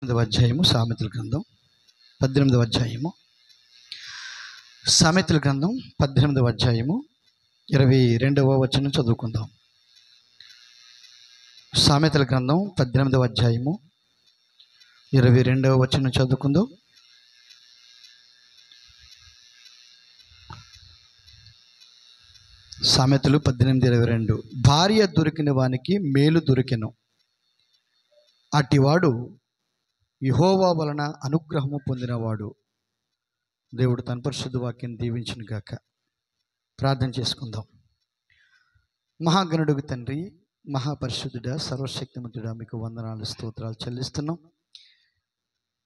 18వ అధ్యాయము సామెతల గ్రంథం 18వ అధ్యాయము సామెతల గ్రంథం 18వ అధ్యాయము 22వ వచనం చదువుకుందాం. సామెతల గ్రంథం 18వ అధ్యాయము 22వ వచనం చదువుకుందాం. సామెతలు 18:22. భార్య దొరికిన వానికి మేలు దొరికెను, అటివాడు యెహోవా వలన అనుగ్రహము పొందినవాడు. దేవుడు తన పరిశుద్ధ వాక్యాన్ని దీవించును గాక. ప్రార్థన చేసుకుందాం. మహాగణుడుగు తండ్రి, మహాపరిశుద్ధుడా, సర్వశక్తిమంతుడా, మీకు వందనాలు స్తోత్రాలు చెల్లిస్తున్నాం.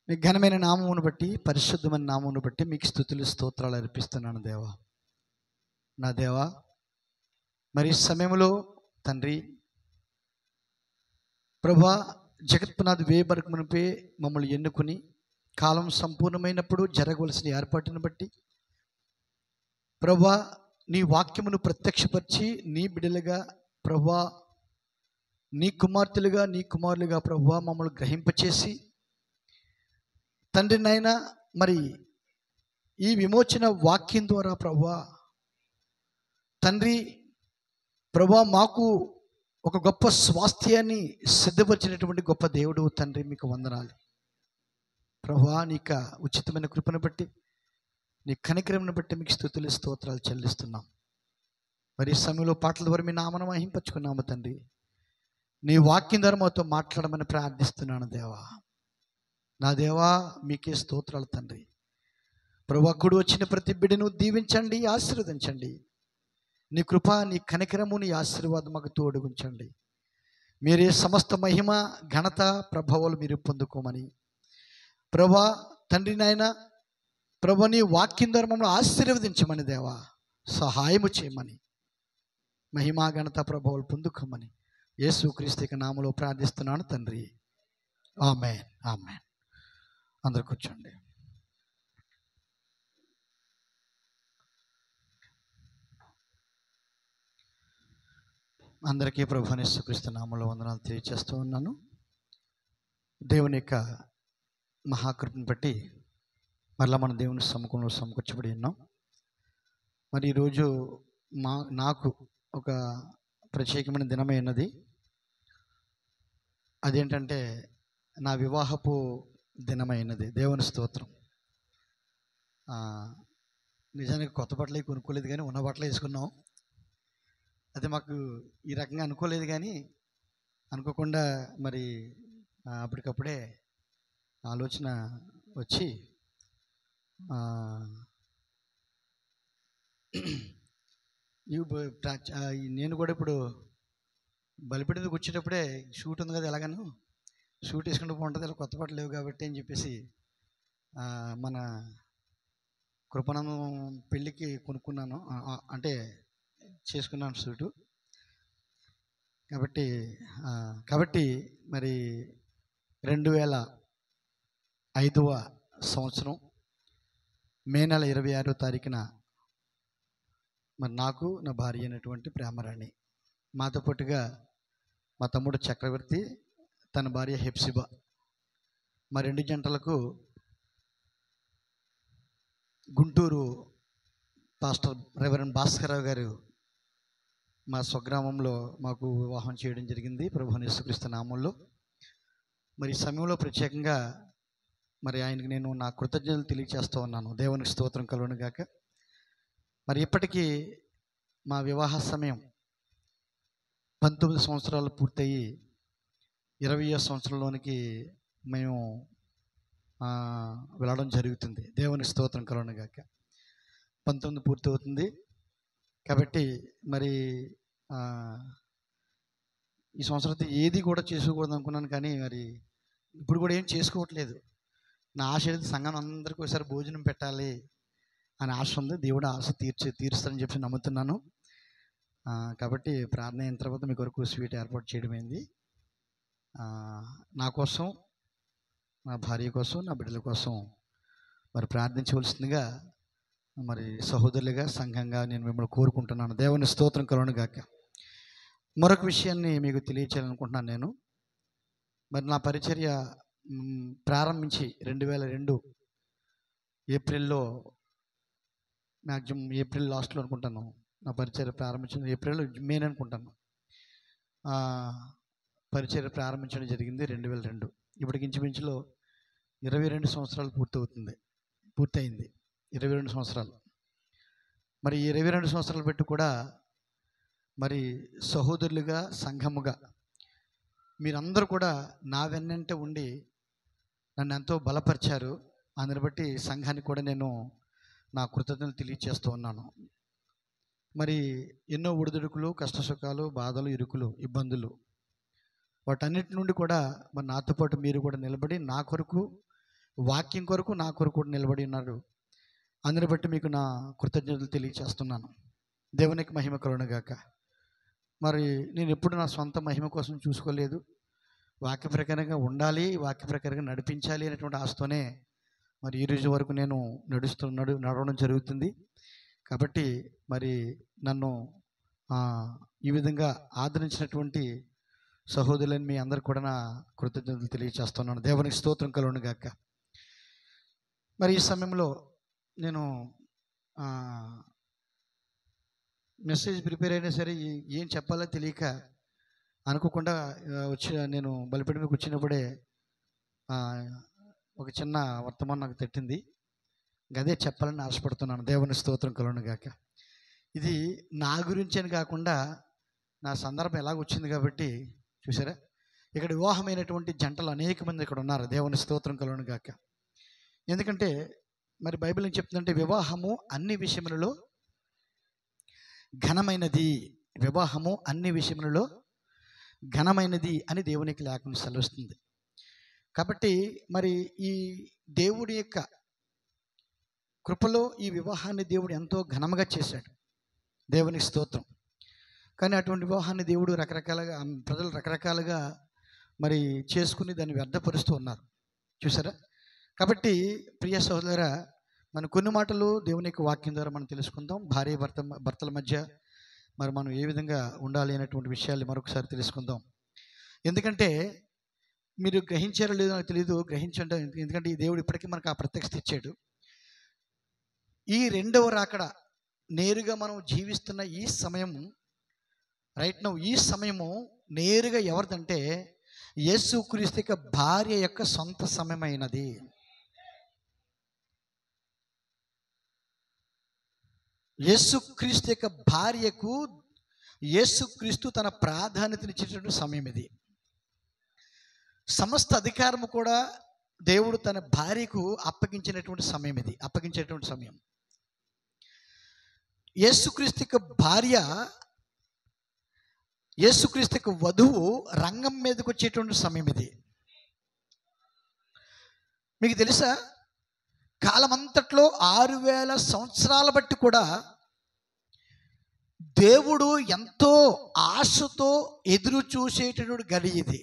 మీ ఘనమైన నామమును బట్టి, పరిశుద్ధమైన నామమును బట్టి మీకు స్తుతులు స్తోత్రాలు అర్పిస్తున్నాను దేవా. నా దేవా, మరి ఈ సమయంలో తండ్రి ప్రభా, జగత్పునాథ్ వేయబడక మునిపే మమ్మల్ని ఎన్నుకుని కాలం సంపూర్ణమైనప్పుడు జరగవలసిన ఏర్పాటును బట్టి ప్రభా, నీ వాక్యమును ప్రత్యక్షపరిచి నీ బిడ్డలుగా ప్రభా, నీ కుమార్తెలుగా నీ కుమారులుగా ప్రభా మమ్మల్ని గ్రహింపచేసి తండ్రి నాయనా, మరి ఈ విమోచన వాక్యం ద్వారా ప్రభా తండ్రి ప్రభా మాకు ఒక గొప్ప స్వాస్థ్యాన్ని సిద్ధపరిచినటువంటి గొప్ప దేవుడు తండ్రి, మీకు వందనాలు ప్రభా. నీకు ఉచితమైన కృపను బట్టి, నీ కనికరమును బట్టి మీకు స్తుతులు స్తోత్రాలు చెల్లిస్తున్నాం. మరి ఈ సమయంలో పాటల ద్వారా మీ నామను మహింపచ్చుకున్నాము తండ్రి. నీ వాక్యం ద్వారా మాతో మాట్లాడమని ప్రార్థిస్తున్నాను దేవా. నా దేవా, మీకే స్తోత్రాలు తండ్రి. ప్రభా, కుడి వచ్చిన ప్రతి బిడ్డను దీవించండి, ఆశీర్వదించండి. నీ కృప, నీ కనికరము, నీ ఆశీర్వాదం మాకు తోడుగుంచండి. మీరే సమస్త మహిమ, ఘనత, ప్రభావాలు మీరు పొందుకోమని ప్రభా తండ్రి నాయన ప్రభా, నీ వాక్యం ద్వారా మమ్మల్ని ఆశీర్వదించమని దేవా సహాయము చేయమని, మహిమ, ఘనత, ప్రభావాలు పొందుకోమని యేసుక్రీస్తు నామములో ప్రార్థిస్తున్నాను తండ్రి. ఆమేన్, ఆమేన్. అందరూ కూర్చోండి. అందరికీ ప్రభువైన యేసుక్రీస్తు నామములో వందనాలు తెలియజేస్తూ ఉన్నాను. దేవుని యొక్క మహాకృపను బట్టి మరలా మన దేవుని సముఖంలో సమకూర్చబడి ఉన్నాం. మరి ఈరోజు నాకు ఒక ప్రత్యేకమైన దినమైనది. అదేంటంటే నా వివాహపు దినమైనది. దేవుని స్తోత్రం. నిజానికి కొత్త బట్టలు కొనుక్కోలేదు, కానీ ఉన్న బట్టలు వేసుకున్నాం. అది మాకు ఈ రకంగా అనుకోలేదు, కానీ అనుకోకుండా మరి అప్పటికప్పుడే ఆలోచన వచ్చి నేను కూడా ఇప్పుడు బలిపెడికి వచ్చేటప్పుడే షూట్ ఉంది కదా, ఎలాగను షూట్ వేసుకుంటూ బాగుంటుంది, ఇలా కొత్త బట్టలు లేవు కాబట్టి అని చెప్పేసి మన కృపణం పెళ్ళికి కొనుక్కున్నాను, అంటే చేసుకున్నాను సూటు. కాబట్టి మరి 2005వ సంవత్సరం మే నెల 26వ తారీఖున మరి నాకు, నా భార్య అయినటువంటి ప్రేమరాణి, మాతో పాటుగా మా తమ్ముడు చక్రవర్తి, తన భార్య హెప్సిబా, మా 2 జంటలకు గుంటూరు పాస్టర్ రెవరెండ్ భాస్కరరావు గారు మా స్వగ్రామంలో మాకు వివాహం చేయడం జరిగింది ప్రభువైన యేసుక్రీస్తు నామములో. మరి ఈ సమయంలో ప్రత్యేకంగా మరి ఆయనకి నేను నా కృతజ్ఞతలు తెలియజేస్తూ ఉన్నాను. దేవునికి స్తోత్రం కలుగును గాక. మరి ఇప్పటికీ మా వివాహ సమయం 19 సంవత్సరాలు పూర్తయి 20వ సంవత్సరంలోనికి మేము వెళ్ళడం జరుగుతుంది. దేవునికి స్తోత్రం కలుగును గాక. 19 పూర్తి అవుతుంది. కాబట్టి మరి ఈ సంవత్సరం ఏది కూడా చేసుకోకూడదు అనుకున్నాను, కానీ మరి ఇప్పుడు కూడా ఏం చేసుకోవట్లేదు. నా ఆశ అయితే సంఘం అందరికీ ఒకసారి భోజనం పెట్టాలి అని ఆశ ఉంది. దేవుడు ఆశ తీరుస్తారని చెప్పి నమ్ముతున్నాను. కాబట్టి ప్రార్థన అయిన తర్వాత మీ కొరకు స్వీట్ ఏర్పాటు చేయడమైంది. నా కోసం, నా భార్య కోసం, నా బిడ్డల కోసం మరి ప్రార్థించవలసిందిగా మరి సహోదరులుగా, సంఘంగా నేను మిమ్మల్ని కోరుకుంటున్నాను. దేవుని స్తోత్రం కలుగును గాక. మరొక విషయాన్ని మీకు తెలియచేయాలనుకుంటున్నాను. నేను మరి నా పరిచర్య ప్రారంభించి 2002 ఏప్రిల్లో, మ్యాక్సిమం ఏప్రిల్ లాస్ట్లో అనుకుంటాను నా పరిచర్య ప్రారంభించిన, ఏప్రిల్ మే అనుకుంటాను పరిచర్య ప్రారంభించడం జరిగింది 2002. ఇప్పటికి ఇంచుమించులో 22 సంవత్సరాలు పూర్తయింది 22 సంవత్సరాలు. మరి ఈ 22 సంవత్సరాలు పెట్టి కూడా మరి సహోదరులుగా, సంఘముగా మీరందరూ కూడా నా వెన్నంటే ఉండి నన్ను ఎంతో బలపరిచారు. అందుని బట్టి సంఘానికి కూడా నేను నా కృతజ్ఞతలు తెలియజేస్తూ ఉన్నాను. మరి ఎన్నో ఒడిదుడుకులు, కష్టసుఖాలు, బాధలు, ఇరుకులు, ఇబ్బందులు, వాటన్నిటి నుండి కూడా మరి నాతో పాటు మీరు కూడా నిలబడి నా కొరకు, వాక్యం కొరకు, నా కొరకు కూడా నిలబడి ఉన్నారు. అందుని బట్టి మీకు నా కృతజ్ఞతలు తెలియజేస్తున్నాను. దేవునికి మహిమ కలుగునుగాక. మరి నేను ఎప్పుడు నా సొంత మహిమ కోసం చూసుకోలేదు. వాక్య ప్రకారంగా ఉండాలి, వాక్య ప్రకారంగా నడిపించాలి అనేటువంటి ఆశతోనే మరి ఈ రోజు వరకు నేను నడవడం జరుగుతుంది. కాబట్టి మరి నన్ను ఈ విధంగా ఆదరించినటువంటి సహోదరులని మీ అందరు కూడా నా కృతజ్ఞతలు తెలియజేస్తున్నాను. దేవునికి స్తోత్రం కలుగునుగాక. మరి ఈ సమయంలో నేను మెసేజ్ ప్రిపేర్ అయినా సరే ఏం చెప్పాలో తెలియక అనుకోకుండా నేను బలిపీఠం మీకు వచ్చినప్పుడే ఒక చిన్న వర్తమానం నాకు తట్టింది. గదే చెప్పాలని ఆశపడుతున్నాను. దేవుని స్తోత్రం కలుగునుగాక. ఇది నా గురించి అని కాకుండా నా సందర్భం ఎలాగ వచ్చింది కాబట్టి చూసారా, ఇక్కడ వివాహమైనటువంటి జంటలు అనేక మంది ఇక్కడ ఉన్నారు. దేవుని స్తోత్రం కలుగునుగాక. ఎందుకంటే మరి బైబిల్ ఏం చెప్తుందంటే వివాహము అన్ని విషయములలో ఘనమైనది, వివాహము అన్ని విషయములలో ఘనమైనది అని దేవునికి లేఖనం సెలవిస్తుంది. కాబట్టి మరి ఈ దేవుడి యొక్క కృపలో ఈ వివాహాన్ని దేవుడు ఎంతో ఘనముగా చేశాడు. దేవునికి స్తోత్రం. కానీ అటువంటి వివాహాన్ని దేవుడు రకరకాలుగా, ప్రజలు రకరకాలుగా మరి చేసుకుని దాన్ని వ్యర్థపరుస్తూ ఉన్నారు. చూసారా. కాబట్టి ప్రియ సహోదరా, మనం కొన్ని మాటలు దేవుని యొక్క వాక్యం ద్వారా మనం తెలుసుకుందాం. భార్య భర్తల మధ్య మరి మనం ఏ విధంగా ఉండాలి అనేటువంటి విషయాలు మరొకసారి తెలుసుకుందాం. ఎందుకంటే మీరు గ్రహించారో లేదో నాకు తెలియదు, గ్రహించండి. ఎందుకంటే ఈ దేవుడు ఇప్పటికీ మనకు ఆ ప్రత్యక్షత ఇచ్చాడు. ఈ రెండవ రాకడ నేరుగా మనం జీవిస్తున్న ఈ సమయము, రైట్ నౌ ఈ సమయము నేరుగా ఎవరిదంటే యేసుక్రీస్తు యొక్క భార్య యొక్క సొంత సమయమైనది. యేసుక్రీస్తు యొక్క భార్యకు యేసుక్రీస్తు తన ప్రాధాన్యతనిచ్చేటువంటి సమయం ఇది. సమస్త అధికారము కూడా దేవుడు తన భార్యకు అప్పగించినటువంటి సమయం ఇది, అప్పగించేటువంటి సమయం. యేసుక్రీస్తు యొక్క భార్య, యేసుక్రీస్తు యొక్క వధువు రంగం మీదకి వచ్చేటువంటి సమయం ఇది. మీకు తెలుసా, కాలమంతట్లో 6000 సంవత్సరాల బట్టి కూడా దేవుడు ఎంతో ఆశతో ఎదురు చూసేటటువంటి గడి ఇది.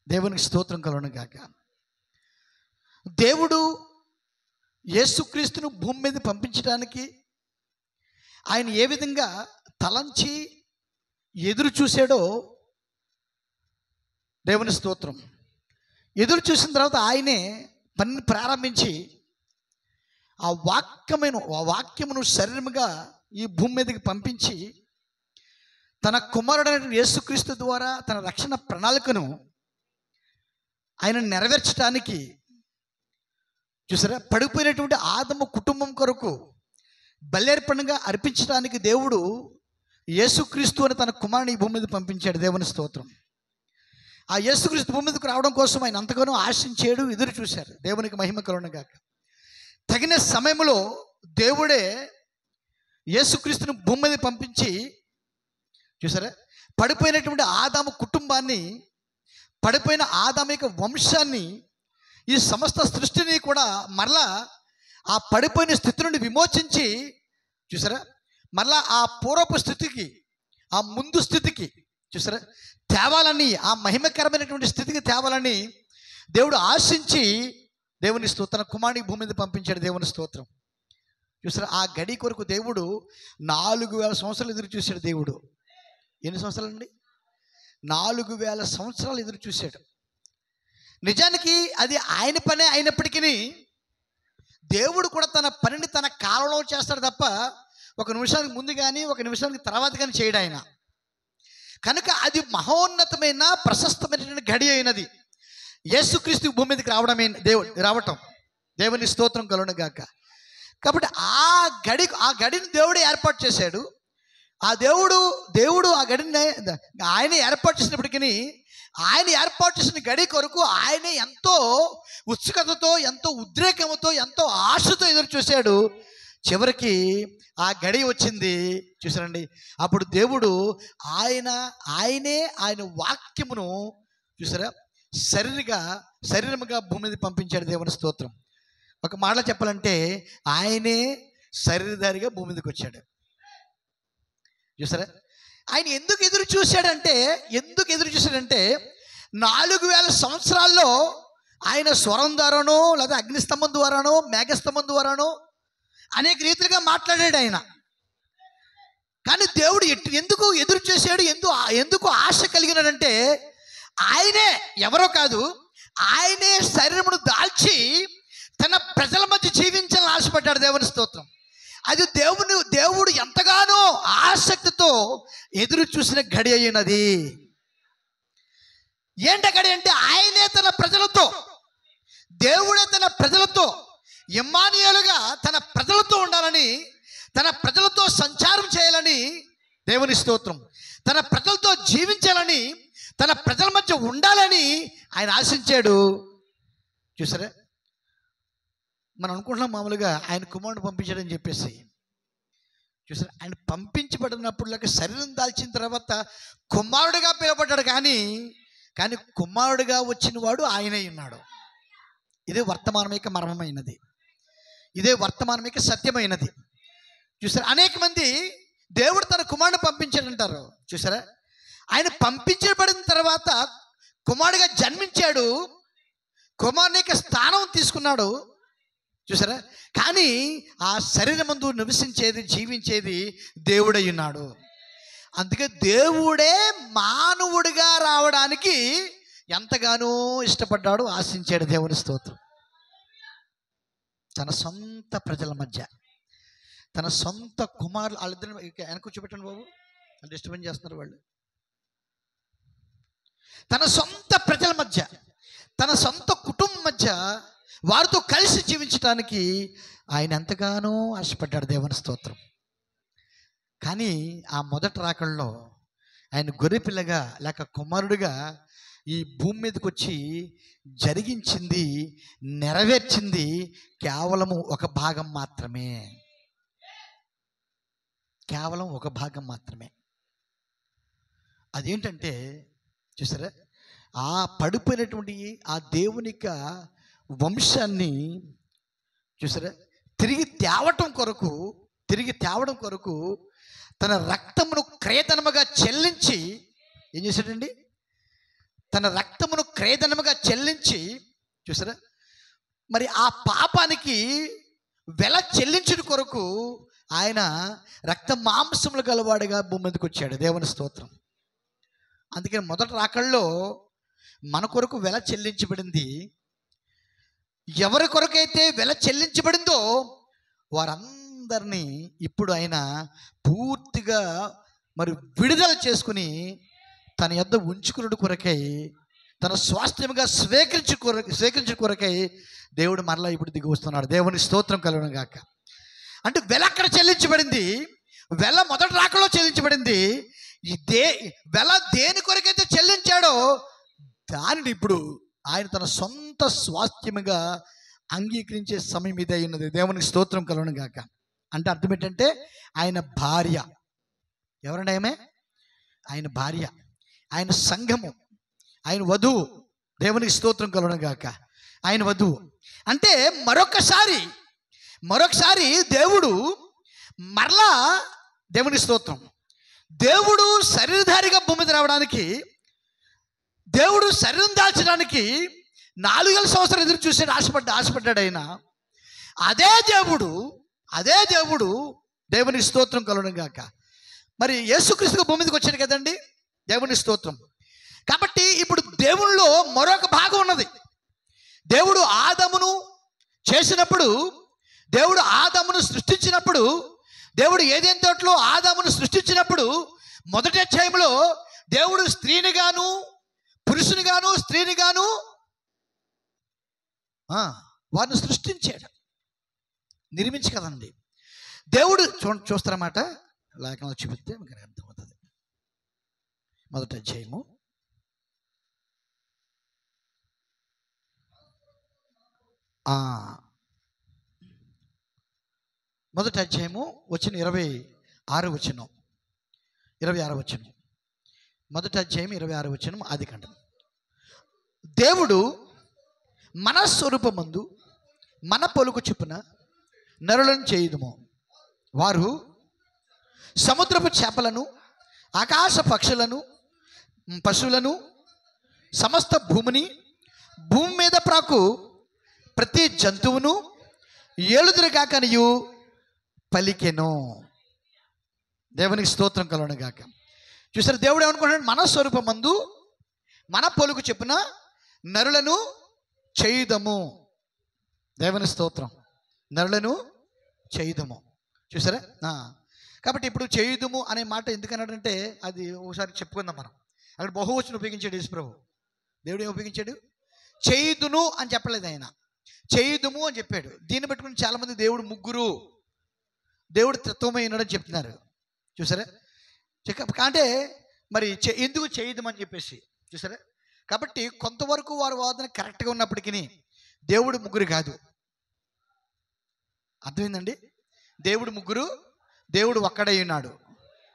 దేవునికి స్తోత్రం కలుగునుగాక. దేవుడు యేసుక్రీస్తును భూమి మీద పంపించడానికి ఆయన ఏ విధంగా తలంచి ఎదురు చూశాడో, దేవుని స్తోత్రం. ఎదురు చూసిన తర్వాత ఆయనే పని ప్రారంభించి ఆ వాక్యమును శరీరముగా ఈ భూమి మీదకి పంపించి తన కుమారుడైన యేసుక్రీస్తు ద్వారా తన రక్షణ ప్రణాళికను ఆయన నెరవేర్చడానికి, చూసారా, పడిపోయినటువంటి ఆదము కుటుంబం కొరకు బల్లేర్పణగా అర్పించడానికి దేవుడు యేసుక్రీస్తు అని తన కుమారుని ఈ భూమి మీద పంపించాడు. దేవుని స్తోత్రం. ఆ యేసుక్రీస్తు భూమి మీదకు రావడం కోసం ఆయన అంతగానో ఆశించాడు, ఎదురు చూశారు. దేవునికి మహిమ కలుగునుగాక. తగిన సమయంలో దేవుడే యేసుక్రీస్తుని భూమి మీద పంపించి, చూసారా, పడిపోయినటువంటి ఆదాము కుటుంబాన్ని, పడిపోయిన ఆదాము యొక్క వంశాన్ని, ఈ సమస్త సృష్టిని కూడా మరలా ఆ పడిపోయిన స్థితి నుండి విమోచించి, చూసారా, మరలా ఆ పూర్వపు స్థితికి, ఆ ముందు స్థితికి, చూసారా, తేవాలని, ఆ మహిమకరమైనటువంటి స్థితికి తేవాలని దేవుడు ఆశించి దేవుని స్తోత్రం కుమారుని భూమి మీద పంపించాడు. దేవుని స్తోత్రం. చూసారా, ఆ గడి కొరకు దేవుడు 4000 సంవత్సరాలు ఎదురు చూశాడు. దేవుడు ఎన్ని సంవత్సరాలు అండి? 4,000 సంవత్సరాలు ఎదురు చూశాడు. నిజానికి అది ఆయన పనే అయినప్పటికీ దేవుడు కూడా తన పనిని తన కాలంలో చేస్తాడు తప్ప ఒక నిమిషానికి ముందు కానీ ఒక నిమిషానికి తర్వాత కానీ చేయడు ఆయన. కనుక అది మహోన్నతమైన ప్రశస్తమైన గడి అయినది. యేసుక్రీస్తు భూమి మీదకి రావటం దేవుని స్తోత్రం కలుగును గాక. కాబట్టి ఆ గడిని దేవుడే ఏర్పాటు చేశాడు. ఆ దేవుడు ఆ గడిని ఆయన ఏర్పాటు చేసినప్పటికీ ఆయన ఏర్పాటు చేసిన గడి కొరకు ఆయన ఎంతో ఉత్సుకతతో, ఎంతో ఉద్రేకంతో, ఎంతో ఆశతో ఎదురు చూశాడు. చివరికి ఆ గడి వచ్చింది. చూసారండి, అప్పుడు దేవుడు ఆయనే ఆయన వాక్యమును చూసారా శరీరముగా భూమి మీద పంపించాడు. దేవుని స్తోత్రం. ఒక మాటలో చెప్పాలంటే ఆయనే శరీరధారిగా భూమి మీదకి వచ్చాడు. చూసారా, ఆయన ఎందుకు ఎదురు చూశాడంటే 4,000 సంవత్సరాల్లో ఆయన స్వరం ద్వారానో లేదా అగ్నిస్తంభం ద్వారానో మేఘస్తంభం ద్వారానో అనేక రీతిగా మాట్లాడాడు ఆయన. కానీ దేవుడు ఎందుకు ఎదురు చేశాడు, ఎందుకు ఆశ కలిగినాడంటే ఆయనే, ఎవరో కాదు, ఆయనే శరీరమును దాల్చి తన ప్రజల మధ్య జీవించాలని ఆశపడ్డాడు. దేవుని స్తోత్రం. అది దేవుడు ఎంతగానో ఆసక్తితో ఎదురు చూసిన గడి అయినది. ఏంట గడి అంటే ఆయనే తన ప్రజలతో, దేవుడే తన ప్రజలతో ఇమ్మానుయేలుగా తన ప్రజలతో ఉండాలని, తన ప్రజలతో సంచారం చేయాలని, దేవుని స్తోత్రం, తన ప్రజలతో జీవించాలని, తన ప్రజల మధ్య ఉండాలని ఆయన ఆశించాడు. చూసారా, మనం అనుకుంటున్నాం మామూలుగా ఆయన కుమారుడు పంపించాడని చెప్పేసి. చూసారా, ఆయన పంపించబడినప్పుడు శరీరం దాల్చిన తర్వాత కుమారుడిగా పిలువబడ్డాడు. కానీ కుమారుడిగా వచ్చిన వాడు ఆయనే ఉన్నాడు. ఇదే వర్తమానమిక మర్మమైనది, ఇదే వర్తమానమిక సత్యమైనది. చూసారా, అనేక మంది దేవుడు తన కుమారుడిని పంపించాడంటారు. చూసారా, ఆయన పంపించబడిన తర్వాత కుమారుడిగా జన్మించాడు, కుమారునికి స్థానం తీసుకున్నాడు. చూసారా, కానీ ఆ శరీరమందు నివసించేది, జీవించేది దేవుడై ఉన్నాడు. అందుకే దేవుడే మానవుడిగా రావడానికి ఎంతగానో ఇష్టపడ్డాడు, ఆశించాడు. దేవుని స్తోత్రం. తన సొంత ప్రజల మధ్య, తన సొంత కుమారులు, వాళ్ళిద్దరు వెనక కూర్చోబెట్టండి బాబు, డిస్టర్బెన్స్ చేస్తున్నారు వాళ్ళు. తన సొంత ప్రజల మధ్య, తన సొంత కుటుంబం మధ్య వారితో కలిసి జీవించడానికి ఆయన ఎంతగానో ఆశపడ్డాడు. దేవుని స్తోత్రం. కానీ ఆ మొదటి రాకల్లో ఆయన గొర్రెపిల్లగా లేక కుమారుడిగా ఈ భూమి మీదకి వచ్చి జరిగించింది, నెరవేర్చింది కేవలము ఒక భాగం మాత్రమే. కేవలం ఒక భాగం మాత్రమే. అదేంటంటే చూసారా, ఆ పడిపోయినటువంటి ఆ దేవునిక వంశాన్ని చూసారా తిరిగి తేవటం కొరకు తన రక్తమును క్రయధనముగా చెల్లించి ఏం చేశాడండి? తన రక్తమును క్రయధనముగా చెల్లించి చూసారా, మరి ఆ పాపానికి వెల చెల్లించుట కొరకు ఆయన రక్త మాంసములు గలవాడిగా భూమి మీదకి వచ్చాడు. దేవుని స్తోత్రం. అందుకని మొదటి రాకల్లో మన కొరకు వెల చెల్లించబడింది. ఎవరి కొరకైతే వెల చెల్లించబడిందో వారందరినీ ఇప్పుడు ఆయన పూర్తిగా మరి విడుదల చేసుకుని తన యొద్ద ఉంచుకున్న కొరకై, తన స్వాస్థ్యముగా స్వీకరించు కొరకై దేవుడు మరలా ఇప్పుడు దిగి వస్తున్నాడు. దేవుని స్తోత్రం కలుగును గాక. అంటే వెల అక్కడ చెల్లించబడింది, వెల మొదటి రాకలో చెల్లించబడింది. వెల దేని కొరకైతే చెల్లించాడో దానిని ఇప్పుడు ఆయన తన సొంత స్వాస్థ్యముగా అంగీకరించే సమయం ఇదే ఉన్నది. దేవునికి స్తోత్రం కలుగును గాక. అంటే అర్థం ఏంటంటే ఆయన భార్య. ఎవరండి ఆమె? ఆయన భార్య, ఆయన సంఘము, ఆయన వధువు. దేవునికి స్తోత్రం కలుగును గాక. ఆయన వధువు అంటే మరొకసారి దేవుడు మరలా, దేవుని స్తోత్రం, దేవుడు శరీరధారిగా భూమి మీద రావడానికి, దేవుడు శరీరం దాల్చడానికి 4,000 సంవత్సరాలు ఎదురు చూసి ఆశపడ్డాడు ఆయన. అదే దేవుడు దేవుని స్తోత్రం కలుగును గాక. మరి యేసుక్రీస్తు భూమి మీదకి వచ్చాడు కదండి. దేవుని స్తోత్రం. కాబట్టి ఇప్పుడు దేవునిలో మరొక భాగం ఉన్నది. దేవుడు ఆదామును చేసినప్పుడు, దేవుడు ఆదామును సృష్టించినప్పుడు, దేవుడు ఏదైనా తోటలో ఆదామును సృష్టించినప్పుడు మొదటి అధ్యాయంలో దేవుడు స్త్రీని గాను పురుషుని గాను స్త్రీని గాను వారిని సృష్టించాడు, నిర్మించి కదండి. దేవుడు చూస్తారన్నమాట. లేఖనంలో చూపిస్తే మీకు అర్థమవుతుంది. మొదటి అధ్యాయము మొదటి అధ్యాయము వచ్చిన 26 వచనం. మొదటి అధ్యాయం 26 వచనం ఆదికాండం. దేవుడు మన స్వరూపమందు మన పొలుకు చొప్పున నరులను చేయుదుము, వారు సముద్రపు చేపలను, ఆకాశ పక్షులను, పశువులను, సమస్త భూమిని, భూమి మీద ప్రాకు ప్రతి జంతువును ఏలుదురుగాకనియు పలికెను. దేవునికి స్తోత్రం కలుగును గాక. చూసారు, దేవుడు ఏమనుకుంటున్నాడు? మన స్వరూపమందు మన పొలుకు చొప్పున నరులను చేయుదము. దేవుని స్తోత్రం. నరులను చేయుదము. చూసారా? కాబట్టి ఇప్పుడు చేయుదము అనే మాట ఎందుకన్నాడంటే అది ఒకసారి చెప్పుకుందాం మనం. అక్కడ బహువచనం ఉపయోగించాడు యేసుప్రభు. దేవుడు ఏం ఉపయోగించాడు? చేయుదును అని చెప్పలేదు, ఆయన చేయుదుము అని చెప్పాడు. దీన్ని పెట్టుకుని చాలామంది దేవుడు ముగ్గురు, దేవుడు తత్వమై ఉన్నాడని చెప్తున్నారు. చూసారా? అంటే మరి ఎందుకు చేయుదమని చెప్పేసి చూసారా? కాబట్టి కొంతవరకు వారి వాదన కరెక్ట్గా ఉన్నప్పటికీ దేవుడు ముగ్గురు కాదు. అర్థమైందండి? దేవుడు ముగ్గురు, దేవుడు ఒక్కడై ఉన్నాడు.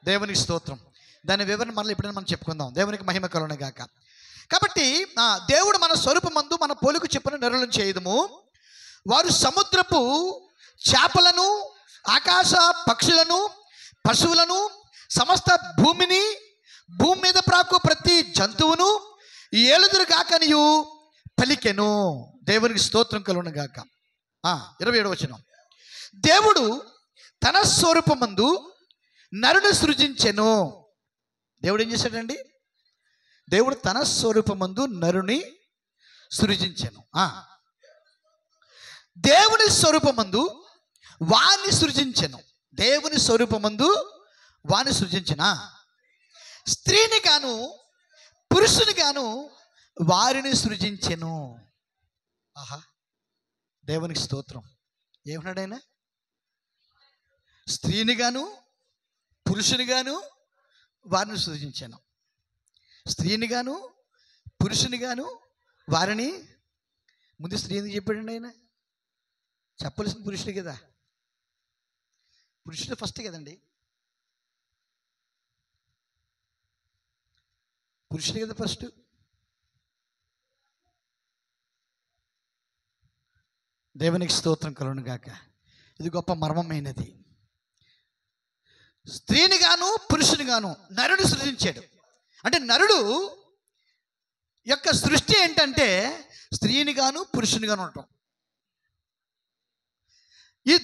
దేవునికి స్తోత్రం. దాని వివరణ మళ్ళీ ఎప్పుడైనా మనం చెప్పుకుందాం. దేవునికి మహిమ కలుగును గాక. కాబట్టి దేవుడు మన స్వరూపమందు మన పోలిక చొప్పున నరులను చేయుదుము, వారు సముద్రపు చేపలను, ఆకాశ పక్షులను, పశువులను, సమస్త భూమిని, భూమి మీద ప్రాకు ప్రతి జంతువును ఏలుదురు గాకనియు పలికెను. దేవునికి స్తోత్రం కలుగును గాక. 27వ వచనం. దేవుడు తన స్వరూపమందు నరుని సృజించెను. దేవుడు ఏం చేశాడండి? దేవుడు తన స్వరూపమందు నరుని సృజించెను. దేవుని స్వరూపమందు వాణ్ణి సృజించెను. దేవుని స్వరూపమందు వాణ్ణి సృజించిన స్త్రీని గాను పురుషుని గాను వారిని సృజించెను. ఆహా, దేవునికి స్తోత్రం. ఏమన్నాడైనా? స్త్రీని గాను పురుషుని గాను వారిని సృజించాను. స్త్రీని గాను పురుషుని గాను వారిని. ముందు స్త్రీ ఎందుకు చెప్పాడండి ఆయన? చెప్పవలసిన పురుషుడు కదా. పురుషుడు ఫస్ట్ కదండి, పురుషుడు కదా ఫస్ట్. దేవునికి స్తోత్రం కలుగును గాక. ఇది గొప్ప మర్మమైనది. స్త్రీని గాను పురుషుని గాను నరుడు సృజించాడు. అంటే నరుడు యొక్క సృష్టి ఏంటంటే స్త్రీని గాను పురుషుని గాను ఉంటాం. ఈ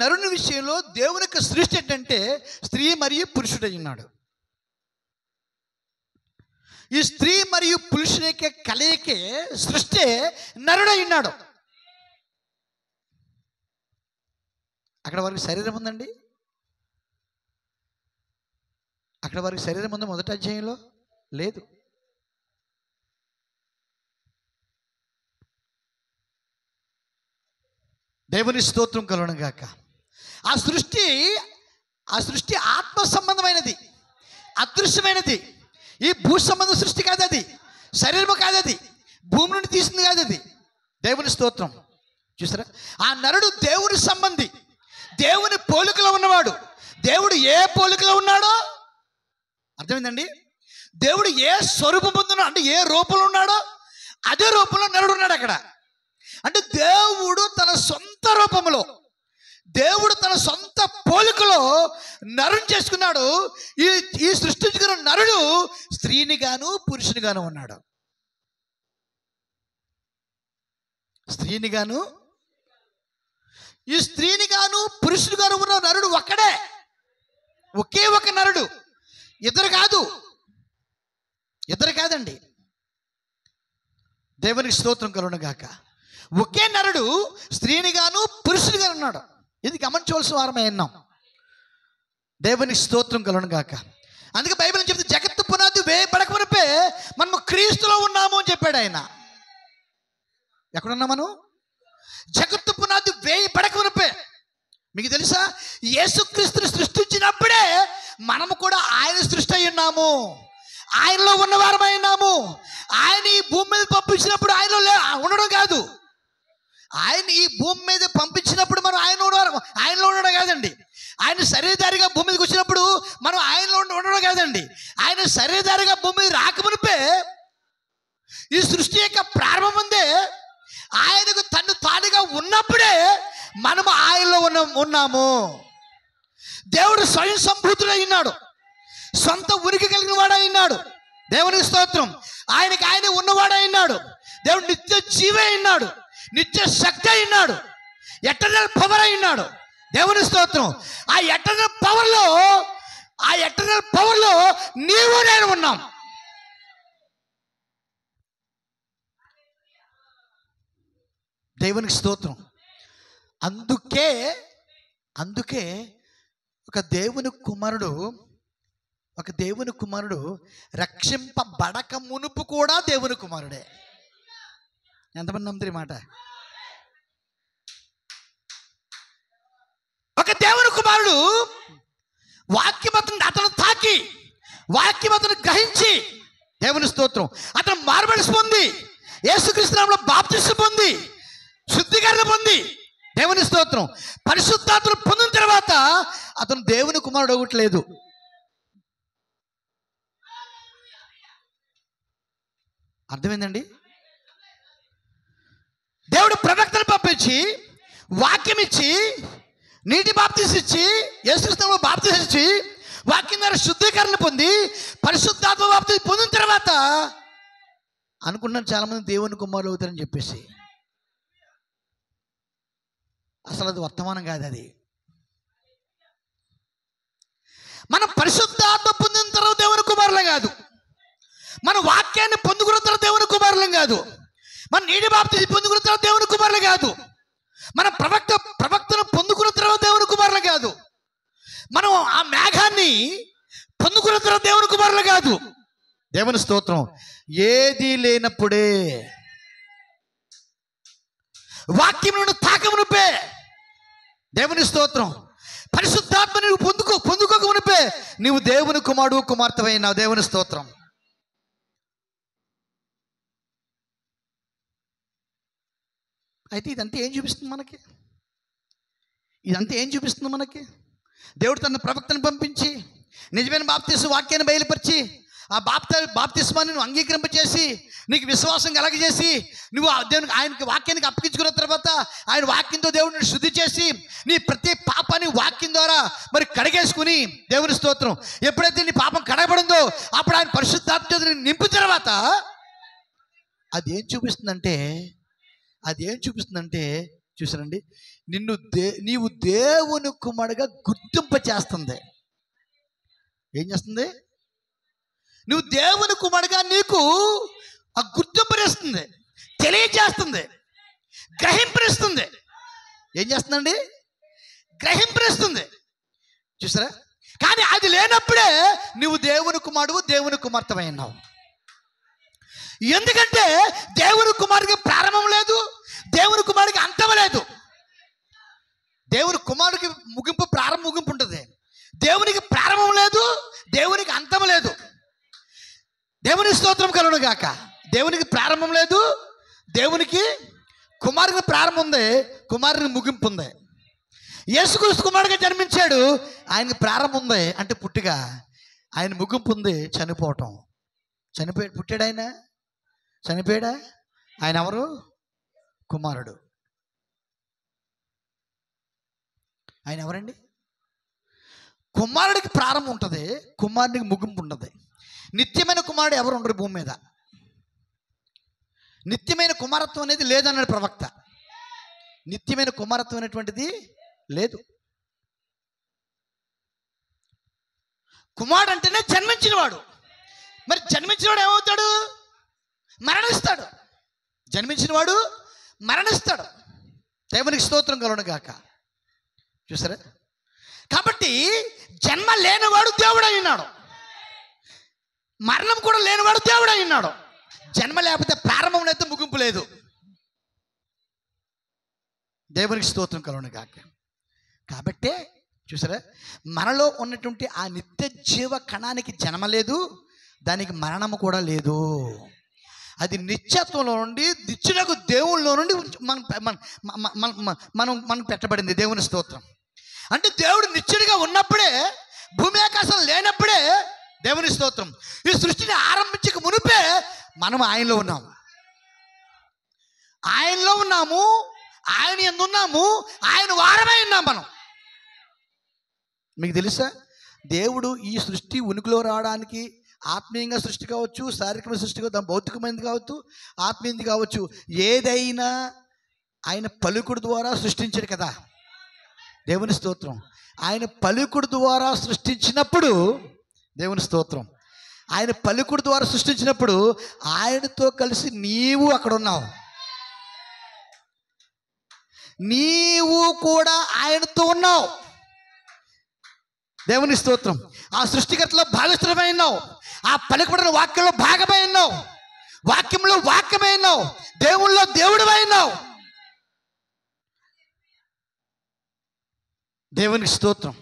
నరుని విషయంలో దేవుని యొక్క సృష్టి ఏంటంటే స్త్రీ మరియు పురుషుడై ఉన్నాడు. ఈ స్త్రీ మరియు పురుషుని యొక్క కలయికే సృష్టి నరుడై ఉన్నాడు. అక్కడ వారికి శరీరం ఉందండి? అక్కడ వారికి శరీరం ఉందా? మొదటి అధ్యాయంలో లేదు. దేవుని స్తోత్రం కలుగును గాక. ఆ సృష్టి ఆత్మ సంబంధమైనది, అదృశ్యమైనది. ఈ భూ సంబంధ సృష్టి కాదు, అది శరీరము కాదు, అది భూమి నుండి తీసింది కాదు, అది. దేవుని స్తోత్రం. చూసారా? ఆ నరుడు దేవుని సంబంధి, దేవుని పోలికలో ఉన్నవాడు. దేవుడు ఏ పోలికలో ఉన్నాడో అర్థమైందండి? దేవుడు ఏ స్వరూపం పొందున్నాడో, అంటే ఏ రూపంలో ఉన్నాడో అదే రూపంలో నరుడు ఉన్నాడు అక్కడ. అంటే దేవుడు తన సొంత రూపంలో, దేవుడు తన సొంత పోలికలో నరుని చేసుకున్నాడు. ఈ సృష్టించుకున్న నరుడు స్త్రీని గాను పురుషుని గాను ఉన్నాడు. స్త్రీని గాను, ఈ స్త్రీని గాను పురుషుని గాను ఉన్న నరుడు ఒక్కడే, ఒకే ఒక నరుడు. ఇద్దరు కాదు, ఇద్దరు కాదండి. దేవునికి స్తోత్రం కలుగును గాక. ఒకే నరుడు స్త్రీని గాను పురుషునిగా ఉన్నాడు. ఇది గమనించవలసిన వారమే ఉన్నాం. దేవునికి స్తోత్రం కలుగును గాక. అందుకే బైబిల్ చెప్తే జగత్తు పునాది వేయబడక మునుపే మనము క్రీస్తులో ఉన్నాము అని చెప్పాడు ఆయన. ఎక్కడున్నా మనం? జగత్తు పునాది వేయబడక మునుపే. మీకు తెలుసా, యేసుక్రీస్తుని సృష్టించినప్పుడే మనము కూడా ఆయన సృష్టి అయి ఉన్నాము, ఆయనలో ఉన్నవారమై ఉన్నాము. ఆయన ఈ భూమి మీద పంపించినప్పుడు ఆయనలో ఉండడం కాదు, ఆయన ఈ భూమి మీద పంపించినప్పుడు మనం ఆయనలో ఉండడం కాదండి. ఆయన శరీరధారిగా భూమి మీదకి వచ్చినప్పుడు మనం ఆయనలో ఉండడం కాదండి. ఆయన శరీరధారిగా భూమి మీద రాకమునిపే, ఈ సృష్టి యొక్క ప్రారంభం ఉందే, ఆయనకు తను తానుగా ఉన్నప్పుడే మనము ఆయనలో ఉన్నాము. దేవుడు స్వయం సంభూతుడై ఉన్నాడు, సొంత ఉనికి కలిగిన వాడై ఉన్నాడు. దేవునికి స్తోత్రం. ఆయనకి ఆయన ఉన్నవాడై ఉన్నాడు. దేవుడు నిత్య జీవే ఉన్నాడు, నిత్య శక్తి అయినాడు, ఎటర్నల్ పవర్ అయినాడు. దేవుని స్తోత్రం. ఆ ఎటర్నల్ పవర్లో నీవు నేను ఉన్నాం. దేవునికి స్తోత్రం. అందుకే ఒక దేవుని కుమారుడు రక్షింపబడక మునుపు కూడా దేవుని కుమారుడే. ఎంతమంది నమ్ముతారు ఈ మాట? ఒక దేవుని కుమారుడు వాక్యమతను అతను తాకి, వాక్యమతను గ్రహించి, దేవుని స్తోత్రం, అతను మారుమనసు పొంది, యేసుక్రీస్తు నామములో బాప్తిస్మం పొంది, శుద్ధీకరణ పొంది, దేవుని స్తోత్రం, పరిశుద్ధాత్మను పొందిన తర్వాత అతను దేవుని కుమారుడు అవ్వట్లేదు. అర్థమైందండి? దేవుడు ప్రవక్తను పంపించి, వాక్యం ఇచ్చి, నీటి బాప్తిసం ఇచ్చి, యేసుక్రీస్తులో బాప్తిసం ఇచ్చి, వాక్యం ద్వారా శుద్ధీకరణ పొంది, పరిశుద్ధాత్మ బాప్తిసం పొందిన తర్వాత అనుకున్నాను చాలామంది దేవుని కుమారులు అవుతారని చెప్పేసి. అసలు అది వర్తమానం కాదు. అది మనం పరిశుద్ధాత్మ పొందిన తర్వాత దేవుని కుమారులం కాదు, మన వాక్యాన్ని పొందుకున్న తర్వాత దేవుని కుమారులం కాదు, మన నీటి బాప్తిసం పొందుకున్న తర్వాత దేవుని కుమారులు కాదు, మన ప్రవక్తను పొందుకున్న తర్వాత దేవుని కుమారులు కాదు, మనం ఆ మేఘాన్ని పొందుకున్న తర్వాత దేవుని కుమారులు కాదు. దేవుని స్తోత్రం. ఏది లేనప్పుడే, వాక్యమును తాకమునుపే, దేవుని స్తోత్రం, పరిశుద్ధాత్మ నువ్వు పొందుకోక మునిపే నీవు దేవుని కుమారుడు కుమార్తెవైనావు. దేవుని స్తోత్రం. అయితే ఇదంతా ఏం చూపిస్తుంది మనకి? దేవుడు తన ప్రవక్తను పంపించి నిజమైన బాప్తిస్మ వాక్యాన్ని బయలుపరిచి, ఆ బాప్తిస్మాన్ని నువ్వు అంగీకరింపచేసి, నీకు విశ్వాసం కలగజేసి, నువ్వు దేవునికి ఆయనకి వాక్యానికి అప్పగించుకున్న తర్వాత ఆయన వాక్యంతో దేవుడిని శుద్ధి చేసి, నీ ప్రతి పాపాన్ని వాక్యం ద్వారా మరి కడిగేసుకుని, దేవుని స్తోత్రం, ఎప్పుడైతే నీ పాపం కడగబడిందో అప్పుడు ఆయన పరిశుద్ధాత్మని నింపిన తర్వాత అదేం చూపిస్తుందంటే చూసారండి, నీవు దేవుని కుమారుడుగా గుర్తింప చేస్తుంది. ఏం చేస్తుంది? నువ్వు దేవుని కుమారుడుగా నీకు ఆ గుర్తింపునిస్తుంది, తెలియజేస్తుంది, గ్రహింపునిస్తుంది. ఏం చేస్తుందండి? గ్రహింపునిస్తుంది. చూసారా? కానీ అది లేనప్పుడే నువ్వు దేవుని కుమారుడు, దేవుని కుమార్తె అయినావు. ఎందుకంటే దేవుని కుమారుడికి ప్రారంభం లేదు, దేవుని కుమారుడికి అంతం లేదు. దేవుని కుమారుడికి ప్రారంభం ముగింపు ఉంటుంది. దేవునికి ప్రారంభం లేదు, దేవునికి అంతం లేదు. దేవుని స్తోత్రం కలుగును గాక. దేవునికి ప్రారంభం లేదు, దేవునికి కుమారునికి ప్రారంభం ఉంది, కుమారునికి ముగింపు ఉంది. యేసుక్రీస్తు కుమారుడిగా జన్మించాడు, ఆయనకి ప్రారంభం ఉంది అంటే పుట్టిగా, ఆయన ముగింపు ఉంది చనిపోవటం. పుట్టాడు ఆయన, చనిపోయాడా? ఆయన ఎవరు? కుమారుడు. ఆయన ఎవరండి? కుమారుడికి ప్రారంభం ఉంటుంది, కుమారుడికి ముగింపు ఉంటుంది. నిత్యమైన కుమారుడు ఎవరు ఉండరు భూమి మీద. నిత్యమైన కుమారత్వం అనేది లేదన్నాడు ప్రవక్త. నిత్యమైన కుమారత్వం అనేటువంటిది లేదు. కుమారుడు అంటేనే జన్మించినవాడు. మరి జన్మించినవాడు ఏమవుతాడు? మరణిస్తాడు. జన్మించిన వాడు మరణిస్తాడు. దేవునికి స్తోత్రం కలుగును గాక. చూసారా? కాబట్టి జన్మ లేనివాడు దేవుడై ఉన్నాడు, మరణం కూడా లేనివాడు దేవుడై ఉన్నాడు. జన్మ లేకపోతే ప్రారంభంలో అయితే ముగింపు లేదు. దేవునికి స్తోత్రం కలుగును గాక. కాబట్టే చూసారా, మనలో ఉన్నటువంటి ఆ నిత్య జీవ కణానికి జన్మ లేదు, దానికి మరణము కూడా లేదు. అది నిత్యత్వంలో నుండి నిత్యులకు దేవుళ్ళలో నుండి మనం పెట్టబడింది. దేవుని స్తోత్రం. అంటే దేవుడు నిత్యుడిగా ఉన్నప్పుడే, భూమి ఆకాశం లేనప్పుడే, దేవుని స్తోత్రం, ఈ సృష్టిని ఆరంభించక మునిపే మనం ఆయనలో ఉన్నాము. ఆయనలో ఉన్నాము, ఆయన యందు ఉన్నాము, ఆయన వారమై ఉన్నాం మనం. మీకు తెలుసా, దేవుడు ఈ సృష్టి ఉనికిలో రావడానికి ఆత్మీయంగా సృష్టి కావచ్చు, శారీరకమైన సృష్టి కావచ్చు, భౌతికమైనది కావచ్చు, ఆత్మీయది కావచ్చు, ఏదైనా ఆయన పలుకుడు ద్వారా సృష్టించాడు కదా. దేవుని స్తోత్రం. ఆయన పలుకుడు ద్వారా సృష్టించినప్పుడు, దేవుని స్తోత్రం, ఆయన పలుకుడు ద్వారా సృష్టించినప్పుడు ఆయనతో కలిసి నీవు అక్కడ ఉన్నావు. నీవు కూడా ఆయనతో ఉన్నావు. దేవుని స్తోత్రం. ఆ సృష్టికర్తలో భాగస్థులమై ఉన్నావు. ఆ పలుకుబడిన వాక్యంలో భాగమై ఉన్నావు. వాక్యంలో వాక్యమై ఉన్నావు. దేవుళ్ళలో దేవుడివై ఉన్నావు. దేవునికి స్తోత్రం.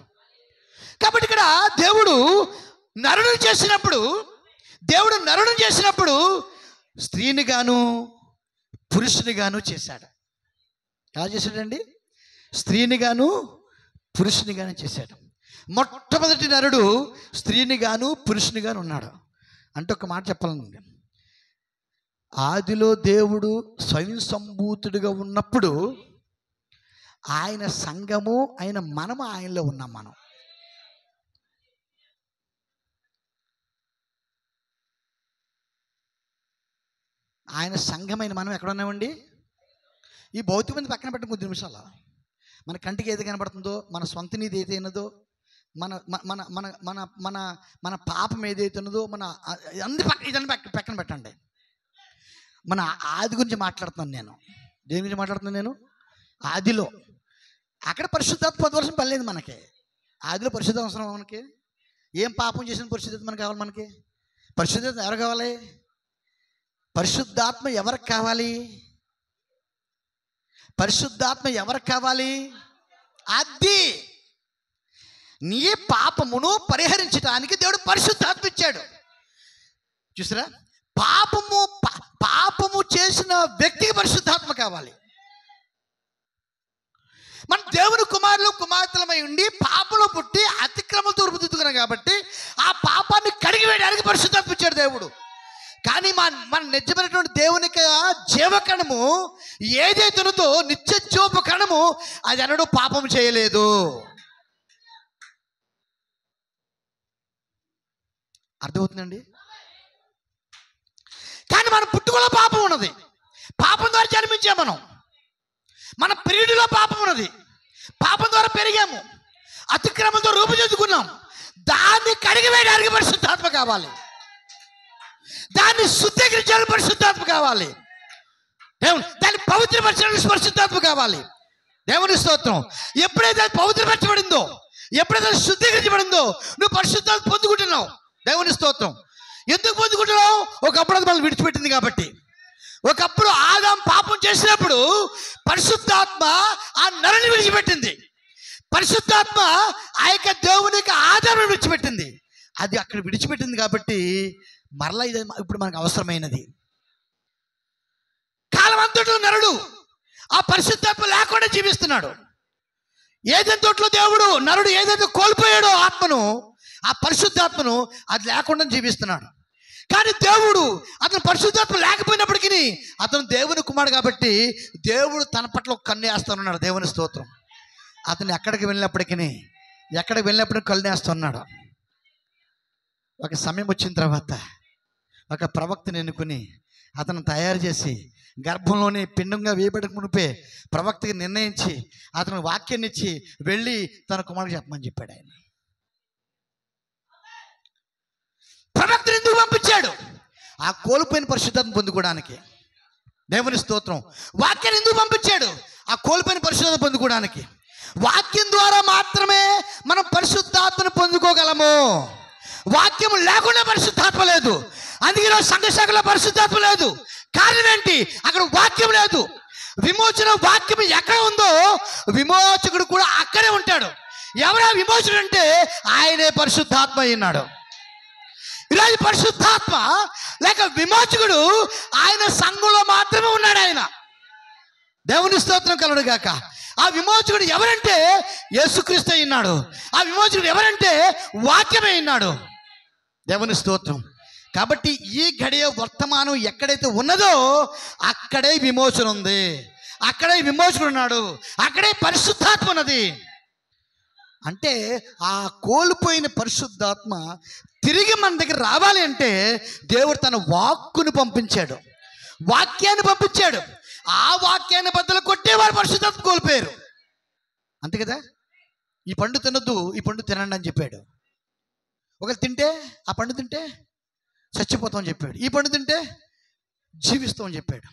కాబట్టి ఇక్కడ దేవుడు నరుడు చేసినప్పుడు స్త్రీని గాను పురుషుని గాను చేశాడు. ఎలా చేశాడండి? స్త్రీని గాను పురుషుని గాను చేశాడు. మొట్టమొదటి నరుడు స్త్రీని గాను పురుషుని గాను ఉన్నాడు. అంటే ఒక మాట చెప్పాలండి, ఆదిలో దేవుడు స్వయం సంభూతుడిగా ఉన్నప్పుడు ఆయన సంఘము, ఆయన మనము ఆయనలో ఉన్నాం. మనం ఆయన సంఘమైన మనం ఎక్కడ ఉన్నామండి? ఈ భౌతికమైన పక్కన పెట్టిన కొద్ది నిమిషాలు మన కంటికి ఏది కనబడుతుందో, మన సొంత నీది ఏదైనదో, మన మన మన మన మన మన పాపం ఏదైతే ఉన్నదో, మన ఇదన్నీ పక్కన పెట్టండి. మన ఆది గురించి మాట్లాడుతున్నాను నేను. దేని గురించి మాట్లాడుతున్నాను నేను? ఆదిలో. అక్కడ పరిశుద్ధాత్మ 10 వర్షం పనిలేదు మనకి. ఆదిలో పరిశుద్ధ అవసరం మనకి. ఏం పాపం చేసిన పరిశుద్ధత మనకు కావాలి? మనకి పరిశుద్ధత ఎవరు కావాలి? పరిశుద్ధాత్మ ఎవరికి కావాలి? పరిశుద్ధాత్మ ఎవరికి కావాలి? అది నీ పాపమును పరిహరించడానికి దేవుడు పరిశుద్ధాత్మ ఇచ్చాడు. చూసారా? పాపము చేసిన వ్యక్తికి పరిశుద్ధాత్మ కావాలి. మన దేవుని కుమారులు కుమార్తెలమై ఉండి పాపంలో పుట్టి అతిక్రమంతో రూపుదిద్దుకున్నాం కాబట్టి ఆ పాపాన్ని కడిగి వేయడానికి పరిశుద్ధాత్మ ఇచ్చాడు దేవుడు. కానీ మన నిజమైనటువంటి దేవునికి జీవకణము ఏదైతే ఉన్నదో, నిత్య జీవపు కణము, అది అనడు పాపం చేయలేదు. అర్థమవుతుందండి? కానీ మన పుట్టుకలో పాపం ఉన్నది. పాపం ద్వారా జన్మించాము మనం. మన ప్రియుడిలో పాపం ఉన్నది. పాపం ద్వారా పెరిగాము, అతిక్రమంతో రూపుదిద్దుకున్నాం. దాన్ని కడిగి వేయడానికి పరిశుద్ధాత్మ కావాలి. దాన్ని శుద్ధీకరించడానికి పరిశుద్ధాత్మ కావాలి. దాన్ని పవిత్రపరచడానికి పరిశుద్ధాత్మ కావాలి. దేవుని స్తోత్రం. ఎప్పుడైతే అది పవిత్రపరచబడిందో, ఎప్పుడైతే శుద్ధీకరించబడిందో, నువ్వు పరిశుద్ధాత్మ పొందుకుంటున్నావు. దేవుని స్తోత్రం. ఎందుకు పొందుకుంటున్నావు? ఒకప్పుడు అది మనం విడిచిపెట్టింది కాబట్టి. ఒకప్పుడు ఆదాం పాపం చేసినప్పుడు పరిశుద్ధాత్మ ఆ నరుని విడిచిపెట్టింది. పరిశుద్ధాత్మ ఆ యొక్క దేవునికి ఆధారం విడిచిపెట్టింది. అది అక్కడ విడిచిపెట్టింది కాబట్టి మరలా ఇది ఇప్పుడు మనకు అవసరమైనది. కాలం అంతటా నరుడు ఆ పరిశుద్ధాత్మ లేకుండా జీవిస్తున్నాడు. ఏదైతే తోటలో దేవుడు నరుడు ఏదైతే కోల్పోయాడో ఆత్మను, ఆ పరిశుద్ధాత్మను, అది లేకుండా జీవిస్తున్నాడు. కానీ దేవుడు అతను పరిశుద్ధాత్మ లేకపోయినప్పటికీ అతను దేవుని కుమారుడు కాబట్టి దేవుడు తన పట్ల ఒక కన్ను వేస్తున్నాడు. దేవుని స్తోత్రం. అతను ఎక్కడికి వెళ్ళినప్పటికీ కన్ను వేస్తున్నాడు. ఒక సమయం వచ్చిన తర్వాత ఒక ప్రవక్తని ఎన్నుకుని అతను తయారు చేసి గర్భంలోనే పిండంగా వేయబడక మునిపే ప్రవక్తకి నిర్ణయించి అతను వాక్యాన్ని ఇచ్చి వెళ్ళి తన కుమారుడు చెప్పమని చెప్పాడు. ఆయన ప్రవక్తని ఎందుకు పంపించాడు? ఆ కోల్పోయిన పరిశుద్ధాత్మ పొందుకోవడానికి. దేవుని స్తోత్రం. వాక్యాన్ని ఎందుకు పంపించాడు? ఆ కోల్పోయిన పరిశుద్ధత పొందుకోవడానికి. వాక్యం ద్వారా మాత్రమే మనం పరిశుద్ధాత్మను పొందుకోగలము. వాక్యం లేకుండా పరిశుద్ధాత్మ లేదు. అందుకే ఈరోజు సంఘశాఖలో పరిశుద్ధాత్మ లేదు. కారణం ఏంటి? అక్కడ వాక్యం లేదు. విమోచన వాక్యం ఎక్కడ ఉందో విమోచకుడు కూడా అక్కడే ఉంటాడు. ఎవరా విమోచకుడు అంటే ఆయనే పరిశుద్ధాత్మ అయినాడు. ఈరోజు పరిశుద్ధాత్మ లేక విమోచకుడు ఆయన సంఘంలో మాత్రమే ఉన్నాడు. ఆయన దేవుని స్తోత్రం కలుగును గాక. ఆ విమోచకుడు ఎవరంటే యేసుక్రీస్తు అయినాడు. ఆ విమోచకుడు ఎవరంటే వాక్యమే అయినాడు. దేవుని స్తోత్రం. కాబట్టి ఈ గడియ వర్తమానం ఎక్కడైతే ఉన్నదో అక్కడే విమోచన ఉంది, అక్కడే విమోచకుడు ఉన్నాడు, అక్కడే పరిశుద్ధాత్మ ఉన్నది. అంటే ఆ కోల్పోయిన పరిశుద్ధాత్మ తిరిగి మన దగ్గర రావాలి అంటే దేవుడు తన వాక్కును పంపించాడు, వాక్యాన్ని పంపించాడు. ఆ వాక్యాన్ని బద్దలు కొట్టేవారు పరిశుద్ధాత్మ కోల్పోయారు. అంతే కదా. ఈ పండు తినొద్దు, ఈ పండు తినండి అని చెప్పాడు. ఒకరు తింటే ఆ పండు తింటే చచ్చిపోతామని చెప్పాడు, ఈ పండు తింటే జీవిస్తామని చెప్పాడు.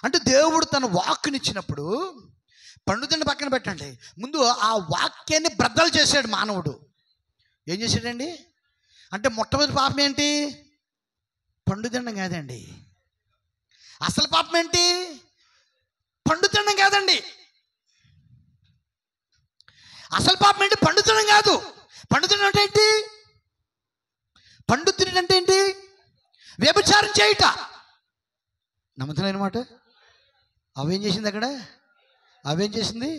అంటే దేవుడు తన వాక్కునిచ్చినప్పుడు పండు తిండి పక్కన పెట్టండి, ముందు ఆ వాక్యాన్ని బ్రద్దలు చేశాడు మానవుడు. ఏం చేశాడండి అంటే మొట్టమొదటి పాపం ఏంటి? పండు తినడం కాదండి. అసలు పాపం ఏంటి? పండు తినడం కాదండి. అసలు పాపం ఏంటి? పండు తినడం కాదు. పండు తినడం అంటే ఏంటి? పండు తినడం అంటే ఏంటి? వ్యభిచారం చేయుట. నమ్ముతున్నాయి అన్నమాట. అవేం చేసింది అక్కడ? అవేం చేసింది?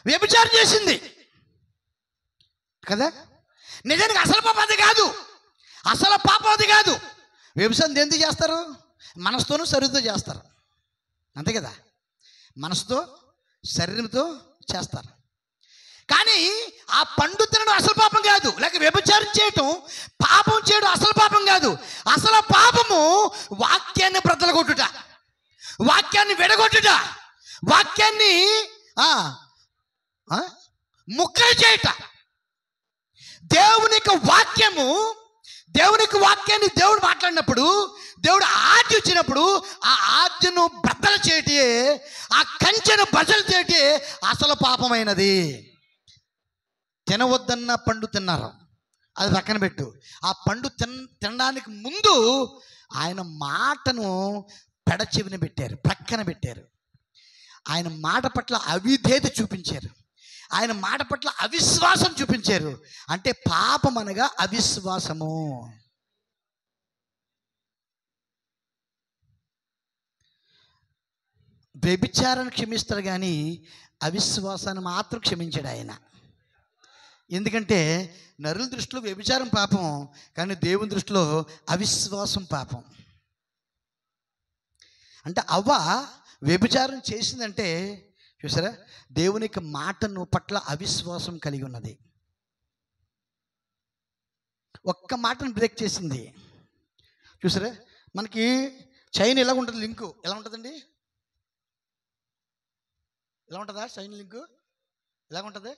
వ్యభిచారం చేసింది కదా. నిజానికి అసలు పాపం అది కాదు. అసలు పాపం అది కాదు. వ్యభిచారం దేంతో చేస్తారు? మనసుతోనూ శరీరంతో చేస్తారు. అంతే కదా. మనసుతో శరీరంతో చేస్తారు. కానీ ఆ పండు తినడం అసలు పాపం కాదు, లేక వ్యభిచారం చేయటం పాపం చేయడం అసలు పాపం కాదు. అసలు పాపము వాక్యాన్ని బ్రద్దలగొట్టుట, వాక్యాన్ని విడగొట్టుట, వాక్యాన్ని ముక్కలు చేయుట. దేవుని వాక్యాన్ని దేవుడు మాట్లాడినప్పుడు, దేవుడు ఆజ్ఞ ఇచ్చినప్పుడు ఆ ఆజ్ఞను బ్రద్దలు చేయటే, ఆ కంచెను బజలు చేయటే అసలు పాపమైనది. తినవద్దన్న పండు తిన్నారు, అది పక్కన పెట్టు. ఆ పండు తినడానికి ముందు ఆయన మాటను పెడచెవిన పెట్టారు, ప్రక్కన పెట్టారు. ఆయన మాట పట్ల అవిధేయత చూపించారు, ఆయన మాట పట్ల అవిశ్వాసం చూపించారు. అంటే పాపం అనగా అవిశ్వాసము. వ్యభిచారాన్ని క్షమిస్తాడు కానీ అవిశ్వాసాన్ని మాత్రం క్షమించాడు ఆయన. ఎందుకంటే నరుల దృష్టిలో వ్యభిచారం పాపం, కానీ దేవుని దృష్టిలో అవిశ్వాసం పాపం. అంటే అవ్వ వ్యభిచారం చేసిందంటే చూసారా, దేవుని యొక్క మాటను పట్ల అవిశ్వాసం కలిగి ఉన్నది. ఒక్క మాటను బ్రేక్ చేసింది. చూసారా, మనకి చైన్ ఎలా ఉంటుంది, లింకు ఎలా ఉంటుందండి? ఎలా ఉంటుందా చైన్ లింకు? ఎలా ఉంటుంది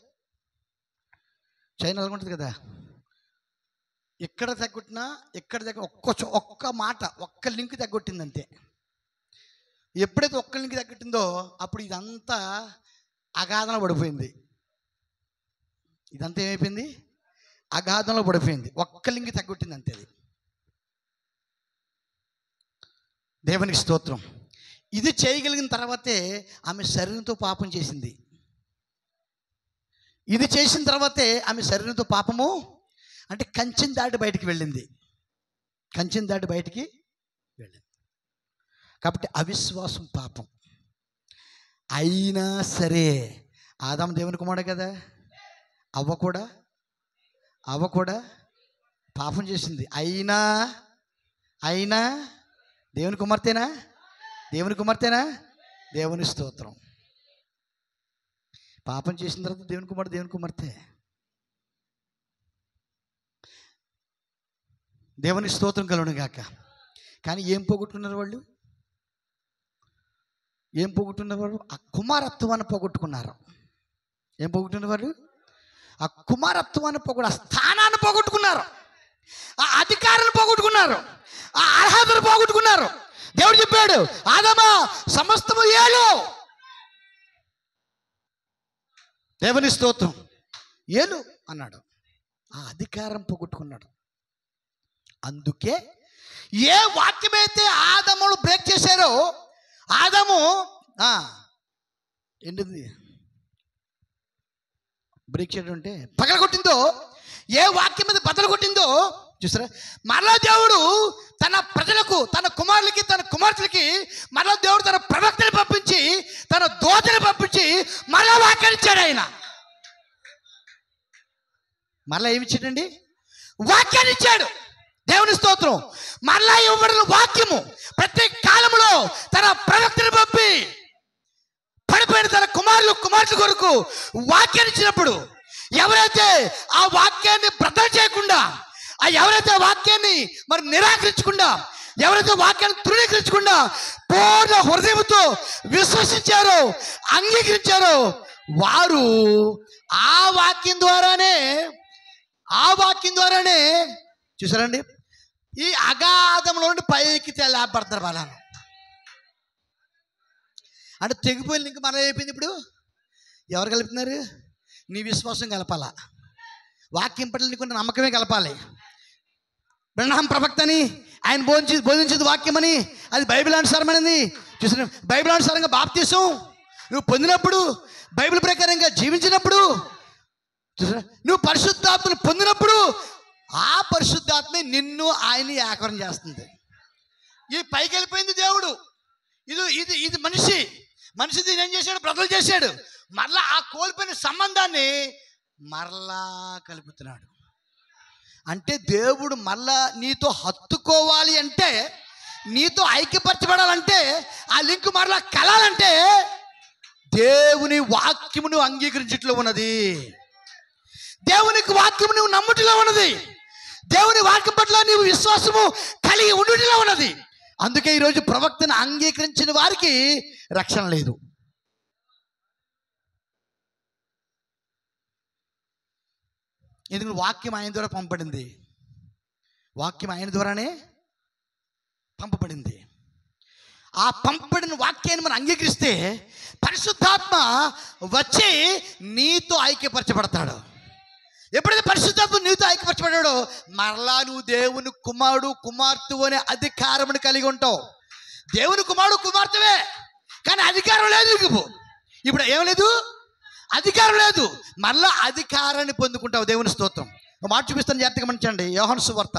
చైన్? ఎలా ఉంటుంది కదా. ఎక్కడ తగ్గొట్టినా, ఎక్కడ దగ్గర ఒక్క మాట, ఒక్క లింక్ తగ్గొట్టింది అంతే. ఎప్పుడైతే ఒక్క లింక్ తగ్గొట్టిందో అప్పుడు ఇదంతా అగాధంలో పడిపోయింది. ఇదంతా ఏమైపోయింది? అగాధంలో పడిపోయింది. ఒక్క లింక్ తగ్గొట్టింది అంతే. అది దేవునికి స్తోత్రం. ఇది చేయగలిగిన తర్వాతే ఆమె శరీరంతో పాపం చేసింది. ఇది చేసిన తర్వాతే ఆమె శరీరంతో పాపము అంటే కంచెం దాటి బయటికి వెళ్ళింది, కంచెం దాటి బయటికి వెళ్ళింది. కాబట్టి అవిశ్వాసం పాపం. అయినా సరే ఆదాము దేవుని కుమారుడే కదా, అవ్వ కూడా పాపం చేసింది. అయినా దేవుని కుమార్తెనా? దేవుని స్తోత్రం. పాపం చేసిన తర్వాత దేవుని కుమార్తె. దేవుని స్తోత్రం కలుగును గాక. కానీ ఏం పోగొట్టుకున్నారు వాళ్ళు? ఆ కుమారత్వాన్ని పోగొట్టుకున్నారు. ఏం పోగొట్టుకున్నారు? ఆ కుమారత్వాన్ని ఆ స్థానాన్ని పోగొట్టుకున్నారు, ఆ అధికారాన్ని పోగొట్టుకున్నారు, ఆ అర్హతను పోగొట్టుకున్నారు. దేవుడు చెప్పాడు, ఆదామా సమస్తము ఏలు. దేవుని స్తోత్రం. ఏలు అన్నాడు. ఆ అధికారం పోగొట్టుకున్నాడు. అందుకే ఏ వాక్యమైతే ఆదాములు బ్రేక్ చేశారో, ఆదాము ఏంటిది బ్రేక్ చేయడం అంటే పగలగొట్టిందో, ఏ వాక్యం మీద బదలు కొట్టిందో చూసారా, మరలా దేవుడు తన ప్రజలకు, తన కుమారులకి, తన కుమార్తెలకి మరలా దేవుడు తన ప్రవక్తని పంపించి, తన దూతని పంపించి మరలా వాక్యాన్ని ఇచ్చాడు. ఆయన మరలా ఏమి ఇచ్చాడండి? వాక్యాన్ని ఇచ్చాడు. దేవుని స్తోత్రం. మరలా ఇవ్వబడిన వాక్యము ప్రతి కాలంలో తన ప్రవక్తని పంపి పడిపోయిన తన కుమార్తెల కొరకు వాక్యాన్ని ఇచ్చినప్పుడు, ఎవరైతే ఆ వాక్యాన్ని బ్రతం చేయకుండా, ఎవరైతే వాక్యాన్ని మరి నిరాకరించకుండా, ఎవరైతే వాక్యాన్ని తృణీకరించకుండా పూర్ణ హృదయంతో విశ్వసించారో, అంగీకరించారో, వారు ఆ వాక్యం ద్వారానే చూసారండి, ఈ అగాధంలో నుండి పైకి తేలాపడతారు. వాళ్ళను అంటే తెగిపోయింది. ఇంకా మనం అయిపోయింది. ఇప్పుడు ఎవరు కలుపుతున్నారు? నీ విశ్వాసం కలపాలా, వాక్యం పట్ల నీకున్న నమ్మకమే కలపాలి. బ్రహ్మం ప్రవక్తని ఆయన బోధించేది వాక్యమని, అది బైబిల్ అనుసారమైనది. చూసిన బైబిల్ అనుసారంగా బాప్తీసం నువ్వు పొందినప్పుడు, బైబిల్ ప్రకారంగా జీవించినప్పుడు, చూసిన నువ్వు పరిశుద్ధాత్మను పొందినప్పుడు, ఆ పరిశుద్ధాత్మే నిన్ను ఆయన్ని ఏకరం చేస్తుంది. ఈ పైకి వెళ్ళిపోయింది దేవుడు. ఇది మనిషి దీన్ని ఏం చేశాడు? బ్రదలు చేశాడు. మరలా ఆ కోల్పోయిన సంబంధాన్ని మరలా కలుపుతున్నాడు. అంటే దేవుడు మరలా నీతో హత్తుకోవాలి అంటే, నీతో ఐక్యపరచబడాలంటే, ఆ లింక్ మరలా కలాలంటే దేవుని వాక్యమును అంగీకరించట్లో ఉన్నది. దేవునికి వాక్యము నువ్వు నమ్ముటిలో ఉన్నది. దేవుని వాక్యం పట్ల నీవు విశ్వాసము కలిగి ఉండుటిలో ఉన్నది. అందుకే ఈరోజు ప్రవక్తను అంగీకరించిన వారికి రక్షణ లేదు. ఎందుకంటే వాక్యం ఆయన ద్వారా పంపబడింది. వాక్యం ఆయన ద్వారానే పంపబడింది. ఆ పంపబడిన వాక్యాన్ని మనం అంగీకరిస్తే పరిశుద్ధాత్మ వచ్చి నీతో ఐక్యపరచబడతాడు. ఎప్పుడైతే పరిశుద్ధాత్మ నీతో ఐక్యపరచబడ్డాడో, మరలా నువ్వు దేవుని కుమారుడు కుమార్తె అనే అధికారమును కలిగి ఉంటావు. దేవుని కుమారుడు కుమార్తెవే, కానీ అధికారం లేదు. ఇప్పుడు ఏం లేదు? అధికారం లేదు. మరలా అధికారాన్ని పొందుకుంటావు. దేవుని స్తోత్రం. ఒక మాట చూపిస్తాను, జాగ్రత్తగా గమనించండి. యోహాను సువార్త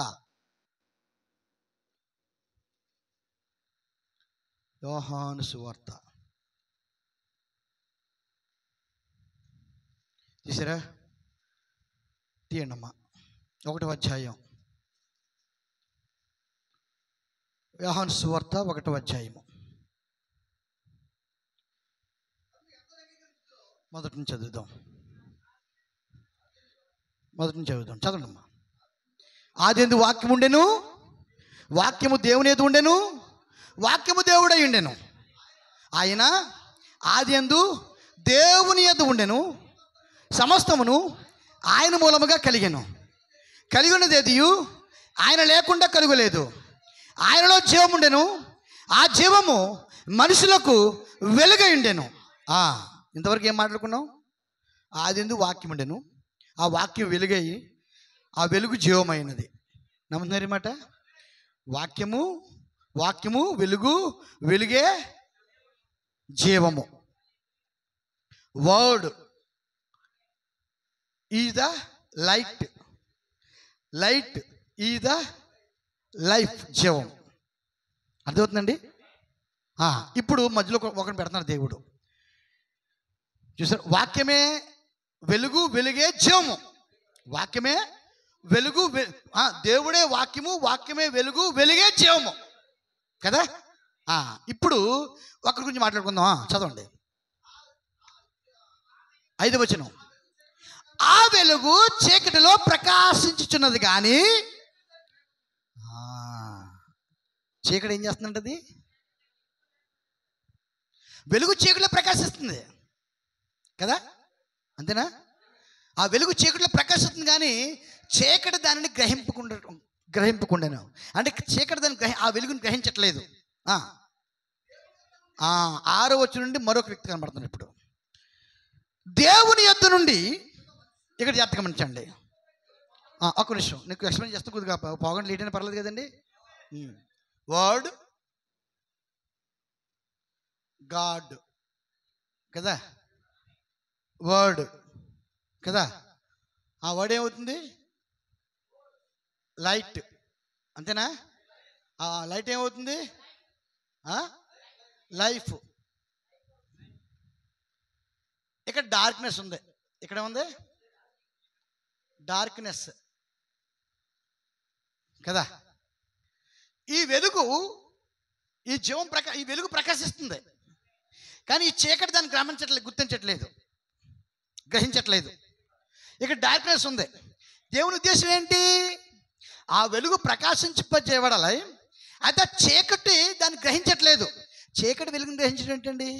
తీసారా? తీయండమ్మా. 1వ అధ్యాయం, యోహాను సువార్త 1వ అధ్యాయము మొదటి నుంచి చదువుదాం. చదవండమ్మా. ఆదియందు వాక్యం ఉండెను, వాక్యము దేవుని యందు ఉండెను, వాక్యము దేవుడై ఉండెను. ఆయన ఆదియందు దేవుని యందు ఉండెను, సమస్తమును ఆయన మూలముగా కలిగెను. కలిగినదేదియు ఆయన లేకుండా కలుగలేదు. ఆయనలో జీవం ఉండెను, ఆ జీవము మనుషులకు వెలుగై ఉండెను. ఇంతవరకు ఏం మాట్లాడుకున్నాం? ఆదియందు వాక్యం ఉండెను, ఆ వాక్యం వెలుగై, ఆ వెలుగు జీవమైనది. నమ్ముతున్నారు మాట? వాక్యము వెలుగు, వెలుగే జీవము. Word is the light, light is the life, జీవం. అర్థమవుతుందండి? ఇప్పుడు మధ్యలో ఒకరిని పెడుతున్నారు దేవుడు. చూసారు? వాక్యమే వెలుగు, వెలుగే జీవము. వాక్యమే వెలుగు, దేవుడే వాక్యము, వాక్యమే వెలుగు, వెలుగే జీవము కదా. ఇప్పుడు ఒకరి గురించి మాట్లాడుకుందాం. చదవండి 5వ వచనం. ఆ వెలుగు చీకటిలో ప్రకాశించుచున్నది, కానీ చీకటి ఏం చేస్తుందంటది? వెలుగు చీకటిలో ప్రకాశిస్తుంది కదా, అంతేనా? ఆ వెలుగు చీకటిలో ప్రకాశిస్తుంది, కానీ చీకటి దానిని గ్రహింపకుండాను. అంటే చీకటి దాన్ని ఆ వెలుగుని గ్రహించట్లేదు. 6వ వచనం నుండి మరొక వ్యక్తి కనబడుతున్నాడు. ఇప్పుడు దేవుని యొద్ద నుండి ఇక్కడ జాగ్రత్తగా గమనించండి. ఒక్క నిమిషం నీకు ఎక్స్ప్లెయిన్ చేస్తే కొద్దిగా పోగండి, లేట్ అయినా పర్లేదు కదండి. వర్డ్ గాడ్ కదా, వర్డ్ కదా. ఆ వర్డ్ ఏమవుతుంది? లైట్, అంతేనా? ఆ లైట్ ఏమవుతుంది? లైఫ్. ఇక్కడ డార్క్నెస్ ఉంది. ఇక్కడ ఉంది డార్క్నెస్ కదా. ఈ వెలుగు, ఈ జీవం ఈ వెలుగు ప్రకాశిస్తుంది, కానీ ఈ చీకటి దాన్ని గుర్తించట్లేదు, గ్రహించట్లేదు. ఇక్కడ డార్క్నెస్ ఉంది. దేవుని ఉద్దేశం ఏంటి? ఆ వెలుగు ప్రకాశింపజేయబడాలి, అయితే చీకటి దాన్ని గ్రహించట్లేదు. చీకటి వెలుగుని గ్రహించడం ఏంటండి?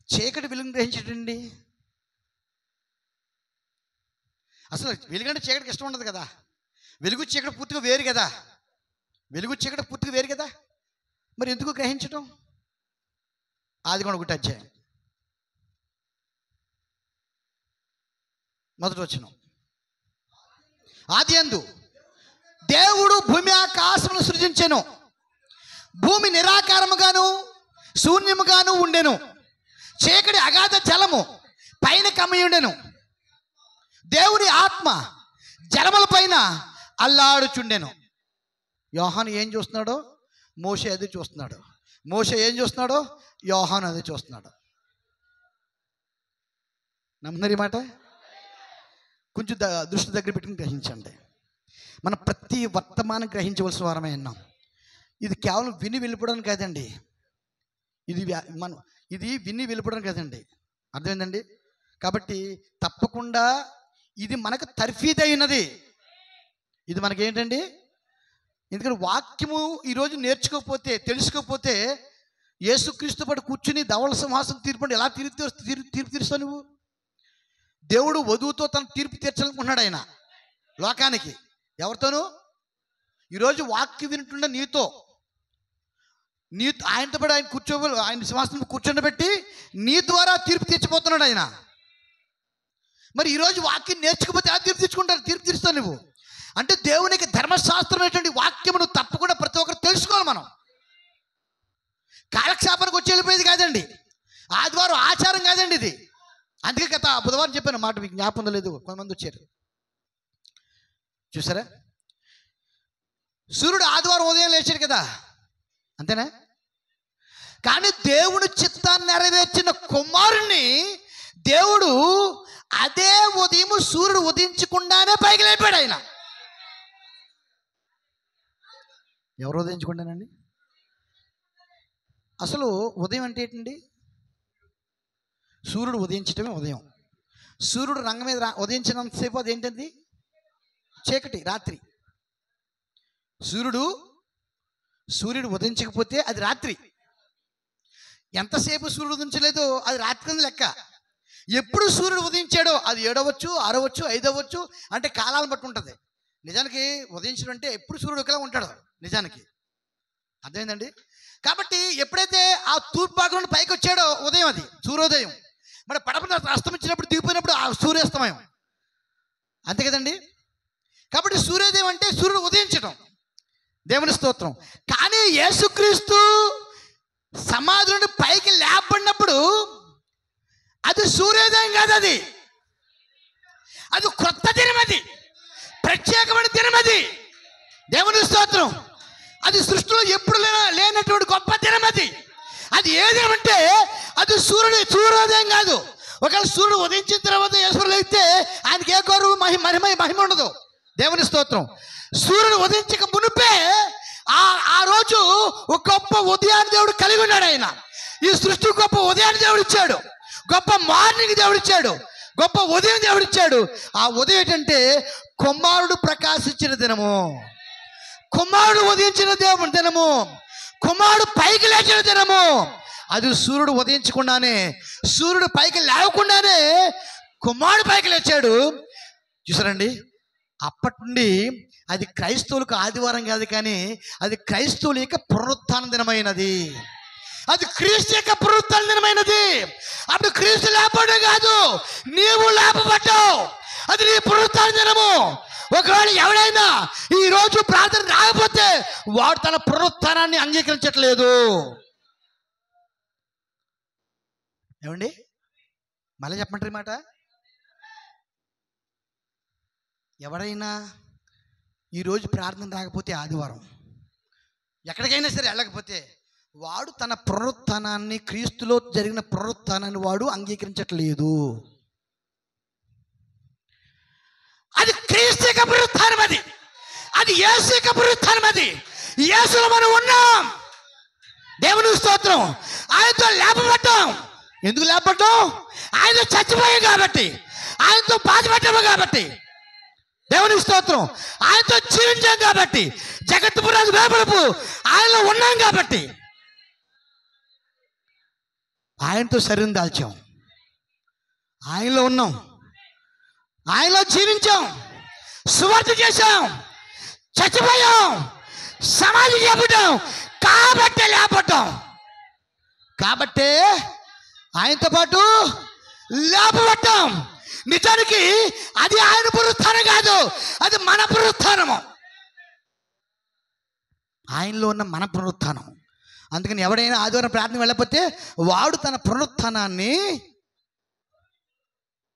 చీకటి వెలుగుని గ్రహించటండి. అసలు వెలుగంటే చీకటికి ఇష్టం ఉండదు కదా. వెలుగు చీకటి పూర్తిగా వేరు కదా. వెలుగు చీకటి పూర్తిగా వేరు కదా. మరి ఎందుకు గ్రహించటం? ఆదికాండం 1వ అధ్యాయం 1వ వచనం. ఆదియందు దేవుడు భూమి ఆకాశమును సృజించెను. భూమి నిరాకారముగాను శూన్యముగాను ఉండెను. చీకటి అగాధ జలము పైన కమ్మియుండెను. దేవుని ఆత్మ జలముల పైన అల్లాడుచుండెను. యోహాను ఏం చూస్తున్నాడో మోషే అది చూస్తున్నాడు. మోషే ఏం చూస్తున్నాడో యోహాను అది చూస్తున్నాడు. నమ్ముతారు ఈ మాట? కొంచెం దృష్టి దగ్గర పెట్టుకుని గ్రహించండి. మనం ప్రతి వర్తమానం గ్రహించవలసిన వారమే ఉన్నాం. ఇది కేవలం విని వెళ్ళిపోవడానికి కాదండి. ఇది విని వెళ్ళిపోవడానికి కాదండి. అర్థమైందండి? కాబట్టి తప్పకుండా ఇది మనకు తర్ఫీదైనది. ఇది మనకేంటండి? ఎందుకంటే వాక్యము ఈరోజు నేర్చుకోకపోతే, తెలుసుకోకపోతే, యేసుక్రీస్తు పాటు కూర్చుని ధవళ సింహాసనం తీర్పు ఎలా తీర్పు తీరుస్తావు నువ్వు? దేవుడు వధువుతో తన తీర్పు తీర్చాలనుకున్నాడు ఆయన లోకానికి. ఎవరితోనూ? ఈరోజు వాక్యం వింటున్న నీతో ఆయనతో పాటు ఆయన సింహాసనం కూర్చోబెట్టి నీ ద్వారా తీర్పు తీర్చిపోతున్నాడు ఆయన. మరి ఈరోజు వాక్యం నేర్చుకోకపోతే ఎలా తీర్పు తీరుస్తావు నువ్వు? అంటే దేవునికి ధర్మశాస్త్రం అనేటువంటి వాక్యమును తప్పకుండా ప్రతి ఒక్కరు తెలుసుకోవాలి. మనం కాలక్షేపానికి వచ్చి వెళ్ళిపోయేది కాదండి. ఆదివారం ఆచారం కాదండి ఇది. అందుకే గత బుధవారం చెప్పాను మాట, మీకు జ్ఞాపకం లేదు. కొంతమంది వచ్చారు చూసారా? సూర్యుడు ఆదివారం ఉదయం లేచాడు కదా, అంతేనా? కానీ దేవుని చిత్తాన్ని నెరవేర్చిన కుమారుణ్ణి దేవుడు అదే ఉదయం సూర్యుడు ఉదయించకుండానే పైకి లేపాడు ఆయన. ఎవరు ఉదయించకుండానండి? అసలు ఉదయం అంటే ఏంటండి? సూర్యుడు ఉదయించటమే ఉదయం. సూర్యుడు రంగం మీద ఉదయించినంతసేపు అదేంటండి? చీకటి, రాత్రి. సూర్యుడు ఉదయించకపోతే అది రాత్రి. ఎంతసేపు సూర్యుడు ఉదయించలేదో అది రాత్రి కింద లెక్క. ఎప్పుడు సూర్యుడు ఉదయించాడో అది 7 అవ్వచ్చు, 6 అవ్వచ్చు, 5 అవ్వచ్చు, అంటే కాలాలను బట్టి ఉంటుంది. నిజానికి ఉదయించడం అంటే ఎప్పుడు సూర్యుడు ఒకలా ఉంటాడు నిజానికి. అర్థమైందండి? కాబట్టి ఎప్పుడైతే ఆ తూర్పు భాగం నుండి పైకి వచ్చాడో ఉదయం, అది సూర్యోదయం. మరి పడపన అస్తమించినప్పుడు దిగిపోయినప్పుడు ఆ సూర్యాస్తమయం, అంతే కదండి? కాబట్టి సూర్యోదయం అంటే సూర్యుడు ఉదయించడం. దేవుని స్తోత్రం. కానీ యేసుక్రీస్తు సమాధి నుండి పైకి లేపబడినప్పుడు అది సూర్యోదయం కాదు, అది కొత్త దినం, అది ప్రత్యేకమైన దినం. అది దేవుని స్తోత్రం. అది సృష్టిలో ఎప్పుడు లేనటువంటి గొప్ప దినం. అది ఏ దినం అంటే అది సూర్యోదయం కాదు. ఒకవేళ సూర్యుడు ఉదయించిన తర్వాత ఈశ్వరుడు అయితే ఆయనకి ఏ గౌరవం మహిమ ఉండదు. దేవుని స్తోత్రం. సూర్యుడు ఉదయించక మునిపే ఆ రోజు ఒక గొప్ప ఉదయాన్ని దేవుడు కలిగి ఉన్నాడు. ఆయన ఈ సృష్టి గొప్ప ఉదయాన్ని దేవుడు ఇచ్చాడు, గొప్ప మార్నింగ్ దేవుడు ఇచ్చాడు, గొప్ప ఉదయం దేవుడు ఇచ్చాడు. ఆ ఉదయం ఏంటంటే కుమారుడు ప్రకాశించిన దినము, కుమారుడు ఉదయించిన దినము, కుమారుడు పైకి లేచిన దినము. అది సూర్యుడు ఉదయించకుండానే, సూర్యుడు పైకి లేవకుండానే కుమారుడు పైకి లేచాడు. చూసారండి? అప్పటి నుండి అది క్రైస్తవులకు ఆదివారం కాదు, కానీ అది క్రైస్తవుల యొక్క పునరుత్థాన దినమైనది. అది క్రీస్తు యొక్క పునరుత్థాన దినమైనది. అప్పుడు క్రీస్తు లేపడం కాదు, నీవు లేపబడ్డావు. అది నీ పునరుత్థాన దినము. ఒకవేళ ఎవడైనా ఈరోజు ప్రార్థన రాకపోతే వాడు తన పునరుత్థానాన్ని అంగీకరించట్లేదు. ఏమండి, మళ్ళీ చెప్పమంటారు మాట. ఎవరైనా ఈరోజు ప్రార్థన రాకపోతే, ఆదివారం ఎక్కడికైనా సరే వెళ్ళకపోతే, వాడు తన పునరుత్థానాన్ని, క్రీస్తులో జరిగిన పునరుత్థానాన్ని వాడు అంగీకరించట్లేదు. అది క్రీస్తు యొక్క పునరుత్థానం. అది యేసు యొక్క పునరుత్థానం. అది యేసులో మనం ఉన్నాం. దేవునికి స్తోత్రం. ఆయనతో లేపబడ్డాం. ఎందుకు లేపబడ్డాం? ఆయనతో చచ్చిపోయాం కాబట్టి, ఆయనతో బాధపడ్డాము కాబట్టి. దేవునికి స్తోత్రం. ఆయనతో జీవించాం కాబట్టి, జగత్తు పురాజు వేపడపు ఆయనలో ఉన్నాం కాబట్టి, ఆయనతో శరీరం దాల్చాం, ఆయనలో ఉన్నాం, ఆయనలో జీవించాం, సువార్త చేశాం, చచ్చిపోయాం, సమాధి చేయబడ్డాం కాబట్టి లేపడ్డాం. కాబట్టే ఆయనతో పాటు లేపబడ్డాం. నిజానికి అది ఆయన పునరుత్థానం కాదు, అది మన పునరుత్థానము. ఆయనలో ఉన్న మన పునరుత్థానం. అందుకని ఎవడైనా ఆదివారం ప్రార్థన వెళ్ళకపోతే వాడు తన పునరుత్థానాన్ని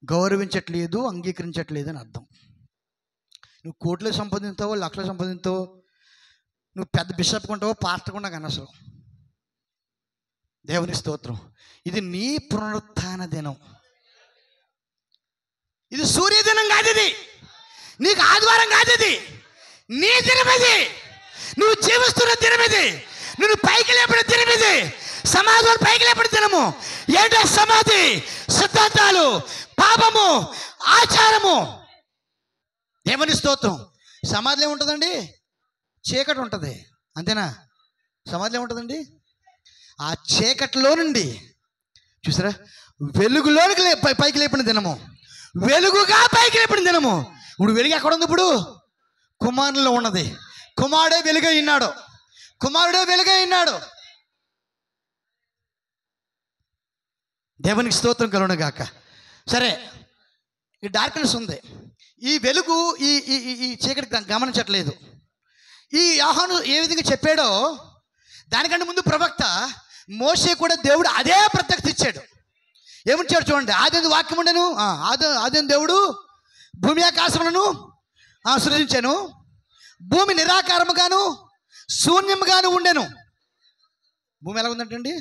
గౌరవించట్లేదు, అంగీకరించట్లేదు అని అర్థం. నువ్వు కోట్లు సంపాదించావో, లక్షలు సంపాదించావో, నువ్వు పెద్ద బిషప్ కొంటావో, పాస్టర్ కొంటా కానీ అసలు. దేవుని స్తోత్రం. ఇది నీ పునరుత్థాన దినం. ఇది సూర్యదినం కాదు. ఇది నీకు ఆదివారం కాదు. ఇది నీ దినం. ఇది నువ్వు జీవిస్తున్న దినం. ఇది నువ్వు పైకి లేపడిన దినం. ఇది సమాధిలో పైకి లేపడిన దినము. ఏంటో సమాధి, సిద్ధాంతాలు, పాపము, ఆచారము. దేవుని స్తోత్రం. సమాధిలో ఏముంటుందండి? చీకటి ఉంటుంది, అంతేనా? సమాధిలో ఏముంటుందండి? ఆ చీకటిలో నుండి చూసారా, వెలుగులోనికి పైకి లేపిన దినము, వెలుగుగా పైకి లేపిన దినము. ఇప్పుడు వెలుగు ఎక్కడ ఉంది? ఇప్పుడు కుమారులో ఉన్నది. కుమారుడే వెలుగై ఉన్నాడు. కుమారుడే వెలుగై ఉన్నాడు. దేవునికి స్తోత్రం కలుగును గాక. సరే, ఈ డార్క్నెస్ ఉంది. ఈ వెలుగు ఈ ఈ చీకటి గమనించట్లేదు. ఈ యోహాను ఏ విధంగా చెప్పాడో దానికంటే ముందు ప్రవక్త మోషే కూడా దేవుడు అదే ప్రత్యక్షత ఇచ్చాడు. ఏమిచ్చాడు చూడండి. ఆది వాక్యం ఉండెను, ఆది దేవుడు భూమి ఆకాశములను సృజించాను. భూమి నిరాకారముగాను శూన్యముగాను ఉండెను. భూమి ఎలా ఉందంటండి?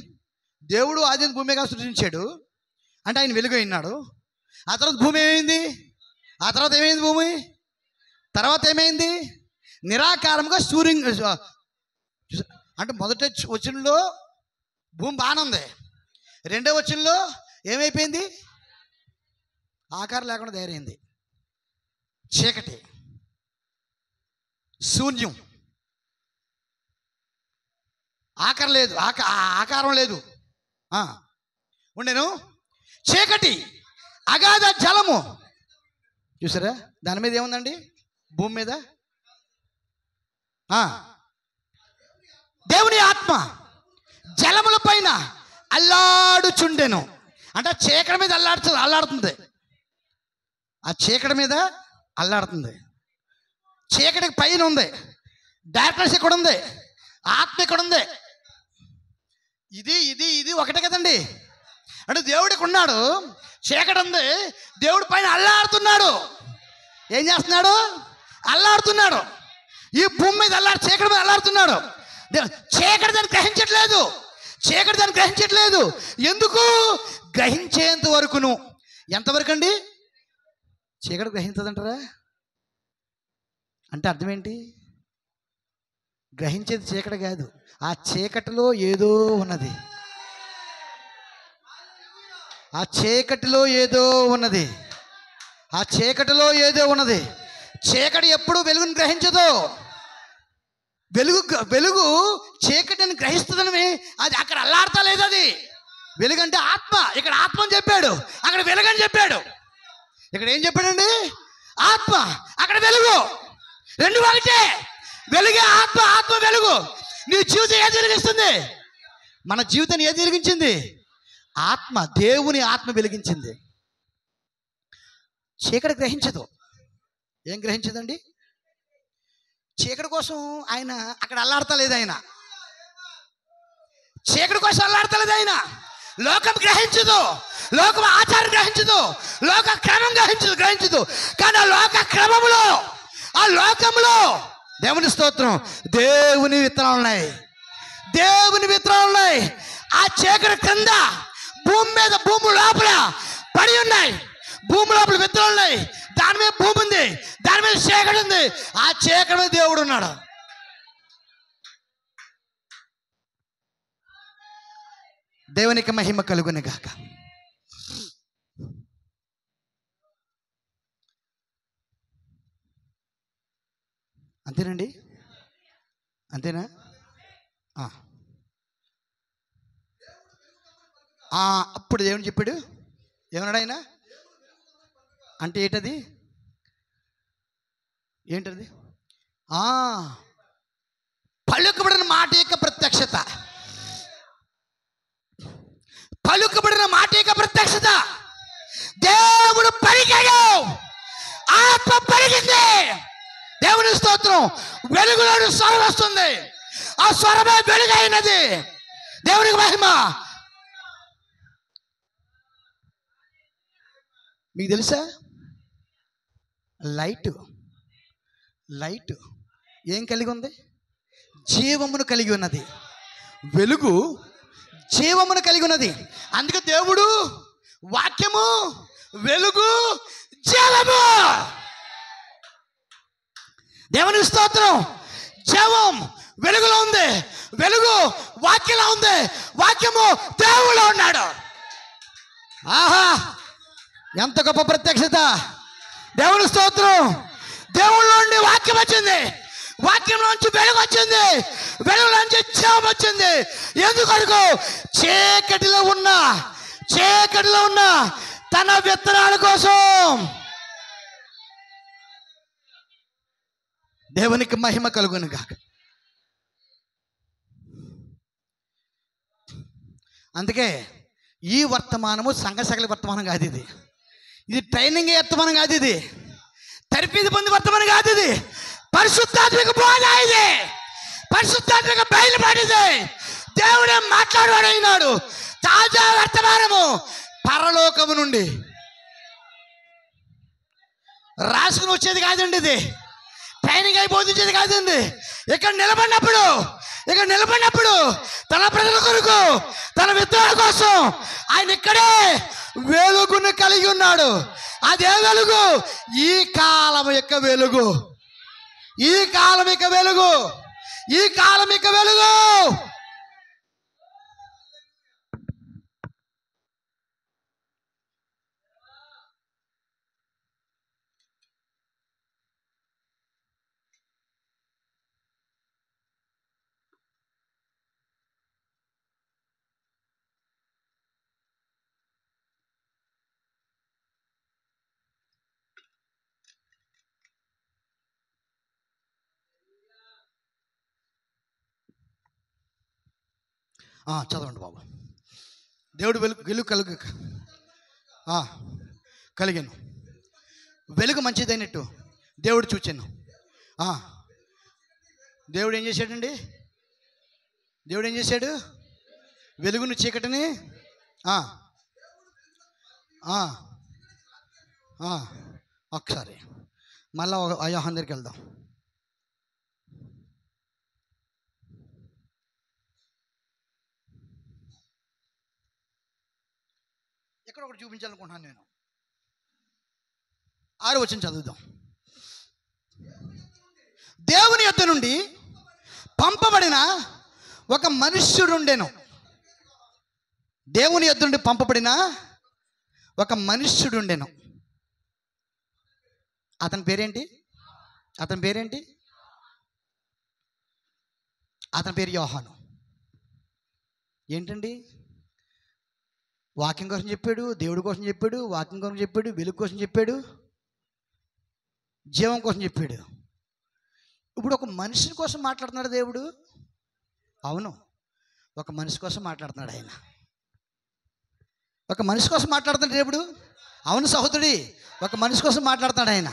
దేవుడు ఆది భూమి ఆకాశం సృజించాడు అంటే ఆయన వెలుగు అయినాడు. ఆ తర్వాత భూమి ఏమైంది? ఆ తర్వాత ఏమైంది? భూమి తర్వాత ఏమైంది? నిరాకారముగా అంటే మొదటి వచనంలో భూమి బాగానే ఉంది. రెండో వచనంలో ఏమైపోయింది? ఆకారం లేకుండా తయారైంది. చీకటి, శూన్యం, ఆకారం లేదు, ఆకారం లేదు, ఉండేను. చీకటి, అగాధ జలము. చూసారా? దాని మీద ఏముందండి? భూమి మీద దేవుని ఆత్మ జలముల పైన అల్లాడుచుండెను. అంటే చీకటి మీద అల్లాడుతుంది. ఆ చీకటి మీద అల్లాడుతుంది. చీకటికి పైన ఉంది, డార్క్నెస్ ఇక్కడ ఉంది, ఆత్మ ఇక్కడ ఉంది. ఇది ఇది ఇది ఒకటే కదండి. అంటే దేవుడికి ఉన్నాడు, చీకటి ఉంది, దేవుడి పైన అల్లాడుతున్నాడు. ఏం చేస్తున్నాడు? అల్లాడుతున్నాడు. ఈ భూమి మీద చీకటి మీద అల్లాడుతున్నాడు. చీకటి దాన్ని గ్రహించట్లేదు. చీకటి దాన్ని గ్రహించట్లేదు. ఎందుకు? గ్రహించేంత వరకును. ఎంతవరకు అండి చీకటి గ్రహించదంటారా? అంటే అర్థం ఏంటి? గ్రహించేది చీకటి కాదు, ఆ చీకటిలో ఏదో ఉన్నది. ఆ చీకటిలో ఏదో ఉన్నది. ఆ చీకటిలో ఏదో ఉన్నది. చీకటి ఎప్పుడు వెలుగును గ్రహించదు. వెలుగు చీకటిని గ్రహిస్తుందని అది అక్కడ అల్లాడతా లేదు. అది వెలుగు అంటే ఆత్మ. ఇక్కడ ఆత్మ అని చెప్పాడు, అక్కడ వెలుగు అని చెప్పాడు. ఇక్కడ ఏం చెప్పాడండి? ఆత్మ, అక్కడ వెలుగు. రెండు ఒకటే. వెలుగే ఆత్మ, ఆత్మ వెలుగు. నీ జీవితం ఏది వెలిగిస్తుంది? మన జీవితాన్ని ఏది వెలిగించింది? ఆత్మ, దేవుని ఆత్మ వెలిగించింది. చీకటి గ్రహించదు. ఏం గ్రహించదండి? చీకటి కోసం ఆయన అక్కడ అల్లాడతలేదు. ఆయన చీకటి కోసం అల్లాడతలేదు. ఆయన లోకం గ్రహించదు, లోకం ఆచారం గ్రహించదు, లోక క్రమం గ్రహించదు. కానీ ఆ లోక క్రమంలో, ఆ లోకంలో దేవుని స్తోత్రం, దేవుని విత్తనాలు ఉన్నాయి. దేవుని విత్తనాలు ఉన్నాయి. ఆ చీకటి కింద భూమి మీద, భూమి లోపల పడి ఉన్నాయి. భూమి లోపల విత్తనాలు ఉన్నాయి. దాని మీద భూమి ఉంది, దాని మీద చీకటి ఉంది. ఆ చీకటి మీద దేవుడు ఉన్నాడు. దేవునికి మహిమ కలుగును గాక. అంతేనండి? అంతేనా? అప్పుడు దేవుని చెప్పాడు. ఏమన్నాడు ఆయన? అంటే ఏంటది? ఏంటది? పలుకబడిన మాట యొక్క ప్రత్యక్షత. పలుకబడిన మాట యొక్క ప్రత్యక్షత. దేవుడు పలికాడు, ఆత్మ పలికింది. దేవుని స్తోత్రం. వెలుగులోని స్వరం వస్తుంది. ఆ స్వరమే వెలుగైనది. దేవునికి మహిమ. మీకు తెలుసా? లైట్ ఏం కలిగి ఉంది? జీవమును కలిగి ఉన్నది. వెలుగు జీవమును కలిగి ఉన్నది. అందుకే దేవుడు వాక్యము, వెలుగు, జీవము. దేవుని స్తోత్రం. జీవం వెలుగులో ఉంది, వెలుగు వాక్యంలో ఉంది, వాక్యము దేవులో ఉన్నాడు. ఆహా, ఎంత గొప్ప ప్రత్యక్షత! దేవుని స్తోత్రం. దేవుళ్ళ నుండి వాక్యం వచ్చింది, వాక్యంలోంచి వెలుగు వచ్చింది, వెలుగులోంచి జీవం వచ్చింది. ఎందుకనుకో చీకటిలో ఉన్న తన విత్తనాల కోసం. దేవునికి మహిమ కలుగును గాక. అందుకే ఈ వర్తమానము సంఘసకల వర్తమానం కాదు. ఇది ట్రైనింగ్ వర్తమానం కాదు. ఇది తరఫీదు పొంది వర్తమానం కాదు. ఇది పరిశుద్ధాత్మక బోధ. ఇది పరిశుద్ధాత్మక బయలుపడింది. దేవుడే మాట్లాడవాడైనాడు. తాజా వర్తమానము పరలోకము నుండి రాసుకుని వచ్చేది కాదండి. ఇది ట్రైనింగ్ అయి బోధించేది కాదండి. ఇక్కడ నిలబడినప్పుడు తన ప్రజల కొరకు, తన విత్తనాల కోసం ఆయన ఇక్కడే వెలుగును కలిగి ఉన్నాడు. అదే వెలుగు ఈ కాలం యొక్క వెలుగు. ఈ కాలం యొక్క వెలుగు. ఈ కాలం యొక్క వెలుగు. చదవండి బాబు. దేవుడు వెలుగు కలిగాను. వెలుగు మంచిదైనట్టు దేవుడు చూచాను. దేవుడు ఏం చేశాడండి? దేవుడు ఏం చేశాడు? వెలుగును చీకటిని ఒకసారి మళ్ళా యోహాను దగ్గరికి వెళ్దాం. ఇక్కడ ఒకటి చూపించాలనుకుంటున్నాను నేను. 6వ వచనం చదువుదాం. దేవుని యొద్ద నుండి పంపబడిన ఒక మనుష్యుడుండెను. దేవుని యొద్ద నుండి పంపబడిన ఒక మనుష్యుడుండెను. అతని పేరేంటి? అతని పేరు యోహాను. ఏంటండి? వాక్యం కోసం చెప్పాడు, దేవుడి కోసం చెప్పాడు, వాక్యం కోసం చెప్పాడు, వెలుగు కోసం చెప్పాడు, జీవం కోసం చెప్పాడు. ఇప్పుడు ఒక మనిషి కోసం మాట్లాడుతున్నాడు దేవుడు. అవును, ఒక మనిషి కోసం మాట్లాడుతున్నాడు ఆయన. ఒక మనిషి కోసం మాట్లాడుతున్నాడు దేవుడు. అవును సహోదరుడి, ఒక మనిషి కోసం మాట్లాడుతున్నాడు ఆయన.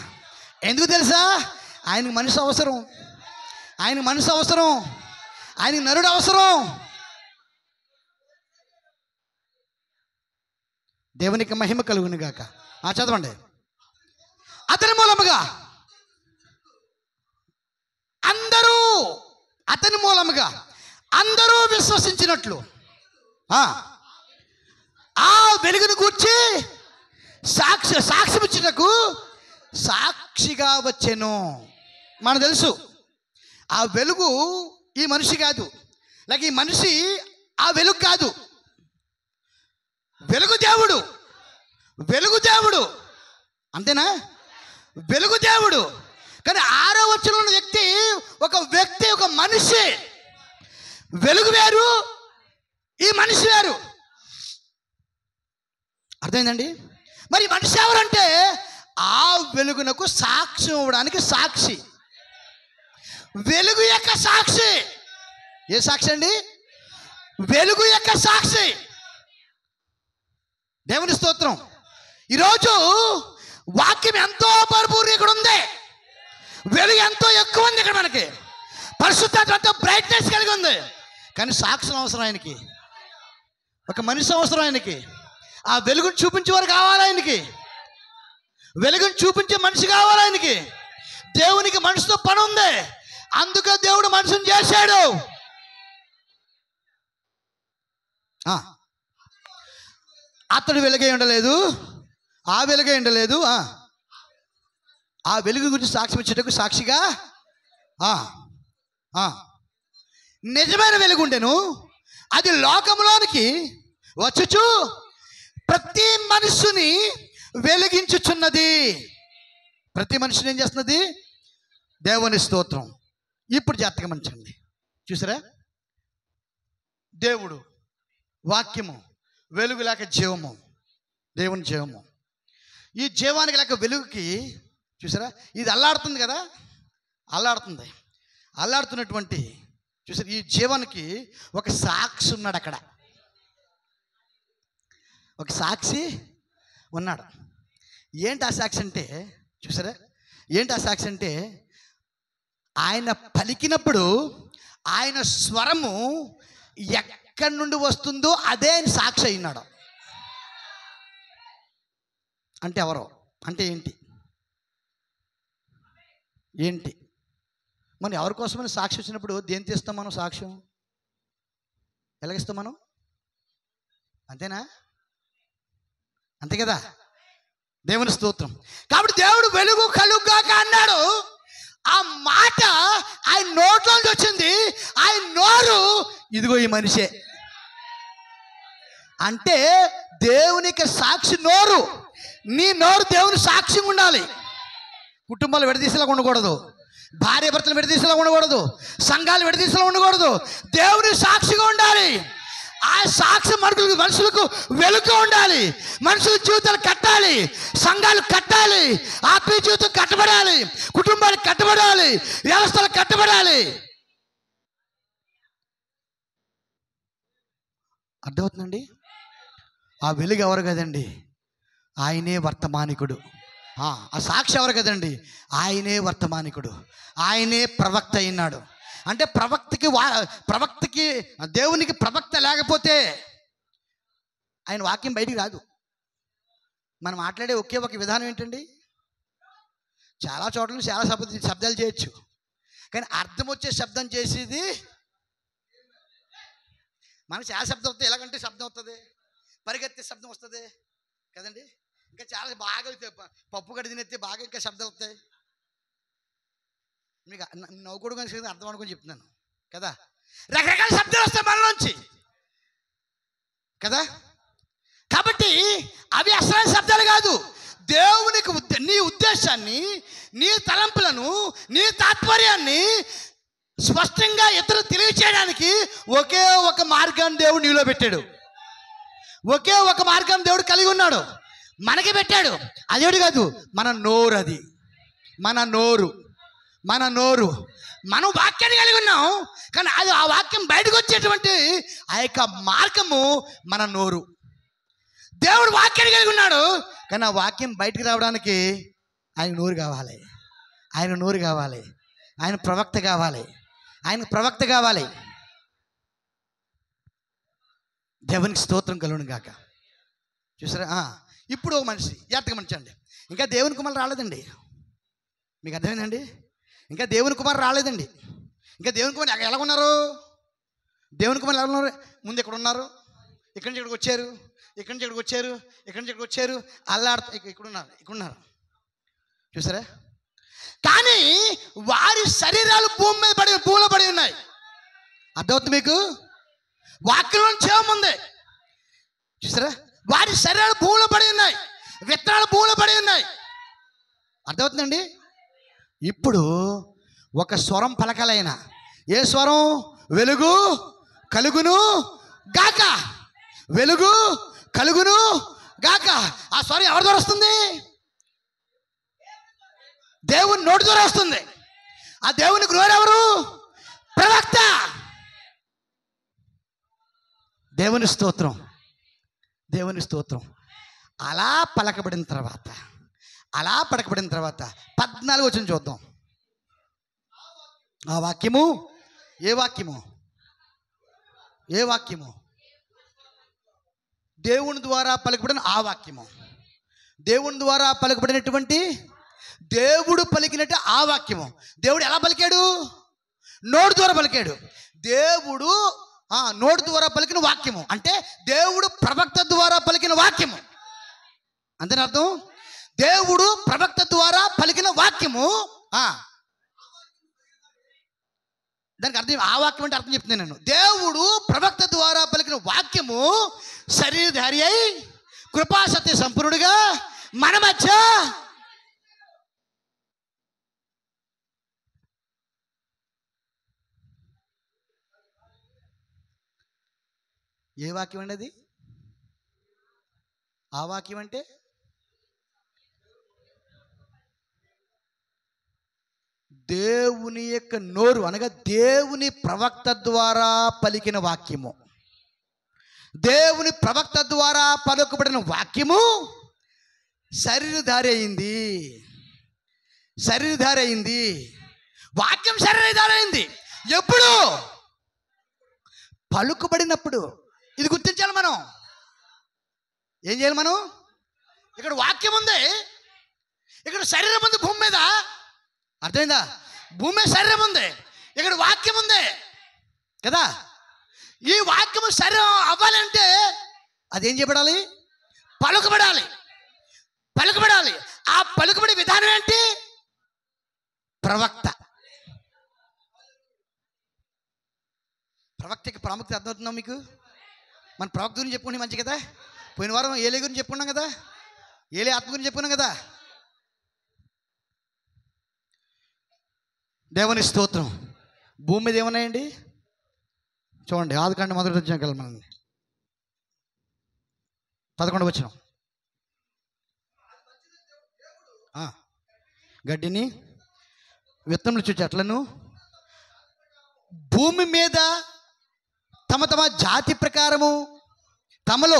ఎందుకు తెలుసా? ఆయనకు మనిషి అవసరం, ఆయనకు మనిషి అవసరం, ఆయనకు నరుడు అవసరం. దేవునికి మహిమ కలుగును గాక. చదవండి. అతని మూలముగా అందరూ, అతని మూలముగా అందరూ విశ్వసించినట్లు ఆ వెలుగును గూర్చి సాక్ష్యమిచ్చుటకు సాక్షిగా వచ్చెను. మనకు తెలుసు ఆ వెలుగు ఈ మనిషి కాదు, లేక ఈ మనిషి ఆ వెలుగు కాదు. వెలుగు దేవుడు, వెలుగు దేవుడు, అంతేనా? వెలుగు దేవుడు. కానీ 6వ వచనంలో ఉన్న వ్యక్తి ఒక మనిషి. వెలుగు వేరు, ఈ మనిషి వేరు. అర్థమైందండి? మరి మనిషి ఎవరంటే ఆ వెలుగునకు సాక్ష్యం ఇవ్వడానికి సాక్షి. వెలుగు యొక్క సాక్షి. ఏ సాక్షి అండి? వెలుగు యొక్క సాక్షి. దేవుని స్తోత్రం. ఈరోజు వాక్యం ఎంతో పరిపూర్ణ ఇక్కడ ఉంది. వెలుగు ఎంతో ఎక్కువ ఉంది ఇక్కడ మనకి. పరిశుద్ధాత్మ ఎంతో బ్రైట్నెస్ కలిగి ఉంది. కానీ సాక్షులు అవసరం ఆయనకి. ఒక మనిషి అవసరం ఆయనకి. ఆ వెలుగును చూపించేవారు కావాలి ఆయనకి. వెలుగును చూపించే మనిషి కావాలి ఆయనకి. దేవునికి మనిషితో పని ఉంది. అందుకే దేవుడు మనిషిని చేశాడు. అతడు వెలుగై ఉండలేదు, ఆ వెలుగై ఉండలేదు. ఆ వెలుగు గురించి సాక్ష్యం ఇచ్చేటకు సాక్షిగా నిజమైన వెలుగుండెను. అది లోకంలోనికి వచ్చుచు ప్రతి మనుషుని వెలిగించుచున్నది. ప్రతి మనిషిని ఏం చేస్తున్నది? దేవుని స్తోత్రం. ఇప్పుడు జాగ్రత్తగా మంచండి. చూసారా? దేవుడు వాక్యము వెలుగు లేక జీవము, దేవుని జీవము. ఈ జీవానికి లేక వెలుగుకి చూసారా, ఇది అల్లాడుతుంది కదా, అల్లాడుతుంది. అల్లాడుతున్నటువంటి చూసారా, ఈ జీవానికి ఒక సాక్షి ఉన్నాడు. అక్కడ ఒక సాక్షి ఉన్నాడు. ఏంటి ఆ సాక్షి అంటే చూసారా, ఏంటి ఆ సాక్షి అంటే ఆయన పలికినప్పుడు ఆయన స్వరము ఎక్కడి నుండి వస్తుందో అదే ఆయన సాక్షి అయినాడు. అంటే ఎవరో అంటే ఏంటి మనం ఎవరి కోసమని సాక్షి వచ్చినప్పుడు దేని తీస్తాం మనం? సాక్ష్యం ఎలాగిస్తాం మనం? అంతేనా? అంతే కదా. దేవుని స్తోత్రం. కాబట్టి దేవుడు వెలుగు కలుగుగాక అన్నాడు. ఆ మాట ఆయన నోట్లోంచి వచ్చింది. ఆయన నోరు ఇదిగో ఈ మనిషే. అంటే దేవునికి సాక్షి నోరు. నీ నోరు దేవుని సాక్ష్యం ఉండాలి. కుటుంబాలు విడదీసేలా ఉండకూడదు, భార్య భర్తలు విడదీసేలా ఉండకూడదు, సంఘాలు విడదీసేలా ఉండకూడదు. దేవుని సాక్షిగా ఉండాలి. ఆ సాక్షి మనుషులకు వెలుగు ఉండాలి. మనుషుల జీవితాలు కట్టాలి, సంఘాలు కట్టాలి, ఆత్మీయ జీవితం కట్టబడాలి, కుటుంబాలు కట్టబడాలి, వ్యవస్థలు కట్టబడాలి. అర్థమవుతుందండి? ఆ వెలుగు ఎవరు కదండి? ఆయనే వర్తమానికుడు. ఆ సాక్షి ఎవరు కదండి? ఆయనే వర్తమానికుడు, ఆయనే ప్రవక్త అయినాడు. అంటే ప్రవక్తకి దేవునికి ప్రవక్త లేకపోతే ఆయన వాక్యం బయటికి రాదు. మనం మాట్లాడే ఒకే ఒక విధానం ఏంటండి? చాలా చోట్ల చాలా శబ్దాలు చేయొచ్చు, కానీ అర్థం వచ్చే శబ్దం చేసేది మనకు చాలా శబ్దం వస్తుంది. ఎలాగంటే శబ్దం వస్తుంది, పరిగెత్తే శబ్దం వస్తుంది కదండి. ఇంకా చాలా బాగా పప్పు గడి తినేస్తే బాగా ఇంకా శబ్దాలు వస్తాయి. మీకు నవ్వుకోవడం కానీ అర్థం అనుకొని చెప్తున్నాను కదా. రకరకాల శబ్దాలు వస్తాయి మనలోంచి కదా. కాబట్టి అవి అసలైన శబ్దాలు కాదు. దేవునికి నీ ఉద్దేశాన్ని, నీ తలంపులను, నీ తాత్పర్యాన్ని స్పష్టంగా ఇతరులు తెలియచేయడానికి ఒకే ఒక మార్గాన్ని దేవుడు నీలో పెట్టాడు. ఒకే ఒక మార్గాన్ని దేవుడు కలిగి ఉన్నాడు, మనకి పెట్టాడు. అదేడు కాదు, మన నోరు. అది మన నోరు మనం వాక్యాన్ని కలిగి ఉన్నాం, కానీ అది ఆ వాక్యం బయటకు వచ్చేటువంటి ఆ యొక్క మార్గము మన నోరు. దేవుడు వాక్యాన్ని కలిగి ఉన్నాడు, కానీ ఆ వాక్యం బయటకు రావడానికి ఆయన నోరు కావాలి. ఆయన నోరు కావాలి. ఆయన ప్రవక్త కావాలి. ఆయన ప్రవక్త కావాలి. దేవునికి స్తోత్రం కలుగును గాక. చూసారా? ఇప్పుడు ఒక మనిషి జాగ్రత్తగా మంచండి, ఇంకా దేవుని కుమారులు రాలేదండి. మీకు అర్థమైందండి? ఇంకా దేవుని కుమారు రాలేదండి. ఇంకా దేవుని కుమారు ఎలా ఉన్నారు? దేవుని కుమారులు ఎలా ఉన్నారు? ముందు ఎక్కడ ఉన్నారు, ఇక్కడి నుంచి ఇక్కడికి వచ్చారు, ఇక్కడి నుంచి ఇక్కడికి వచ్చారు, ఇక్కడి నుంచి ఇక్కడికి వచ్చారు, అల్లాడుతూ ఇక్కడున్నారు. చూసారా? కానీ వారి శరీరాలు భూమిలో పడి ఉన్నాయి. అర్థమవుతుంది మీకు? వాక్యంలో జీవం ఉంది. చూసారా? వారి శరీరాలు భూమిలో పడి ఉన్నాయి, విత్తనాలు భూమిలో పడి ఉన్నాయి. అర్థమవుతుందండి? ఇప్పుడు ఒక స్వరం పలకాలైన, ఏ స్వరం? వెలుగు కలుగును గాక, వెలుగు కలుగును గాక. ఆ స్వరం ఎవరి ద్వారా వస్తుంది? దేవుని నోటి ద్వారా వస్తుంది. ఆ దేవునికి నోరు ఎవరు? ప్రవక్త. దేవుని స్తోత్రం, దేవుని స్తోత్రం. అలా పలకబడిన తర్వాత 14 వచనం చూద్దాం. ఆ వాక్యము ఏ వాక్యము? దేవుని ద్వారా పలకబడిన ఆ వాక్యము. దేవుని ద్వారా పలకబడినటువంటి, దేవుడు పలికినట్టు ఆ వాక్యము. దేవుడు ఎలా పలికాడు? నోటి ద్వారా పలికాడు. దేవుడు నోటి ద్వారా పలికిన వాక్యము అంటే దేవుడు ప్రవక్త ద్వారా పలికిన వాక్యము. అంతేనా అర్థం? దేవుడు ప్రవక్త ద్వారా పలికిన వాక్యము. దానికి అర్థం, ఆ వాక్యం అంటే అర్థం చెప్తున్నాను నేను. దేవుడు ప్రవక్త ద్వారా పలికిన వాక్యము శరీరధారి అయి కృపాసత్య సంపూర్ణుడిగా మన మధ్య. ఏ వాక్యం అండి అది? ఆ వాక్యం అంటే దేవుని యొక్క నోరు అనగా దేవుని ప్రవక్త ద్వారా పలికిన వాక్యము. దేవుని ప్రవక్త ద్వారా పలుకబడిన వాక్యము శరీరధారి అయింది. వాక్యం శరీరధారి అయింది. ఎప్పుడు? పలుకబడినప్పుడు. ఇది గుర్తించాలి మనం. ఏం చేయాలి మనం? ఇక్కడ వాక్యం ఉంది, ఇక్కడ శరీరం ఉంది భూమి మీద. అర్థమైందా? భూమి మీద శరీరం ఉంది, ఇక్కడ వాక్యం ఉంది కదా. ఈ వాక్యము శరీరం అవ్వాలంటే అదేం చేయబడాలి? పలుకబడాలి. ఆ పలుకబడే విధానం ఏంటి? ప్రవక్త. ప్రవక్తకి ప్రాముఖ్యత అర్థమవుతుందా మీకు? మన ప్రవక్త గురించి చెప్పుకుని మంచి కదా. పోయిన వారం ఏలే గురించి చెప్పుకున్నాం కదా, ఏలే ఆత్మ గురించి చెప్పుకున్నాం కదా. దేవుని స్తోత్రం. భూమి మీద ఏమన్నాయండి? చూడండి, ఆదికాండం మొదటి అధ్యాయం మనల్ని 11 వచనం. గడ్డిని, విత్తనములు చెట్లను భూమి మీద తమ జాతి ప్రకారము తమలో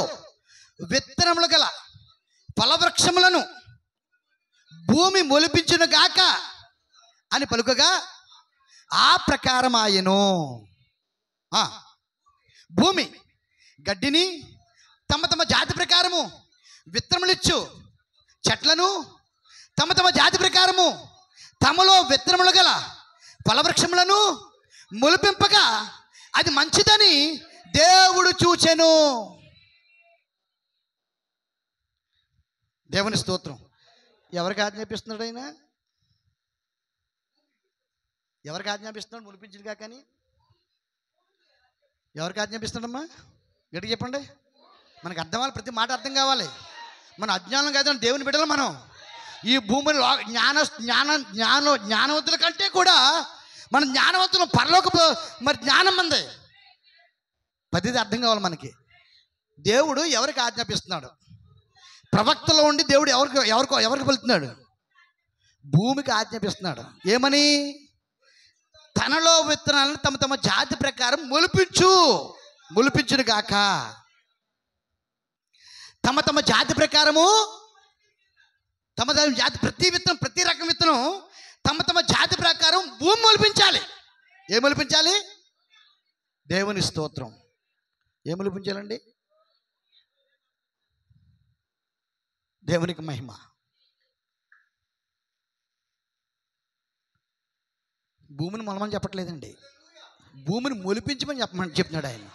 విత్తనములు గల ఫలవృక్షములను భూమి మొలిపించును గాక అని పలుకగా ఆ ప్రకారం ఆయను. భూమి గడ్డిని తమ జాతి ప్రకారము విత్తనములిచ్చు చెట్లను తమ జాతి ప్రకారము తమలో విత్తనములు గల ఫలవృక్షములను మొలిపింపగా అది మంచిదని దేవుడు చూచెను. దేవుని స్తోత్రం. ఎవరికి ఆజ్ఞాపిస్తున్నాడు ఆయన? ఎవరికి ఆజ్ఞాపిస్తున్నాడు? మొలిపించుగా. కానీ ఎవరికి ఆజ్ఞాపిస్తున్నాడమ్మా? గట్టిగా చెప్పండి. మనకు అర్థం అవ్వాలి, ప్రతి మాట అర్థం కావాలి. మన అజ్ఞానం కాదు, దేవుని బిడ్డలు మనం. ఈ భూమిలో జ్ఞానవంతుల కంటే కూడా మన జ్ఞానవంతులు పరలోక మరి జ్ఞానం మంది. పద్ధతి అర్థం కావాలి మనకి. దేవుడు ఎవరికి ఆజ్ఞాపిస్తున్నాడు? ప్రవక్తలో ఉండి దేవుడు ఎవరికి పలుకుతున్నాడు? భూమికి ఆజ్ఞాపిస్తున్నాడు. ఏమని? తనలో విత్తనాలను తమ తమ జాతి ప్రకారం మొలిపించును గాక. తమ తమ జాతి ప్రకారము, తమ తమ జాతి ప్రతి రకం విత్తనం తమ తమ జాతి ప్రకారం భూమి మొలిపించాలి. ఏం మొలిపించాలి? దేవుని స్తోత్రం. ఏం మొలిపించాలండి? దేవునికి మహిమ. భూమిని మొలమని చెప్పట్లేదండి, భూమిని మొలిపించమని చెప్తున్నాడు ఆయన.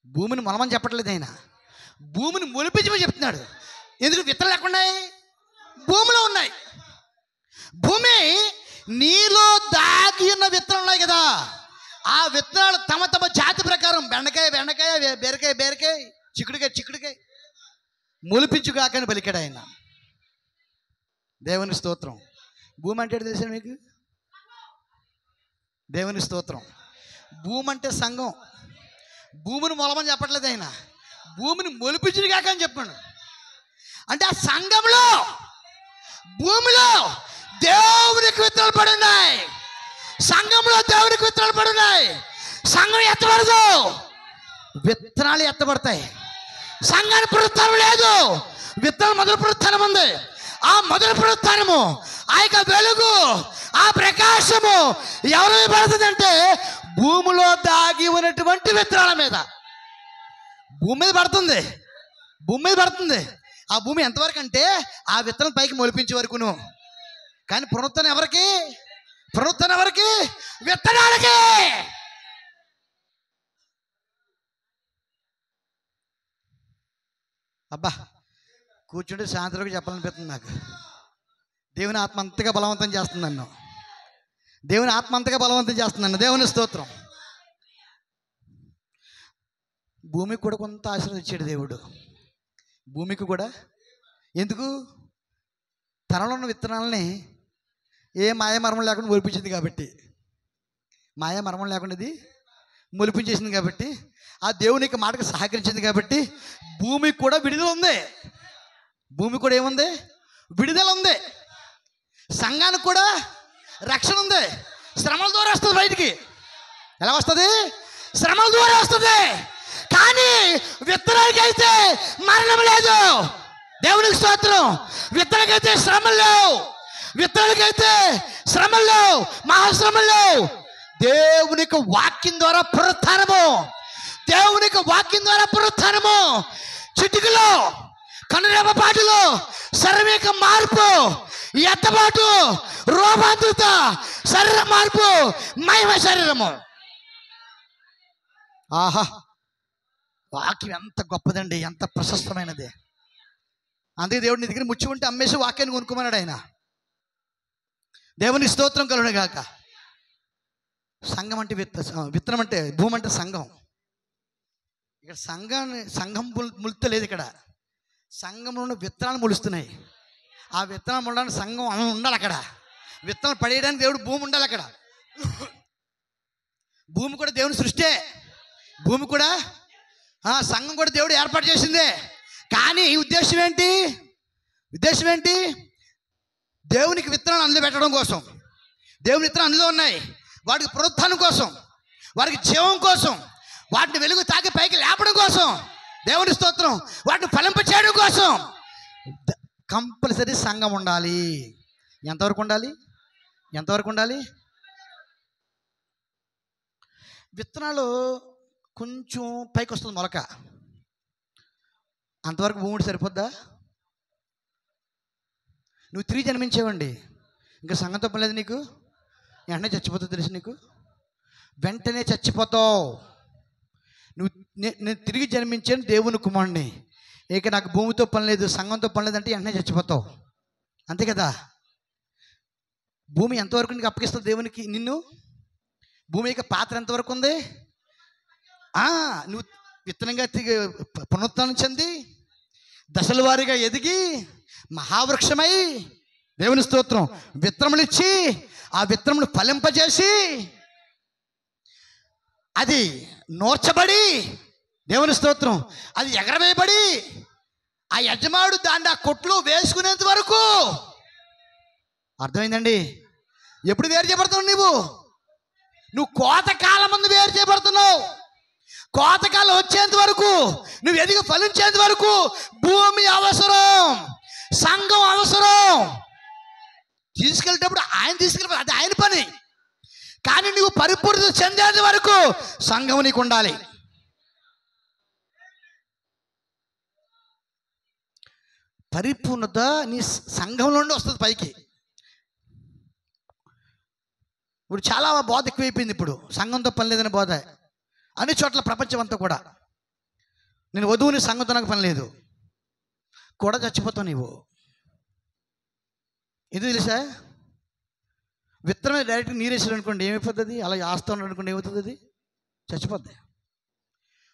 భూమిని మొలమని చెప్పట్లేదు ఆయన, భూమిని మొలిపించమని చెప్తున్నాడు. ఎందుకు? విత్తనాలు ఎక్కడ ఉన్నాయి? భూమిలో ఉన్నాయి. భూమి నీలో దాగి ఉన్న విత్తనాలు ఉన్నాయి కదా, ఆ విత్తనాలు తమ తమ జాతి ప్రకారం బెండకాయ, బీరకాయ, చిక్కుడుకాయ మొలిపించుగాకని పలికాడు ఆయన. దేవుని స్తోత్రం. భూమి అంటే తెలుసా మీకు? దేవుని స్తోత్రం. భూమి అంటే సంఘం. భూమిని మొలమని చెప్పట్లేదు ఆయన, భూమిని మొలిపించుగాక అని చెప్పాడు. అంటే ఆ సంఘంలో, భూమిలో దేవునికి విత్తనాలు పడి ఉన్నాయి. సంఘంలో దేవునికి విత్తనాలు పడి ఉన్నాయి. సంఘం ఎత్తబడదు, విత్తనాలు ఎత్తబడతాయి. సంఘానికి పునరుత్థానం లేదు, విత్తనాలు మొదలు పునరుత్థానం ఉంది. ఆ మొదటి పునరుత్థానము, ఆ యొక్క వెలుగు, ఆ ప్రకాశము ఎవరి మీద పడుతుందంటే భూమిలో దాగి ఉన్నటువంటి విత్తనాల మీద. భూమి మీద పడుతుంది. ఆ భూమి ఎంతవరకు అంటే ఆ విత్తనం పైకి మొలిపించే వరకును. కానీ పునరుత్థానం ఎవరికి? విత్తనాలకి. అబ్బా, కూర్చుంటే సాయంత్రం చెప్పాలనిపిస్తుంది నాకు. దేవుని ఆత్మ అంతగా బలవంతం చేస్తుంది నన్ను. దేవుని స్తోత్రం. భూమికి కూడా కొంత ఆశీర్వదించాడు దేవుడు. భూమికి కూడా. ఎందుకు? తనలో ఉన్న విత్తనాలని ఏ మాయామర్మం లేకుండా మొలిపించింది కాబట్టి, మాయామర్మం లేకుండా ఇది మొలిపించేసింది కాబట్టి, ఆ దేవునికి మాటకు సహకరించింది కాబట్టి భూమికి కూడా విడుదల ఉంది. భూమి కూడా ఏముంది? విడుదల ఉంది. సంఘానికి కూడా రక్షణ ఉంది. శ్రమల ద్వారా వస్తుంది బయటికి. ఎలా వస్తుంది? శ్రమల ద్వారా వస్తుంది. కానీ విత్తనానికి అయితే మరణం లేదు. దేవునికి స్తోత్రం. విత్తనానికైతే శ్రమలు లేవు, మహాశ్రమలు లేవు. దేవునికి వాక్యం ద్వారా పునరుత్థానము, చిటికలో, కనురెప్పపాటులో శారీరక మార్పు, ఎత్తబాటు, రూపాంతరిత, శరీర మార్పు, మహిమ శరీరము. ఆహా, వాక్యం ఎంత గొప్పదండి, ఎంత ప్రశస్తమైనది. అందుకే దేవుడు నీ దగ్గర ముచ్చి ఉంటే అమ్మేసి వాక్యాన్ని కొనుక్కోమన్నాడు ఆయన. దేవుని స్తోత్రం కలుగునుగాక. సంఘం అంటే విత్తనం అంటే భూమి అంటే సంఘం. ఇక్కడ సంఘం ములుతలేదు. ఇక్కడ సంఘంలో ఉన్న విత్తనాలు మొలుస్తున్నాయి. ఆ విత్తనాలు మొలడానికి సంఘం ఉండాలి. అక్కడ విత్తనాలు పడేయడానికి దేవుడు భూమి ఉండాలి. అక్కడ భూమి కూడా దేవుని సృష్టే. భూమి కూడా, సంఘం కూడా దేవుడు ఏర్పాటు చేసిందే. కానీ ఉద్దేశం ఏంటి? దేవునికి విత్తనాలు అందులో పెట్టడం కోసం. దేవుని విత్తనాలు అందులో ఉన్నాయి. వాటికి పునరుత్థానం కోసం, వారికి జీవం కోసం, వాటిని వెలుగు తాకి పైకి లేపడం కోసం, దేవుని స్తోత్రం, వాటిని ఫలింప చేయడం కోసం కంపల్సరీ సంఘం ఉండాలి. ఎంతవరకు ఉండాలి? విత్తనాలు కొంచెం పైకి వస్తుంది మొలక, అంతవరకు భూమి సరిపోద్దా? నువ్వు తిరిగి జన్మించేవండి, ఇంకా సంఘంతో పని లేదు నీకు. వెంటనే చచ్చిపోతావు తెలుసు నీకు. వెంటనే చచ్చిపోతావు నువ్వు. నేను తిరిగి జన్మించాను దేవుని కుమారుడిని, ఇక నాకు భూమితో పని లేదు, సంఘంతో పని లేదంటే వెంటనే చచ్చిపోతావు. అంతే కదా. భూమి ఎంతవరకు నీకు అప్పగిస్తుంది దేవునికి నిన్ను? భూమి యొక్క పాత్ర ఎంతవరకు ఉంది? నువ్వు విత్తనంగా పునరుత్థానం చెంది దశల వారీగా ఎదిగి మహావృక్షమై, దేవుని స్తోత్రం, విత్తనములు ఇచ్చి ఆ విత్తనములు ఫలింపజేసి అది నోర్చబడి, దేవుని స్తోత్రం, అది ఎగరవేయబడి ఆ యజమానుడు దాన్ని ఆ కొట్లో వేసుకునేంత వరకు, అర్థమైందండి, ఎప్పుడు వేరు చేయబడుతున్నావు? నువ్వు కోతకాలం ముందు వేరు చేయబడుతున్నావు. కోతకాలం వచ్చేంత వరకు, నువ్వు ఎదిగి ఫలించేంత వరకు భూమి అవసరం, సంఘం అవసరం. తీసుకెళ్ళేటప్పుడు ఆయన తీసుకెళ్ళి, అది ఆయన పని. కానీ నువ్వు పరిపూర్ణత చెందేంత వరకు సంఘం నీకు ఉండాలి. పరిపూర్ణత నీ సంఘంలో నుండి వస్తుంది పైకి. ఇప్పుడు చాలా బోధ ఎక్కువైపోయింది. ఇప్పుడు సంఘంతో పని లేదని బోధ అన్ని చోట్ల, ప్రపంచం అంతా కూడా. నేను వధువుని సంఘంతో నాకు పని లేదు కూడా చచ్చిపోతావు నీవు. ఇది తెలుసా? విత్తనం మీద డైరెక్ట్గా నీరేసాడు అనుకోండి ఏమైపోతుంది? అలా వేస్తా ఉన్నాడు అనుకోండి ఏమవుతుంది? అది చచ్చిపోద్ది.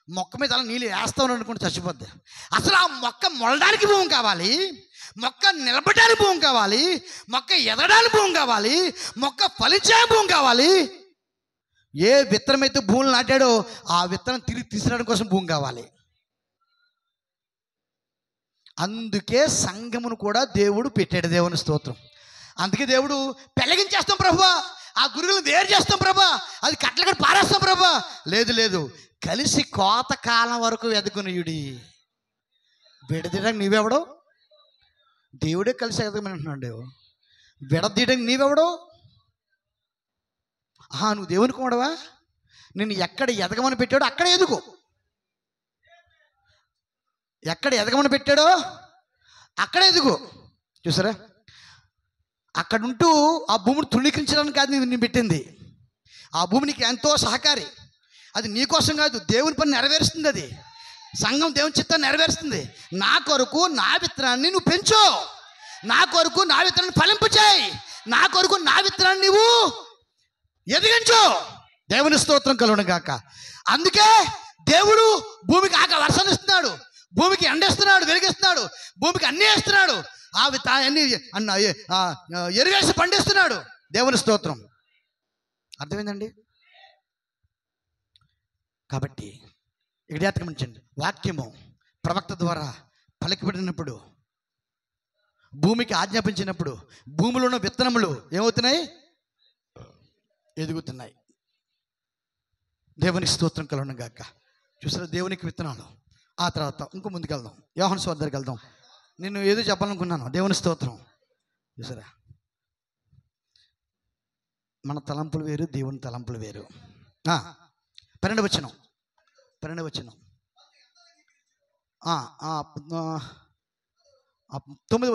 మొక్క మీద అలా నీళ్ళు వేస్తా ఉన్నాడు అనుకోండి చచ్చిపోద్ది. అసలు ఆ మొక్క మొలడానికి భూమి కావాలి, మొక్క నిలబడడానికి భూమి కావాలి, మొక్క ఎదగడానికి భూమి కావాలి, మొక్క ఫలించే భూమి కావాలి. ఏ విత్తనం అయితే భూములు నాటాడో ఆ విత్తనం తిరిగి తీసుకురావడం కోసం భూమి కావాలి. అందుకే సంఘమును కూడా దేవుడు పెట్టాడు. దేవుని స్తోత్రం. అందుకే దేవుడు పెళ్ళగించేస్తాం ప్రభువా, ఆ గురుగులను వేరు చేస్తాం ప్రభా, అది కట్లక్కడ పారేస్తాం ప్రభా. లేదు లేదు, కలిసి కోతకాలం వరకు ఎదుగునయుడి. విడదీయడానికి నీవెవడో? దేవుడే కలిసి ఎదగమని అంటున్నాడు. విడదీయడానికి నీవెవడో? నువ్వు దేవుని కుమారుడువా? నేను ఎక్కడ ఎదగమని పెట్టాడో అక్కడ ఎదుగు. ఎక్కడ ఎదగమని పెట్టాడో అక్కడ ఎదుగు. చూసారా? అక్కడ ఉంటూ ఆ భూమిని తృణీకరించడానికి కాదు నేను పెట్టింది. ఆ భూమి నీకు ఎంతో సహకారి. అది నీకోసం కాదు, దేవుని పని నెరవేరుస్తుంది. అది సంఘం దేవుని చిత్తాన్ని నెరవేరుస్తుంది. నా కొరకు నా విత్తనాన్ని నువ్వు పెంచు, నా కొరకు నా విత్తనాన్ని ఫలింపు చేయి, నా కొరకు నా విత్తనాన్ని నువ్వు ఎదిగించు. దేవుని స్తోత్రం కలుగును గాక. అందుకే దేవుడు భూమికి వర్షాన్ని ఇస్తున్నాడు, భూమికి ఎండేస్తున్నాడు, వెలిగిస్తున్నాడు, భూమికి అన్నీ వేస్తున్నాడు, అన్ని ఎరువేసి పండిస్తున్నాడు. దేవుని స్తోత్రం. అర్థమైందండి? కాబట్టి ఇక్కడ గమనించండి, వాక్యము ప్రవక్త ద్వారా పలికిబడినప్పుడు, భూమికి ఆజ్ఞాపించినప్పుడు భూమిలో ఉన్న విత్తనములు ఏమవుతున్నాయి? ఎదుగుతున్నాయి. దేవునికి స్తోత్రం కలుగును గాక. చూసారా? దేవునికి విత్తనాలు. ఆ తర్వాత ఇంకో ముందుకెళ్దాం, యోహాను సువార్త దగ్గరికి వెళ్దాం. నేను ఏదో చెప్పాలనుకున్నాను. దేవుని స్తోత్రం. చూసారా? మన తలంపులు వేరు, దేవుని తలంపులు వేరు. 12వ వచనం 9వ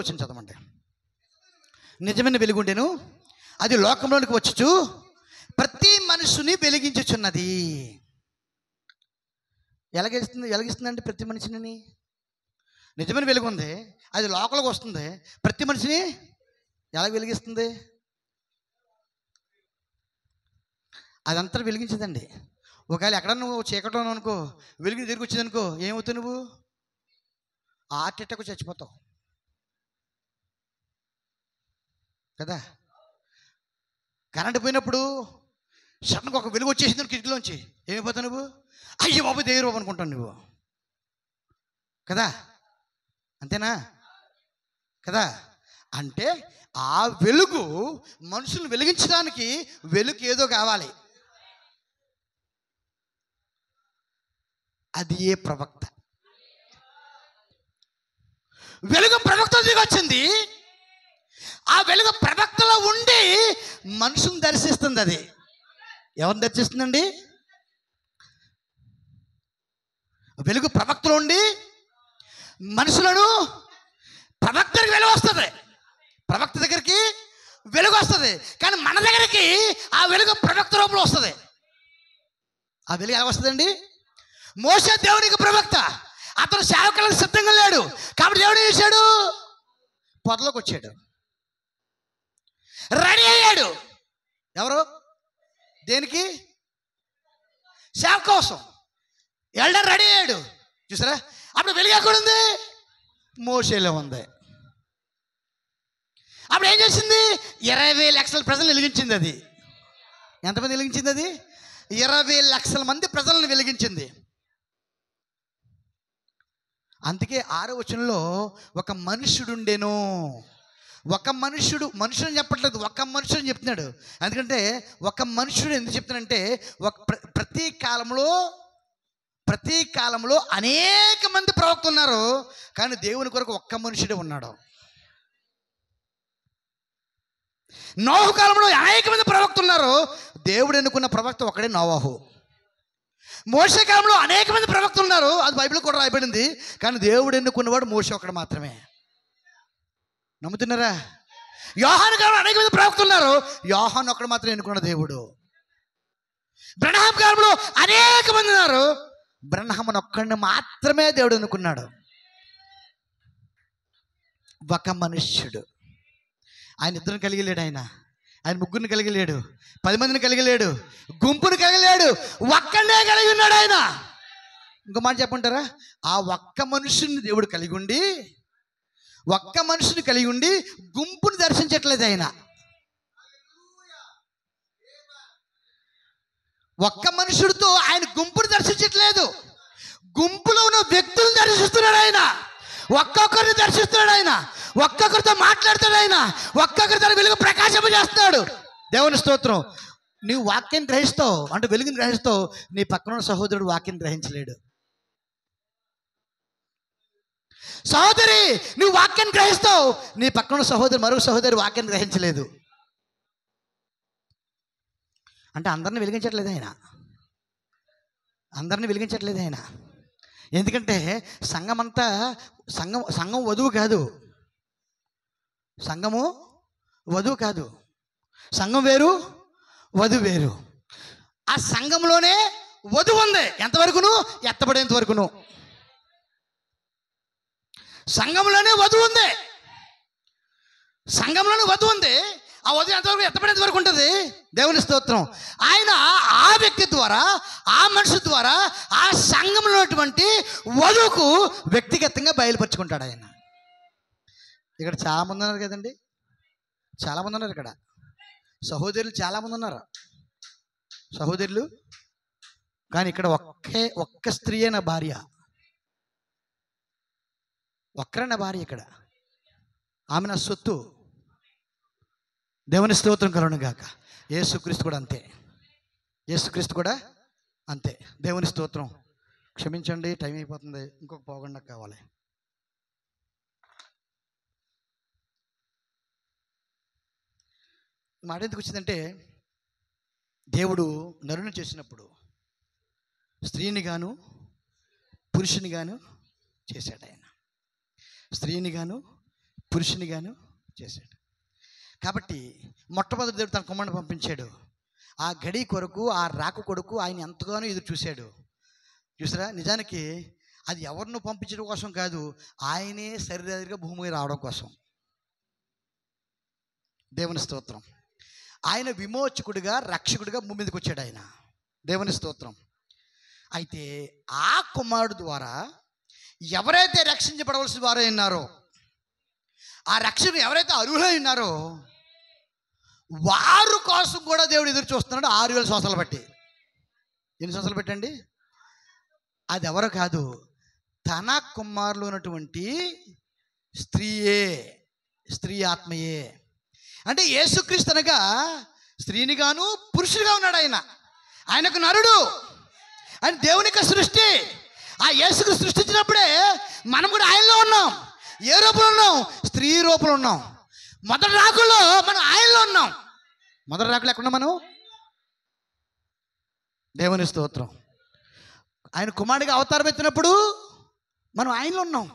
వచనం చదవండి. నిజమైన వెలుగుండెను, అది లోకంలోనికి వచ్చుచు ప్రతి మనుషుని వెలిగించుచున్నది. ఎలాగిస్తుందండి ప్రతి మనిషిని? నిజమైన వెలుగు ఉంది, అది లోకంలోకి వస్తుంది, ప్రతి మనిషిని ఎలా వెలిగిస్తుంది? అదంతా వెలిగించదండి. ఒకవేళ ఎక్కడ నువ్వు చీకట్లో అనుకో, వెలుగు తిరిగి వచ్చింది అనుకో, ఏమవుతావు? నువ్వు హార్ట్ అటాక్ చచ్చిపోతావు కదా. కరెంట్ పోయినప్పుడు సడన్గా ఒక వెలుగు వచ్చేసింది కిటికీలోంచి, ఏమైపోతావు నువ్వు? అయ్యో బాబు దేవుడు బాబు అనుకుంటావు నువ్వు కదా. అంతేనా కదా? అంటే ఆ వెలుగు మనుషులను వెలిగించడానికి వెలుగు ఏదో కావాలి. అది ఏ ప్రవక్త. వెలుగు ప్రవక్త దిగి వచ్చింది. ఆ వెలుగు ప్రవక్తలో ఉండి మనుషులను దర్శిస్తుంది. అది ఎవరిని దర్శిస్తుందండి? వెలుగు ప్రవక్తలో ఉండి మనుషులను, ప్రవక్త దగ్గరికి వెలుగు వస్తుంది, ప్రవక్త దగ్గరికి వెలుగు వస్తుంది. కానీ మన దగ్గరికి ఆ వెలుగు ప్రవక్త రూపంలో వస్తుంది. ఆ వెలుగు ఎలా వస్తుందండి? మోషే దేవునికి ప్రవక్త, అతను సేవకులకు సిద్ధంగా లేడు కాబట్టి దేవుడు ఏం చేశాడు? పొదలోకి వచ్చాడు, రెడీ అయ్యాడు. ఎవరు? దేనికి? సేవ కోసం ఎల్డర్ రెడీ అయ్యాడు. చూసారా? అప్పుడు వెలుగు ఎక్కడ ఉంది? మోషేలో ఉంది. అప్పుడు ఏం చేసింది? 20 లక్షల ప్రజలను వెలిగించింది. అది ఎంతమంది వెలిగించింది? అది 20 లక్షల మంది ప్రజలను వెలిగించింది. అందుకే 6వ వచనంలో ఒక మనుషుడుండెను, ఒక మనుషుని చెప్పట్లేదు, ఒక మనుషుని చెప్తున్నాడు. ఎందుకంటే ఒక మనుషుడు ఎందుకు చెప్తున్నాడంటే ప్రతి కాలంలో అనేక మంది ప్రవక్తలు ఉన్నారు, కానీ దేవుని కొరకు ఒక్క మనుషుడే ఉన్నాడు. నోహు కాలంలో అనేక మంది ప్రవక్తలు ఉన్నారు, దేవుడు ఎన్నుకున్న ప్రవక్త ఒకడే నోవాహు. మోషే కాలంలో అనేక మంది ప్రవక్తలు ఉన్నారు, అది బైబిల్ కూడా రాయబడింది, కానీ దేవుడు ఎన్నుకున్నవాడు మోషే ఒకడు మాత్రమే. నమ్ముతున్నారా? యోహాను కాలంలో అనేక మంది ప్రవక్తలు ఉన్నారు, యోహాను ఒకడు మాత్రం ఎన్నుకున్న దేవుడు. బ్రహ్నాం కాలంలో అనేక మంది ఉన్నారు, బ్రహ్నామను ఒక్కడిని మాత్రమే దేవుడు ఎన్నుకున్నాడు. ఒక మనుష్యుడు. ఆయన ఇద్దరిని కలిగి లేడు, ఆయన ముగ్గురిని కలిగి లేడు, 10 మందిని కలిగి లేడు, గుంపుని కలిగి లేడు, ఒక్కడే కలిగి ఉన్నాడు ఆయన. ఇంకో మాట చెప్పంటారా? ఆ ఒక్క మనుషుని దేవుడు కలిగి ఉండి, ఒక్క మనుషుని కలిగి ఉండి గుంపుని దర్శించట్లేదు ఆయన. ఒక్క మనుషుడితో ఆయన గుంపుని దర్శించట్లేదు, గుంపులో ఉన్న వ్యక్తులను దర్శిస్తున్నాడు ఆయన. ఒక్కొక్కరిని దర్శిస్తున్నాడు ఆయన, ఒక్కొక్కరితో మాట్లాడుతాడు ఆయన, ఒక్కొక్కరి తన వెలుగు ప్రకాశింపజేస్తున్నాడు. దేవుని స్తోత్రం. నీవు వాక్యాన్ని గ్రహిస్తావు అంటే వెలుగుని గ్రహిస్తావు, నీ పక్కన సహోదరుడు వాక్యాన్ని గ్రహించలేడు. సహోదరి, నువ్వు వాక్యాన్ని గ్రహిస్తావు, నీ పక్కన సహోదరు మరొక సహోదరి వాక్యాన్ని గ్రహించలేదు. అంటే అందరిని వెలిగించట్లేదు ఆయన, అందరిని వెలిగించట్లేదు ఆయన. ఎందుకంటే సంఘం వధువు కాదు, సంఘము వధువు కాదు, సంఘం వేరు వధువు వేరు. ఆ సంఘంలోనే వధువు ఉంది, ఎంతవరకును? ఎత్తబడేంత వరకును. సంఘంలోనే వధువు ఉంది, సంఘంలోనే వధువు ఉంది. ఆ వధువు ఎంతవరకు? ఎత్తబడేంత వరకు ఉంటుంది. దేవుని స్తోత్రం. ఆయన ఆ వ్యక్తి ద్వారా, ఆ మనిషి ద్వారా ఆ సంఘంలో ఉన్నటువంటి వధువుకు వ్యక్తిగతంగా బయలుపరుచుకుంటాడు ఆయన. ఇక్కడ చాలామంది ఉన్నారు కదండి, చాలామంది ఉన్నారు ఇక్కడ, సహోదరులు చాలామంది ఉన్నారు, సహోదరులు. కానీ ఇక్కడ ఒక్క స్త్రీయే నా భార్య, ఒక్కరే నా భార్య. ఇక్కడ ఆమె నా సొత్తు. దేవుని స్తోత్రం కలుగును గాక. యేసుక్రీస్తు కూడా అంతే, యేసుక్రీస్తు కూడా అంతే. దేవుని స్తోత్రం. క్షమించండి, టైం అయిపోతుంది, ఇంకొక పోగొండ కావాలి. మాట ఎందుకు వచ్చిందంటే, దేవుడు నరుని చేసినప్పుడు స్త్రీని గాను పురుషుని గాను చేశాడు ఆయన. స్త్రీని గాను పురుషుని గాను చేశాడు. కాబట్టి మొట్టమొదటి దేవుడు తన కుమారుని పంపించాడు. ఆ గడి కొరకు, ఆ రాక కొరకు ఆయన ఎంతగానో ఎదురు చూశాడు. చూసారా? నిజానికి అది ఎవరిని పంపించడం కోసం కాదు, ఆయనే శరీరంగా భూమికి రావడం కోసం. దేవుని స్తోత్రం. ఆయన విమోచకుడిగా, రక్షకుడిగా భూమి మీదకి వచ్చాడు ఆయన. దేవుని స్తోత్రం. అయితే ఆ కుమారుడు ద్వారా ఎవరైతే రక్షించబడవలసిన వారే ఉన్నారో, ఆ రక్షణ ఎవరైతే అర్హులై ఉన్నారో వారు కోసం కూడా దేవుడు ఎదురు చూస్తున్నాడు 6000 సంవత్సరాలు బట్టి. ఎన్ని సంవత్సరాలు పెట్టండి? అది ఎవరు కాదు, తన కుమారులు ఉన్నటువంటి స్త్రీయే, స్త్రీ ఆత్మయే. అంటే యేసుక్రీస్తు అనగా స్త్రీని గాను పురుషుడిగా ఉన్నాడు ఆయన. ఆయనకు నరుడు, ఆయన దేవుని యొక్క సృష్టి. ఆ యేసుకు సృష్టించినప్పుడే మనం కూడా ఆయనలో ఉన్నాం. ఏ రూపంలో ఉన్నాం? స్త్రీ రూపంలో ఉన్నాం. మొదటి రాకుల్లో మనం ఆయనలో ఉన్నాం. మొదటి రాకులు ఎక్కడ మనం? దేవుని స్తోత్రం. ఆయన కుమారుడిగా అవతారం ఎత్తినప్పుడు మనం ఆయనలో ఉన్నాం.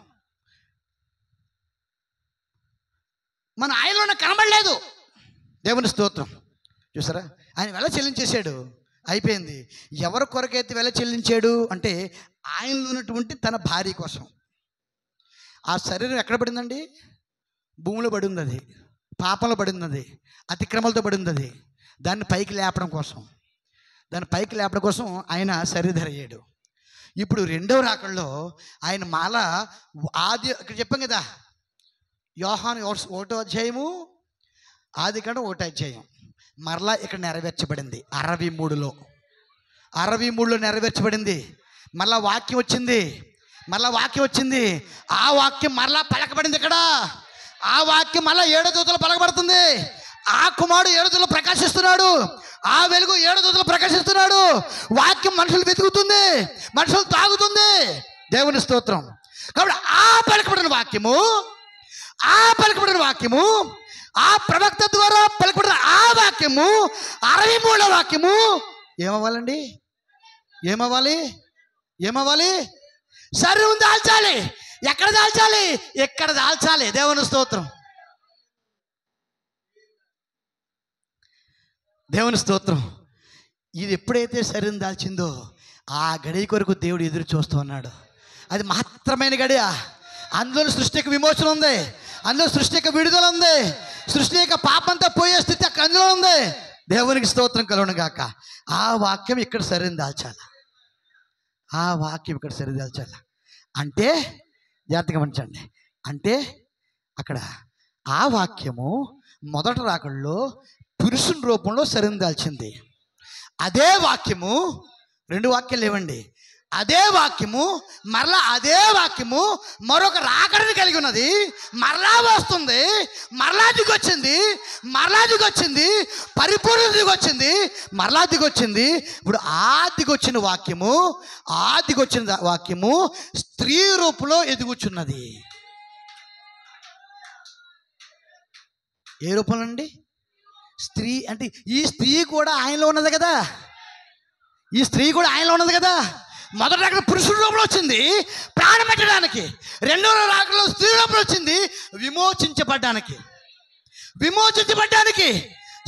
మనం ఆయనలో ఉన్న కనబడలేదు. దేవుని స్తోత్రం. చూసారా? ఆయన వెల చెల్లించేశాడు, అయిపోయింది. ఎవరి కొరకైతే వెల చెల్లించాడు అంటే ఆయనలో ఉన్నటువంటి తన భార్య కోసం. ఆ శరీరం ఎక్కడ పడిందండి? భూమిలో పడింది, అది పాపంలో పడింది, అది అతిక్రమాలతో పడింది. అది దాన్ని పైకి లేపడం కోసం, ఆయన శరీరధర అయ్యాడు. ఇప్పుడు రెండవ రాకడలో ఆయన మాల ఇక్కడ చెప్పాం కదా, యోహాను 1వ అధ్యాయము, ఆదికాండం 1వ అధ్యాయం మరలా ఇక్కడ నెరవేర్చబడింది. 63లో నెరవేర్చబడింది. మరలా వాక్యం వచ్చింది. ఆ వాక్యం మరలా పలకబడింది. ఇక్కడ ఆ వాక్యం మళ్ళా 7వ దూతలో పలకబడుతుంది. ఆ కుమారుడు 7వ దూతలో ప్రకాశిస్తున్నాడు. ఆ వెలుగు 7వ దూతలో ప్రకాశిస్తున్నాడు. వాక్యం మనుషులు వెతుకుతుంది, మనుషులు తాగుతుంది. దేవుని స్తోత్రం. కాబట్టి ఆ పలకబడిన వాక్యము ఆ ప్రవక్త ద్వారా పలకబడిన ఆ వాక్యము 63వ వాక్యము ఏమవ్వాలండి? ఏమవ్వాలి? శరీరం దాల్చాలి. ఎక్కడ దాల్చాలి? ఎక్కడ దాల్చాలి. దేవుని స్తోత్రం. ఇది ఎప్పుడైతే శరీరం దాల్చిందో ఆ గడియ కొరకు దేవుడు ఎదురు చూస్తూ ఉన్నాడు. అది మహత్తరమైన గడియ. అందులో సృష్టి యొక్క విమోచన ఉంది, అందులో సృష్టి యొక్క విడుదల ఉంది, సృష్టి యొక్క పాపంతా పోయే స్థితి అందులో ఉంది. దేవునికి స్తోత్రం కలుగును గాక. ఆ వాక్యం ఇక్కడ శరీరం దాల్చాలి. అంటే జాగ్రత్తగా గమనించండి. అంటే అక్కడ ఆ వాక్యము మొదటి రాకడలో పురుషుని రూపంలో శరీరం దాల్చింది. అదే వాక్యము, 2 వాక్యాలు లేవండి. అదే వాక్యము మరొక రాకడని కలిగి ఉన్నది. మరలా వస్తుంది, మరలా దిగొచ్చింది, పరిపూర్ణ దిగొచ్చింది, మరలా దిగొచ్చింది. ఇప్పుడు ఆ దిగొచ్చిన వాక్యము స్త్రీ రూపంలో ఎదుగుచున్నది. ఏ రూపంలో అండి? స్త్రీ. అంటే ఈ స్త్రీ కూడా ఆయనలో ఉన్నది కదా. మొదటి రాకడ పురుషుడి రూపంలో వచ్చింది ప్రాణం పెట్టడానికి. 2వ రాకడలో స్త్రీ రూపంలో వచ్చింది విమోచించబడ్డానికి.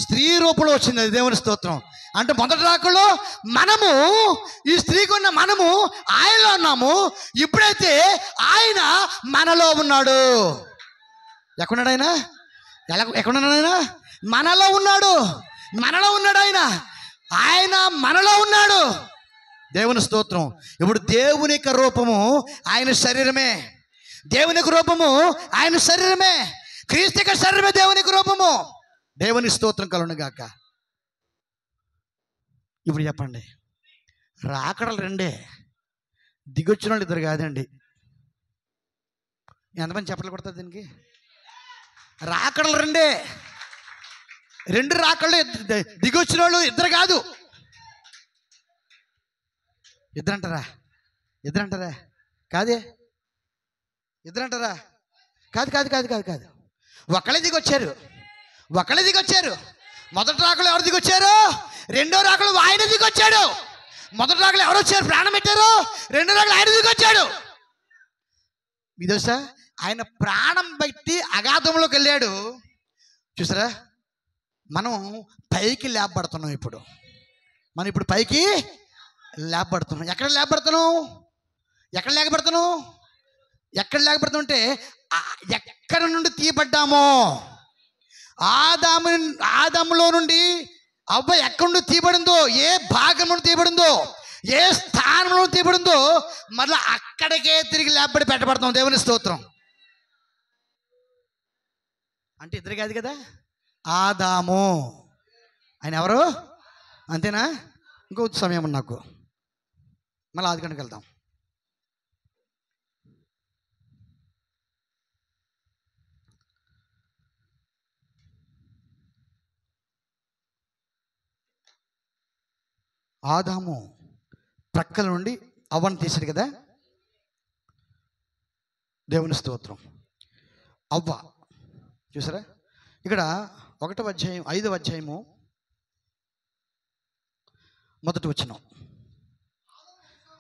స్త్రీ రూపంలో వచ్చింది. అది దేవుని స్తోత్రం. అంటే మొదటి రాకడలో ఈ స్త్రీకి ఉన్న మనము ఆయనలో ఉన్నాము. ఇప్పుడైతే ఆయన మనలో ఉన్నాడు. ఎక్కడున్నాడు ఆయన? మనలో ఉన్నాడు. ఆయన మనలో ఉన్నాడు. దేవుని స్తోత్రం. ఇప్పుడు దేవుని యొక్క రూపము ఆయన శరీరమే. క్రీస్తు యొక్క శరీరమే దేవుని యొక్క రూపము. దేవుని స్తోత్రం కలుగును గాక. ఇప్పుడు చెప్పండి, రాకడలు 2, దిగొచ్చిన వాళ్ళు 2 కాదండి. ఎంతమంది చెప్పలు కొడతారు దీనికి? రాకడలు 2 రాకడలు. దిగొచ్చిన వాళ్ళు 2 కాదు. ఇద్దరంటారా? కాదే. ఇద్దరంటారా? కాదు. ఒకళ్ళే దిగొచ్చారు. మొదటి రాకలు ఎవరు దిగొచ్చారు? 2వ రాకలు ఆయన దిగొచ్చాడు. మొదటి రాకలు ఎవరు వచ్చారు? ప్రాణం పెట్టారు. 2వ రాకలు ఆయన దిగొచ్చాడు. మీ తెలుసా, ఆయన ప్రాణం పెట్టి అగాధంలోకి వెళ్ళాడు. చూసారా? మనం పైకి లేపబడుతున్నాం. మనం పైకి లేపబడుతున్నాం. ఎక్కడ లేపబడుతున్నాం అంటే ఎక్కడ నుండి తీయబడ్డామో, ఆదాములో నుండి అవ్వ ఎక్కడి నుండి తీయబడిందో, ఏ భాగం నుండి తీయబడిందో, ఏ స్థానంలో తీయబడిందో, మళ్ళీ అక్కడికే తిరిగి లేపబడి పెట్టబడతాం. దేవుని స్తోత్రం. అంటే 2 కాదు కదా. ఆదాము ఆయన ఎవరు? అంతేనా? ఇంకో సమయం నాకు మళ్ళీ ఆదికాండకి వెళ్దాం. ఆదాము ప్రక్కల నుండి అవ్వను తీశాడు కదా. దేవుని స్తోత్రం. అవ్వ చూసారా? ఇక్కడ 1వ అధ్యాయం 5వ అధ్యాయము మొదటి వచనం.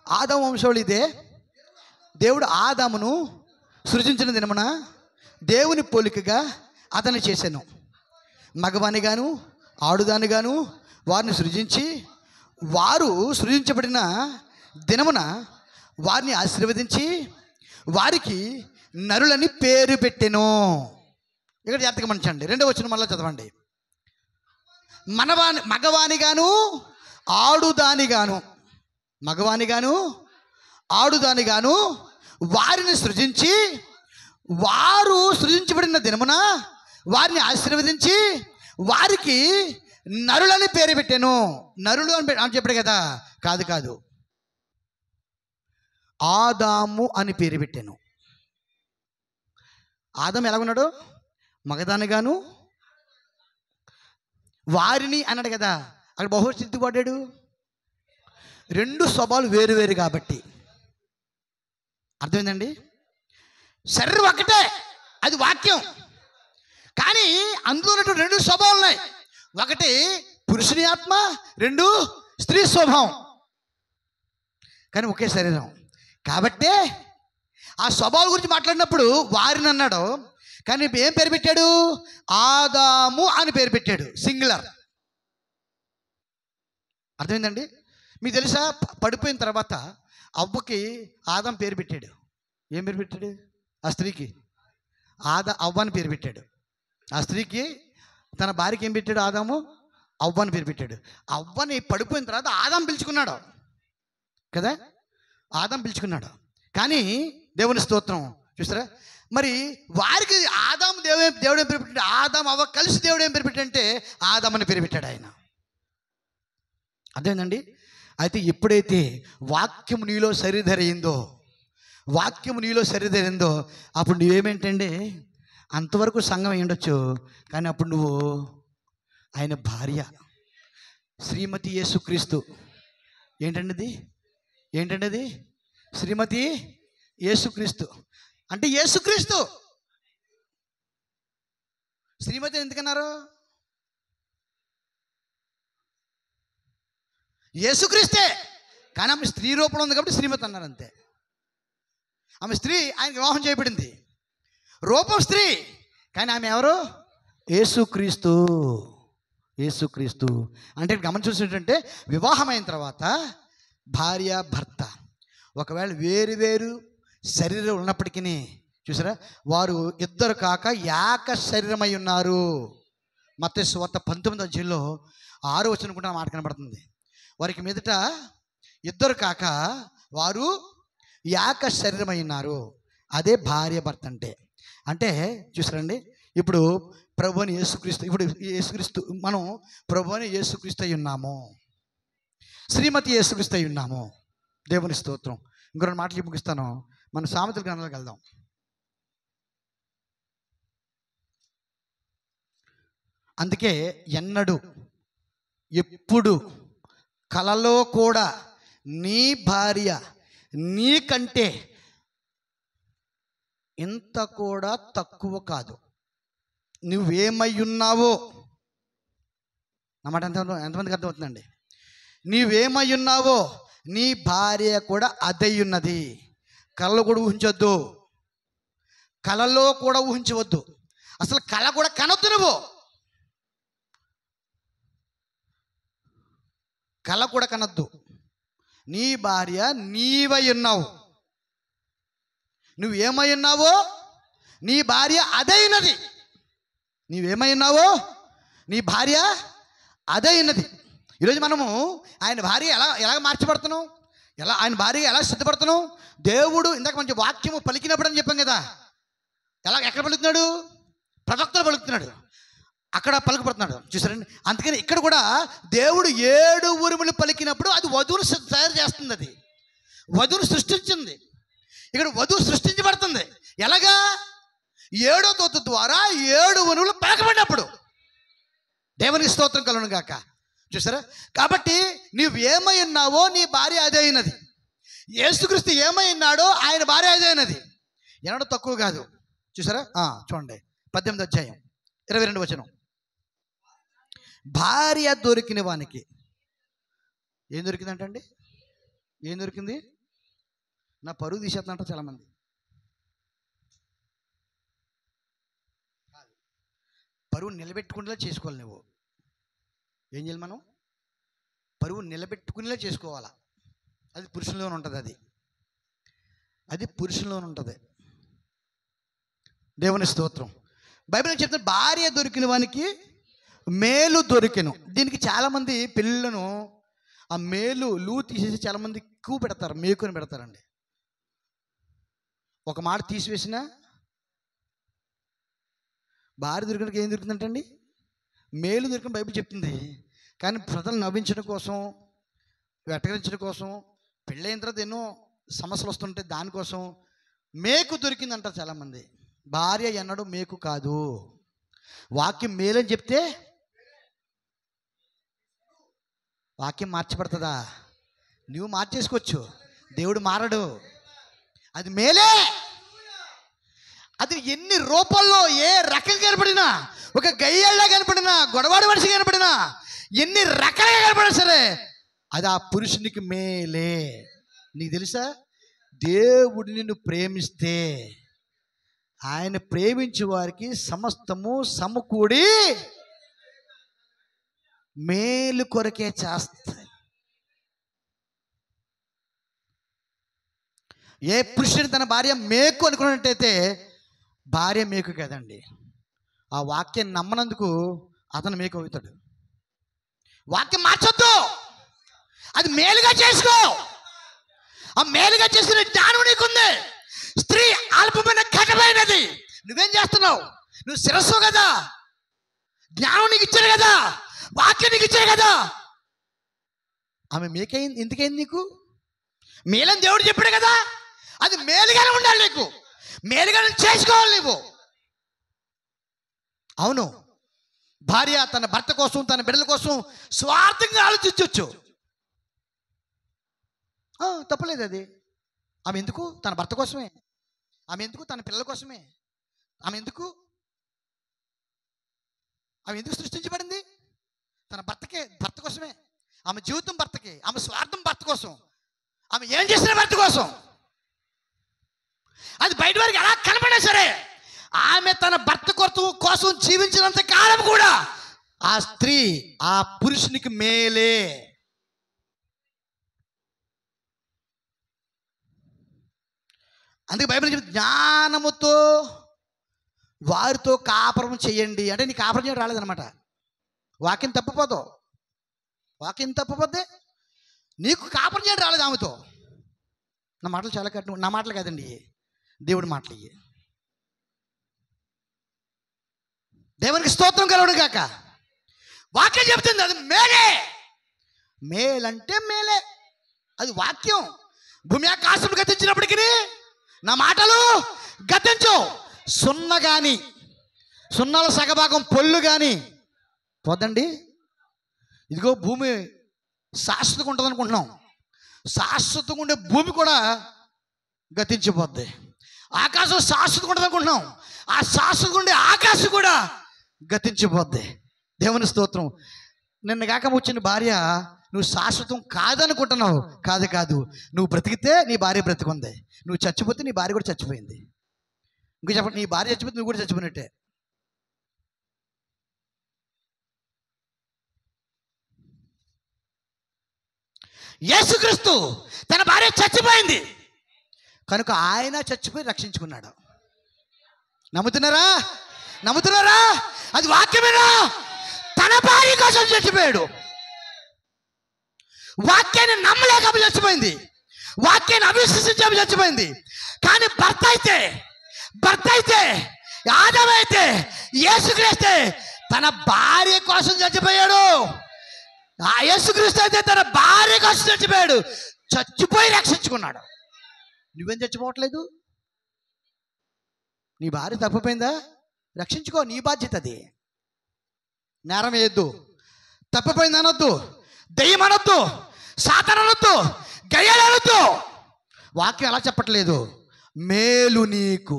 ఆదాము వంశంలో ఇదే. దేవుడు ఆదామును సృజించిన దినమున దేవుని పోలికగా అతన్ని చేశాను. మగవానిగాను ఆడుదానిగాను వారిని సృజించి, వారు సృజించబడిన దినమున వారిని ఆశీర్వదించి వారికి నరులని పేరు పెట్టెను. ఇక్కడ జాగ్రత్తగా గమనించండి. 2వ వచనం మళ్ళీ చదవండి. మగవానిగాను ఆడుదానిగాను వారిని సృజించి, వారు సృజించబడిన దినమున వారిని ఆశీర్వదించి వారికి నరులని పేరు పెట్టాను. నరులు అని చెప్పాడు కదా. కాదు, ఆదాము అని పేరు పెట్టాను. ఆదాము ఎలాగున్నాడు? మగదానిగాను వారిని అన్నాడు కదా. అక్కడ బహుస్థితి పడ్డాడు. రెండు స్వభావాలు వేరు వేరు కాబట్టి. అర్థమైందండి? శరీరం ఒకటే, అది వాక్యం. కానీ అందులో ఉన్నటువంటి రెండు స్వభావాలు ఉన్నాయి. ఒకటి పురుషుని ఆత్మ, రెండు స్త్రీ స్వభావం. కానీ ఒకే శరీరం కాబట్టే ఆ స్వభావం గురించి మాట్లాడినప్పుడు వారిని అన్నాడు. కానీ ఏం పేరు పెట్టాడు? ఆదాము అని పేరు పెట్టాడు, సింగులర్. అర్థమైందండి? మీకు తెలుసా, పడిపోయిన తర్వాత అవ్వకి ఆదాం పేరు పెట్టాడు. ఏం పేరు పెట్టాడు? ఆ స్త్రీకి అవ్వ అని పేరు పెట్టాడు. ఆ స్త్రీకి తన భార్యకి ఏం పెట్టాడు? ఆదాము అవ్వ అని పేరు పెట్టాడు. అవ్వని పడిపోయిన తర్వాత ఆదాం పిలుచుకున్నాడు కదా, ఆదాం పిలుచుకున్నాడు. కానీ దేవుని స్తోత్రం, చూస్తారా? మరి వారికి ఆదాము దేవుడు ఏం పేరు పెట్టాడు? ఆదాం అవ్వ కలిసి దేవుడు ఏం పేరు పెట్టాడంటే ఆదాం అని పేరు పెట్టాడు ఆయన. అదేనండి. అయితే ఎప్పుడైతే వాక్యము నీలో శరీరధరిందో, వాక్యము నీలో శరీరధరిందో, అప్పుడు నువ్వేమేంటండి, అంతవరకు సంఘం అయి ఉండొచ్చు, కానీ అప్పుడు నువ్వు ఆయన భార్య, శ్రీమతి యేసుక్రీస్తు. ఏంటండి అది? శ్రీమతి యేసుక్రీస్తు అంటే యేసుక్రీస్తు. శ్రీమతి ఎందుకన్నారు? యేసుక్రీస్తే. కానీ ఆమె స్త్రీ రూపంలో ఉంది కాబట్టి శ్రీమతి అన్నారు అంతే. ఆమె స్త్రీ, ఆయనకి వివాహం చేయబడింది, రూపం స్త్రీ, కానీ ఆమె ఎవరు? యేసుక్రీస్తు. యేసుక్రీస్తు అంటే గమనించాల్సిందంటే, వివాహమైన తర్వాత భార్య భర్త ఒకవేళ వేరు వేరు శరీరం ఉన్నప్పటికీ, చూసారా, వారు ఇద్దరు కాక ఏక శరీరమై ఉన్నారు. మత్తయి సువార్త 19వ అధ్యాయంలో 6వ వచనం కూడా మాట కనబడుతుంది. వారికి మీదట ఇద్దరు కాక వారు ఏక శరీరమై ఉన్నారు. అదే భార్య భర్త అంటే చూసారండి. ఇప్పుడు ప్రభువుని యేసుక్రీస్తు, మనం ప్రభువుని యేసుక్రీస్తు అయి ఉన్నాము, శ్రీమతి యేసుక్రీస్తు అయి ఉన్నాము. దేవుని స్తోత్రం. ఇంకో రెండు మాటలు ముగిస్తాను. మన సామెతల గ్రంథాలకు వెళ్దాం. అందుకే ఎన్నడు ఎప్పుడు కలలో కూడా నీ భార్య నీకంటే ఇంత కూడా తక్కువ కాదు. నువ్వేమై ఉన్నావో, అన్నమాట ఎంతమందికి అర్థమవుతుందండి? నీవేమై ఉన్నావో నీ భార్య కూడా అదై ఉన్నది. కళలో కూడా ఊహించవద్దు, కళలో కూడా ఊహించవద్దు, అసలు కళ కూడా కనొద్దు. నువ్వు కళ కూడా కనొద్దు. నీ భార్య నీవై ఉన్నావు. నువ్వేమై ఉన్నావో నీ భార్య అదైనది. నీవేమై ఉన్నావో నీ భార్య అదైనది. ఈరోజు మనము ఆయన భార్య ఎలా మార్చబడుతున్నాం, ఆయన భార్య ఎలా సిద్ధపడుతున్నాం? దేవుడు ఇందాక మంచి వాక్యము పలికినప్పుడు అని చెప్పాం కదా. ఎక్కడ పలుకుతున్నాడు? ప్రవక్తలు పలుకుతున్నాడు, అక్కడ పలుకుపడుతున్నాడు. చూసారండి. అందుకని ఇక్కడ కూడా దేవుడు 7 ఉరుములు పలికినప్పుడు అది వధువును తయారు చేస్తుంది. అది వధువును సృష్టించింది. ఇక్కడ వధువు సృష్టించబడుతుంది. ఎలాగా? 7వ దూత ద్వారా 7 ఉరుములు పలకబడినప్పుడు. దేవునికి స్తోత్రం కలుగును గాక. చూసారా? కాబట్టి నువ్వేమై ఉన్నావో నీ భార్య అదే అయినది. యేసుక్రీస్తు ఏమై ఉన్నాడో ఆయన భార్య అదే అయినది. ఎన్నడూ తక్కువ కాదు. చూసారా? చూడండి 18వ అధ్యాయం 22వ వచనం. భార్య దొరికిన వానికి ఏం దొరికిందంటండి? ఏం దొరికింది? నా పరువు తీసేస్తుందంట చాలామంది. పరువు నిలబెట్టుకునేలా చేసుకోవాలి. నువ్వు ఏం చేయాలి? మనం పరువు నిలబెట్టుకునేలా చేసుకోవాలా. అది పురుషుల్లోనే ఉంటుంది. అది పురుషుల్లోనే ఉంటుంది. దేవుని స్తోత్రం. బైబిల్ చెప్తున్న భార్య దొరికిన వానికి మేలు దొరికెను. దీనికి చాలామంది పిల్లలను ఆ మేలు తీసేసి చాలామంది ఎక్కువ పెడతారు, మేకుని పెడతారండి. ఒక మాట తీసివేసిన భార్య దొరికినకి ఏం దొరికిందంటండి? మేలు దొరికిన బైబిల్ చెప్తుంది. కానీ ప్రజలు నవ్వించడం కోసం, వెటకరించడం కోసం, పెళ్ళైన తర్వాత ఎన్నో సమస్యలు వస్తుంటాయి, దానికోసం మేకు దొరికిందంటారు చాలామంది. భార్య ఎన్నడూ మేకు కాదు. వాక్యం మేలని చెప్తే వాక్యం మార్చబడుతుందా? నువ్వు మార్చేసుకోవచ్చు, దేవుడు మారడు. అది మేలే. అది ఎన్ని రూపాల్లో ఏ రకంగా కనపడినా, ఒక గయ్యాళ్ళ కనపడినా, గొడవాడి మనిషి కనపడినా, ఎన్ని రకాలుగా కనపడినా సరే అది ఆ పురుషునికి మేలే. నీకు తెలుసా, దేవుడు నిన్ను ప్రేమిస్తే ఆయన ప్రేమించే వారికి సమస్తము సమకూడి మేలు కొరకే చేస్తాయి. ఏ పురుషుని తన భార్య మేకు అనుకున్నట్టయితే భార్య మేకు కదండి. ఆ వాక్యం నమ్మనందుకు అతను మేకు అవుతాడు. వాక్యం మార్చొద్దు, అది మేలుగా చేసుకో. ఆ మేలుగా చేసుకునే జ్ఞానం నీకుంది. స్త్రీ అల్పమైన ఘటమైనది. నువ్వేం చేస్తున్నావు? నువ్వు శిరస్సు కదా, జ్ఞానం నీకు ఇచ్చాడు కదా, వాక్యం నీకు ఇచ్చాడు కదా. ఆమె మేకైంది, ఎందుకైంది నీకు? మేలని దేవుడు చెప్పాడు కదా, అది మేలుగానే ఉండాలి. నీకు మేలుగానే చేసుకోవాలి నువ్వు. అవును, భార్య తన భర్త కోసం, తన బిడ్డల కోసం స్వార్థంగా ఆలోచించవచ్చు. తప్పలేదు అది. ఆమె ఎందుకు? తన భర్త కోసమే. ఆమె ఎందుకు? తన పిల్లల కోసమే. ఆమె ఎందుకు సృష్టించబడింది? తన భర్త కోసమే. ఆమె జీవితం భర్తకే, ఆమె స్వార్థం భర్త కోసం, ఆమె ఏం చేసిన భర్త కోసం. అది బయట వారికి ఎలా కనపడినా సరే ఆమె తన భర్త కోసం జీవించినంత కాలం కూడా ఆ స్త్రీ ఆ పురుషునికి మేలే. అందుకే బైబిల్ చెప్తుంది, జ్ఞానముతో వారితో కాపురం చేయండి. అంటే నీ కాపురం చేయడం రాలేదనమాట. వాక్యం తప్పిపోదు. వాక్యం తప్పిపోతే నీకు కాపురం చేయడం రాలేదు ఆమెతో. నా మాటలు చాలా కట్టిన, నా మాటలు కాదండి, దేవుడి మాటలు ఇవి. దేవునికి స్తోత్రం కలవడు కాక. వాక్యం చెప్తుంది అది మేలే. మేలంటే మేలే, అది వాక్యం. భూమి ఆకాశం గతించినప్పటికీ నా మాటలు గతించు. సున్న కానీ, సున్నాల సగభాగం పొల్లు కానీ పోదండి. ఇదిగో భూమి శాశ్వతంగా ఉంటుంది అనుకుంటున్నాం. శాశ్వతంగా ఉండే భూమి కూడా గతించిపోద్ది. ఆకాశం శాశ్వతంగా ఉంటుంది అనుకుంటున్నాం. ఆ శాశ్వతంగా ఉండే ఆకాశం కూడా గతించిపోద్ది. దేవుని స్తోత్రం. నిన్న కాక వచ్చిన భార్య నువ్వు శాశ్వతం కాదనుకుంటున్నావు. కాదు, నువ్వు బ్రతికితే నీ భార్య బ్రతికుంది, నువ్వు చచ్చిపోతే నీ భార్య కూడా చచ్చిపోయింది. ఇంకో చెప్పండి, నీ భార్య చచ్చిపోతే నువ్వు కూడా చచ్చిపోయినట్టే. యేసుక్రీస్తు తన భార్య చచ్చిపోయింది కనుక ఆయన చచ్చిపోయి రక్షించుకున్నాడు. నమ్ముతున్నారా? అది వాక్యమేనా? తన భార్య కోసం చచ్చిపోయాడు. వాక్యాన్ని నమ్మలేక చచ్చిపోయింది, వాక్యాన్ని అవిశ్వసించి చచ్చిపోయింది. కానీ భర్త అయితే ఆదామైతే యేసుక్రీస్తే తన భార్య కోసం చచ్చిపోయాడు. ఆ యేసుక్రీస్తు అయితే తన భార్య కోసం చచ్చిపోయాడు, చచ్చిపోయి రక్షించుకున్నాడు. నువ్వేం చచ్చిపోవట్లేదు? నీ భార్య తప్పిపోయిందా? రక్షించుకో, నీ బాధ్యత అది. నేరం వేయద్దు, తప్పిపోయింది అనొద్దు, దెయ్యం అనొద్దు, సాతాను అనొద్దు, గయ్యాలు అనొద్దు. వాక్యం ఎలా చెప్పట్లేదు? మేలు నీకు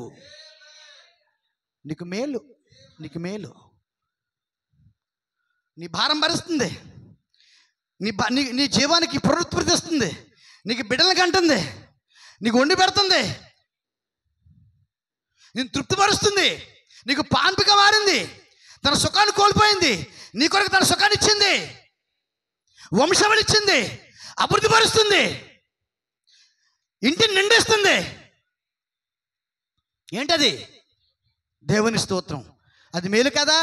మేలు. నీ భారం భరిస్తుంది, నీ జీవానికి ప్రవృత్తి తెస్తుంది, నీకు బిడ్డలకు అంటుంది, నీకు వండి పెడుతుంది, నేను తృప్తిపరుస్తుంది, నీకు పాన్పిక మారింది, తన సుఖాన్ని కోల్పోయింది, నీ కొరకు తన సుఖాన్ని ఇచ్చింది, వంశములు ఇచ్చింది, అభివృద్ధి పరుస్తుంది, ఇంటిని నిండిస్తుంది. ఏంటది? దేవుని స్తోత్రం. అది మేలు కదా?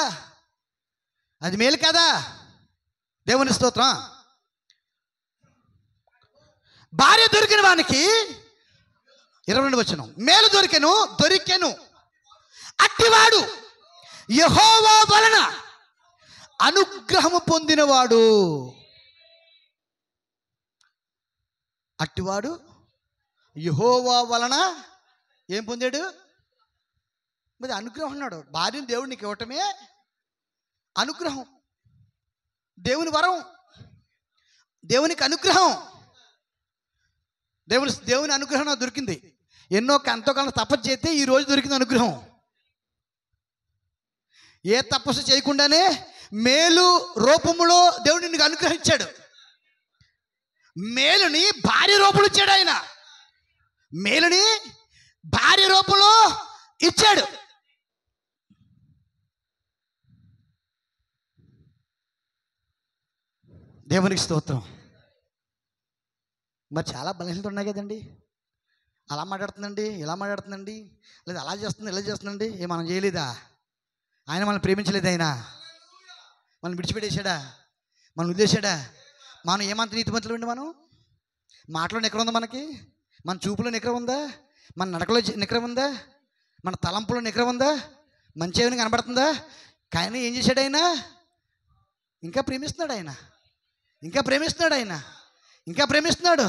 దేవుని స్తోత్రం. భార్య దొరికిన వానికి 22 వచనం, మేలు దొరికెను అట్టివాడు యెహోవా వలన అనుగ్రహము పొందినవాడు. అట్టివాడు యెహోవా వలన ఏం పొందాడు? మరి అనుగ్రహం అన్నాడు. భార్యను దేవుడు నీకు ఇవ్వటమే అనుగ్రహం, దేవుని వరం, దేవునికి అనుగ్రహం. దేవుని అనుగ్రహం నాకు దొరికింది. ఎంతో కాలం తపస్సు చేస్తే ఈ రోజు దొరికింది అనుగ్రహం. ఏ తపస్సు చేయకుండానే మేలు రూపములో దేవుడు నీకు అనుగ్రహించాడు. మేలుని భార్య రూపంలో ఇచ్చాడు. ఆయన మేలుని భార్య రూపంలో ఇచ్చాడు. దేవునికి స్తోత్రం. మరి చాలా బలహీనత ఉన్నాయి కదండి. అలా మాట్లాడుతుందండి, ఇలా మాట్లాడుతుందండి, లేదా అలా చేస్తుంది, ఇలా చేస్తుందండి. మనం చేయలేదా? ఆయన మనల్ని ప్రేమించలేదు. ఆయన మనం విడిచిపెట్టేశాడా? మనం వదిలేశాడా? మనం ఏమంత నీతిమంతులు అండి? మనం మాటలో నికరం ఉందా? మనకి మన చూపులో నికరం ఉందా? మన నడకలో నికరం ఉందా? మన తలంపులో నికరం ఉందా? మంచి ఏమైనా కనబడుతుందా? కానీ ఏం చేశాడు ఆయన? ఇంకా ప్రేమిస్తున్నాడు. ఆయన ఇంకా ప్రేమిస్తున్నాడు. ఆయన ఇంకా ప్రేమిస్తున్నాడు.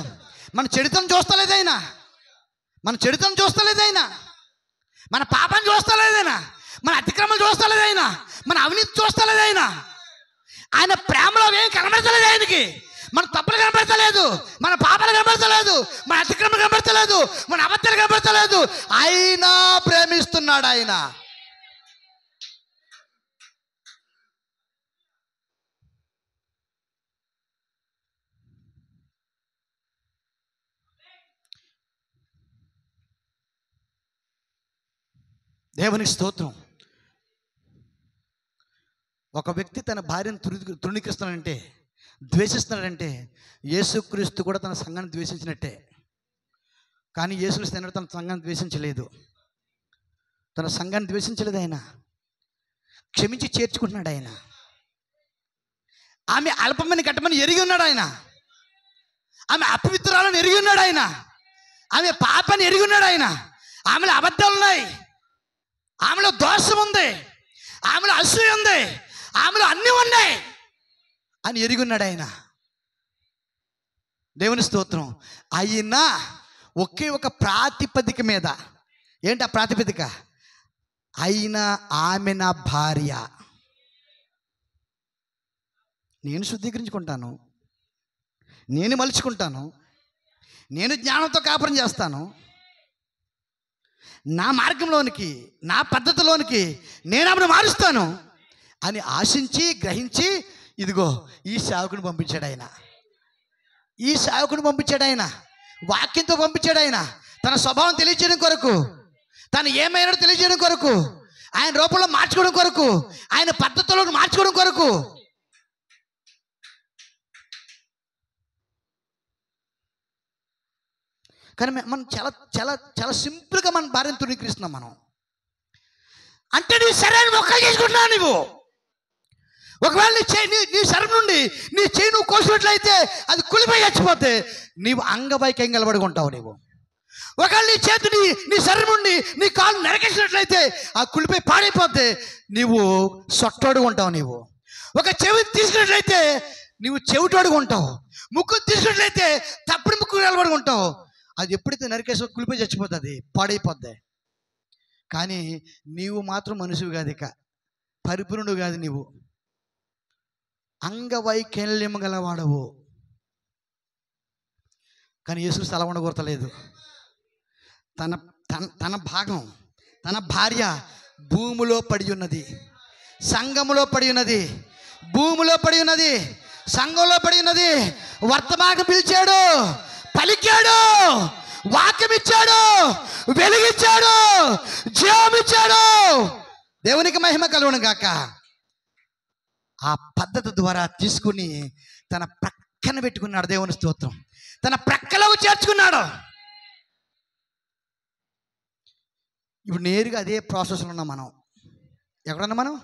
మన చెడుతనం చూస్తలేదు ఆయన. మన చెడుతనం చూస్తలేదు ఆయన. మన పాపం చూస్తలేదు ఆయన. మన అతిక్రమం చూస్తలేదు ఆయన. మన అవినీతి చూస్తలేదు ఆయన. ఆయన ప్రేమలో ఏం కనబడతలేదు ఆయనకి. మన తప్పులు కనబడతలేదు, మన పాపాలు కనబడతలేదు, మన అతిక్రమం కనబడతలేదు, మన అబద్ధాలు కనబడతలేదు. అయినా ప్రేమిస్తున్నాడు ఆయన. దేవునికి స్తోత్రం. ఒక వ్యక్తి తన భార్యను తృణీకరిస్తున్నాడంటే, ద్వేషిస్తున్నాడంటే, యేసుక్రీస్తు కూడా తన సంఘాన్ని ద్వేషించినట్టే. కానీ యేసుక్రీస్తు తన సంఘాన్ని ద్వేషించలేదు. తన సంఘాన్ని ద్వేషించలేదు. ఆయన క్షమించి చేర్చుకుంటున్నాడు. ఆయన ఆమె అల్పమని ఘట్టమని ఎరిగి ఉన్నాడు. ఆయన ఆమె అపవిత్రాలను ఎరిగి ఉన్నాడు. ఆయన ఆమె పాపాన్ని ఎరిగి ఉన్నాడు. ఆయన ఆమెలో అబద్ధాలు ఉన్నాయి, ఆమెలో దోషం ఉంది, ఆమెలో అసూయ ఉంది, ఆమెలో అన్నీ ఉన్నాయి అని ఎరిగి ఉన్నాడు. ఆయన దేవుని స్తోత్రం. అయినా ఒకే ఒక ప్రాతిపదిక మీద, ఏంటి ఆ ప్రాతిపదిక? అయినా ఆమె నా భార్య. నేను శుద్ధీకరించుకుంటాను, నేను మలుచుకుంటాను, నేను జ్ఞానంతో కాపురం చేస్తాను, నా మార్గంలోనికి, నా పద్ధతిలోనికి నేను ఆమెను మారుస్తాను అని ఆశించి గ్రహించి, ఇదిగో ఈ సేవకుని పంపించాడు. ఆయన ఈ సేవకుని పంపించాడు. ఆయన వాక్యంతో పంపించాడు. ఆయన తన స్వభావం తెలియజేయడం కొరకు, తను ఏమైనా తెలియజేయడం కొరకు, ఆయన రూపంలో మార్చుకోవడం కొరకు, ఆయన పద్ధతుల్లో మార్చుకోవడం కొరకు. కానీ మనం చాలా చాలా చాలా సింపుల్గా మన భార్యను తృణీకరిస్తున్నాం. మనం అంటే నీ శరీరాన్ని మొక్కలు చేసుకుంటున్నావు. నువ్వు ఒకవేళ నీ శరీరం నుండి నీ చేయి నువ్వు కోసినట్లయితే అది కులిపోయి చచ్చిపోతే నీవు అంగవైకల్యం నిలబడుకుంటావు. నీవు ఒకవేళ నీ చేతిని నీ శరీరం నుండి నీ కాలు నరకేసినట్లయితే ఆ కులిపోయి పాడైపోతే నీవు సొట్టోడుగా ఉంటావు. నీవు ఒక చెవి తీసుకున్నట్లయితే నీవు చెవిటోడుగా ఉంటావు. ముక్కు తీసుకున్నట్లయితే తప్పుడు ముక్కు నిలబడి ఉంటావు. అది ఎప్పుడైతే నరికేసో కులిపోయి చచ్చిపోతుంది, పాడైపోద్ది. కానీ నీవు మాత్రం మనుషువు కాదు, ఇక పరిపూర్ణుడు కాదు. నీవు అంగవైకల్యం గలవాడవు. కానీ యేసు అలా ఉండకూడలేదు. తన తన తన భాగం, తన భార్య భూమిలో పడి ఉన్నది, సంఘములో పడి ఉన్నది, భూమిలో పడి ఉన్నది, సంఘంలో పడి ఉన్నది. వర్తమానం పిలిచాడు, పలికాడు, వాక్యం ఇచ్చాడు, వెలిగించాడు, జీవం ఇచ్చాడు. దేవునికి మహిమ కలుగును గాక. ఆ పద్ధతి ద్వారా తీసుకుని తన ప్రక్కన పెట్టుకున్నాడు. దేవుని స్తోత్రం. తన ప్రక్కలో చేర్చుకున్నాడు. ఇప్పుడు నేరుగా అదే ప్రాసెస్లో ఉన్నాం మనం. ఎక్కడున్నా మనం?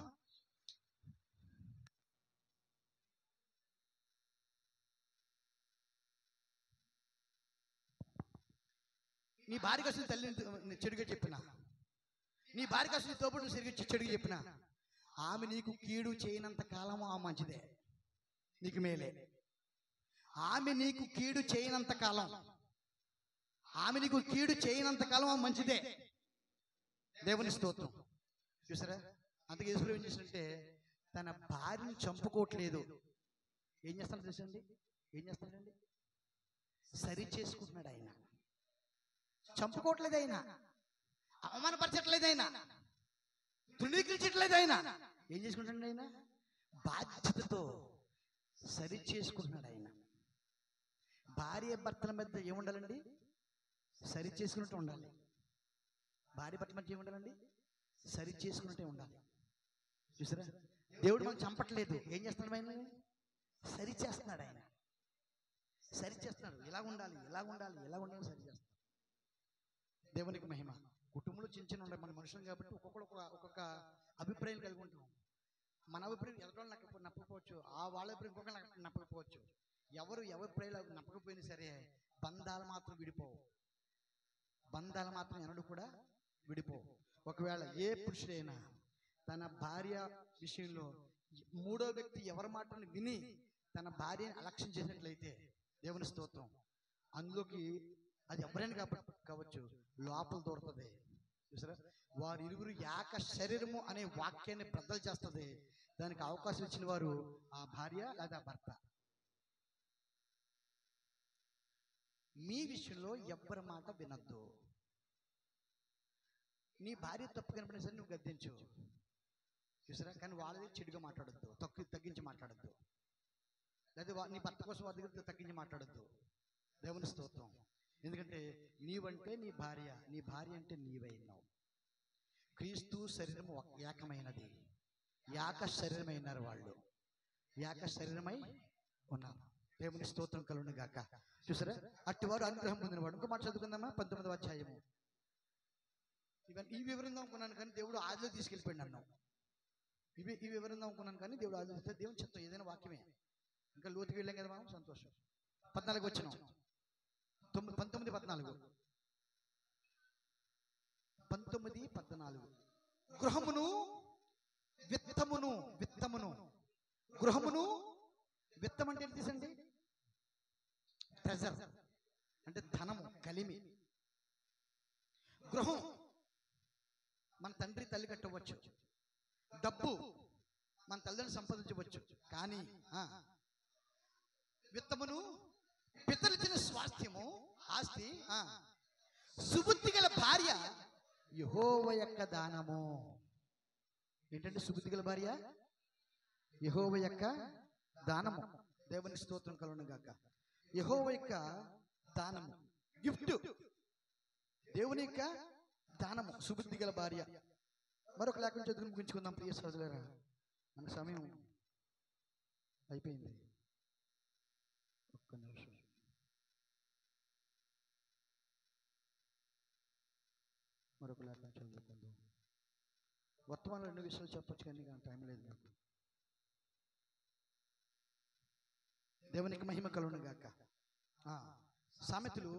నీ భార్యకు అసలు తల్లిని చెడుగా చెప్పిన, నీ భార్యకు అసలు తోపుడు చెడుగా చెప్పిన, ఆమె నీకు కీడు చేయనంత కాలం ఆ మంచిదే, నీకు మేలే. ఆమె నీకు కీడు చేయనంత కాలం, ఆమె నీకు కీడు చేయనంత కాలం ఆ మంచిదే. దేవుని స్తోత్రం. చూసారా? అంతకు యేసు ఏం చేసినట్టే తన భార్యను చంపుకోవట్లేదు, ఏం చేస్తాడు తెలుసండి? ఏం చేస్తాడండి? సరి చేసుకుంటున్నాడు ఆయన. చంపుకోవట్లేదు ఆయన, అవమానపరచట్లేదు ఆయన, తృణీకరించట్లేదు ఆయన. ఏం చేసుకుంటాడు ఆయన? బాధ్యతతో సరి చేసుకుంటున్నాడు ఆయన. భార్య భర్తల మధ్య ఏముండాలండి? సరి చేసుకున్నట్టు ఉండాలి. భార్య భర్తల మధ్య ఏముండాలండి? సరి చేసుకున్నట్టే ఉండాలి. చూసారా, దేవుడు మనం చంపట్లేదు, ఏం చేస్తున్నాడు ఆయన? సరి చేస్తున్నాడు ఆయన. సరి చేస్తున్నాడు. ఇలా ఉండాలి, ఇలా ఉండాలి, ఇలా ఉండాలి, సరి చేస్తున్నాడు. దేవునికి మహిమ. కుటుంబంలో చిన్న చిన్న ఉండాలి. మన మనుషులు కాబట్టి ఒక్కొక్క అభిప్రాయం కలిగి ఉంటాం. మన అభిప్రాయం ఎదుటి నప్పకపోవచ్చు, ఆ వాళ్ళ అభిప్రాయం ఇంకొకరు నప్పకపోవచ్చు. ఎవరి అభిప్రాయాలు నప్పకపోయినా సరే బంధాలు మాత్రం విడిపోవు. బంధాలు మాత్రం ఎన్నడూ కూడా విడిపోవు. ఒకవేళ ఏ పురుషుడైనా తన భార్య విషయంలో మూడో వ్యక్తి ఎవరి మాటను విని తన భార్యని అలక్ష్యం చేసినట్లయితే, దేవుని స్తోత్రం, అందులోకి అది ఎవరైనా కావచ్చు, లోపల దూరుతుంది. చూసారా, వారు ఇరువురు ఏక శరీరము అనే వాక్యాన్ని బద్దలు చేస్తుంది. దానికి అవకాశం ఇచ్చిన వారు ఆ భార్య లేదా భర్త. మీ విషయంలో ఎవ్వరి మాట వినద్దు. నీ భార్య తప్పు కనపడిన సరే నువ్వు గద్దించు, చూసారా, కానీ వాళ్ళది చెడుగా మాట్లాడద్దు, తగ్గించి మాట్లాడద్దు. లేదా నీ భర్త కోసం వారి దగ్గర తగ్గించి మాట్లాడద్దు. దేవుని స్తోత్రం. ఎందుకంటే నీవంటే నీ భార్య, నీ భార్య అంటే నీవైనావు. క్రీస్తు శరీరము ఏకమైనది, ఏక శరీరమైనారు వాళ్ళు, ఏక శరీరమై ఉన్నారు. దేవుని స్తోత్రం కలుగును గాక. చూసారా, అట్టివారు అనుగ్రహం పొందినవాడు. ఇంకో మాట చదువుకుందామా? 19వ అధ్యాయము. ఈ వివరంగా అనుకున్నాను కానీ దేవుడు ఆదిలో తీసుకెళ్ళిపోయింది అన్నావు. ఈ వివరంగా అనుకున్నాను కానీ దేవుడు ఆదిలో ఇస్తే దేవుని చిత్తం ఏదైనా వాక్యమే. ఇంకా లోతుకి వెళ్ళాం కదా మనం, సంతోషం. 14 వచ్చిన 19, 14 గృహమును విత్తమును. గృహమును విత్తం అంటే ఏంటి తీసండి? ట్రెజర్ అంటే ధనము, కలిమి. గృహం మన తండ్రి తల్లి కట్టవచ్చు, డబ్బు మన తల్లిని సంపాదించవచ్చు. కానీ విత్తమును, పితరిచిన స్వాస్థ్యము, ఆస్తి, సుబుద్ధి గల భార్య యెహోవా యొక్క దానము. ఏంటంటే సుబుద్ధి గల భార్య యెహోవా యొక్క దానము. దేవుని స్తోత్రం కలుగును గాక. యెహోవా యొక్క దానము, గిఫ్ట్, దేవుని యొక్క దానము, సుబుద్ధి గల భార్య. మరొక లేఖనం చదువుకుని ముగించుకుందాం ప్రియ సోదరులారా, మన సమయం అయిపోయింది. ఒక్క నిమిషం. మరొక లేఖనం చదువుకుందాం. వర్తమానంలో 2 విషయాలు చెప్పొచ్చు కానీ టైం లేదు నాకు. దేవునికి మహిమ కలుగును గాక. సామెతలు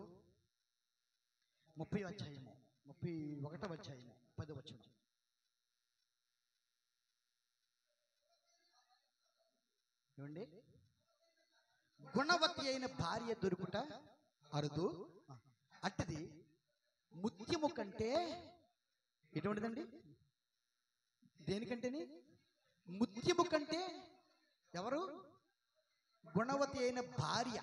30వ అధ్యాయము, 31వ అధ్యాయము, 10వ వచనం. ఏమండి? గుణవతి అయిన భార్య దొరుకుట అరుదు, అట్టిది ముత్యము కంటే ఎటువంటిదండి? దేనికంటేని? ముత్యము కంటే. ఎవరు? గుణవతి అయిన భార్య.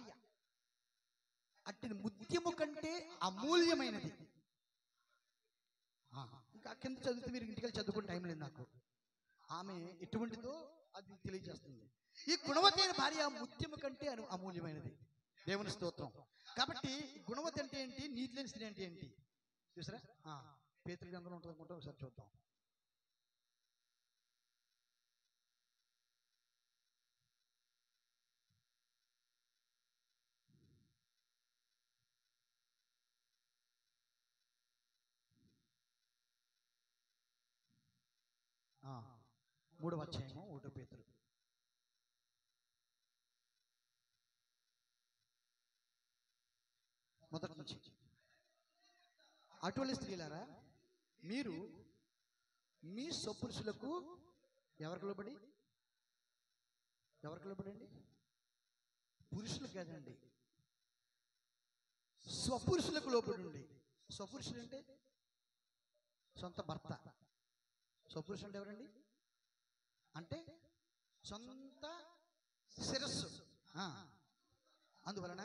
అట్టిది ముత్యము కంటే అమూల్యమైనది. ఇంకా కింద చదివితే మీరు ఇంటికి చదువుకునే టైం లేదు నాకు. ఆమె ఎటువంటిదో అది తెలియజేస్తుంది. ఈ గుణవతి అయిన భార్య ముత్యము కంటే అమూల్యమైనది. దేవుని స్తోత్రం. కాబట్టి గుణవతి అంటే ఏంటి? నీతి లేని స్త్రీ అంటే ఏంటి చూసారా? పేతురు గ్రంథంలో ఉంటుంది అనుకుంటా, ఒకసారి చూద్దాం. మూడవ అధ్యాయము 1 పేతురు. మొదటి నుంచి. అటువంటి స్త్రీలారా, మీరు మీ స్వపురుషులకు ఎవరికి లోబడి? అండి? పురుషులు కాదండి, స్వపురుషులకు లోబడి ఉండి. స్వపురుషులు అంటే సొంత భర్త. స్వపురుషులు అంటే ఎవరండి? అంటే సొంత శిరస్సు. అందువలన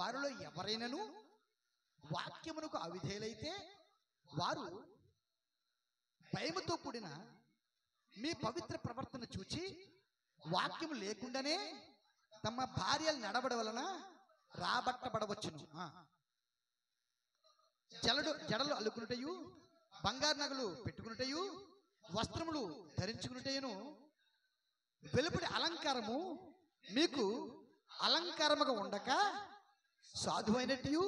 వారిలో ఎవరైనాను వాక్యమునకు అవిధేయులైతే వారు భయముతో కూడిన మీ పవిత్ర ప్రవర్తన చూచి వాక్యము లేకుండానే తమ భార్యలు నడబడ వలన రాబట్టబడవచ్చును. జడలు అల్లుకున్నటయు, బంగారు నగలు పెట్టుకున్నటయు, వస్త్రములు ధరించుకున్నటయును, వెలుపటి అలంకారము మీకు అలంకారముగా ఉండక సాధువైనట్టు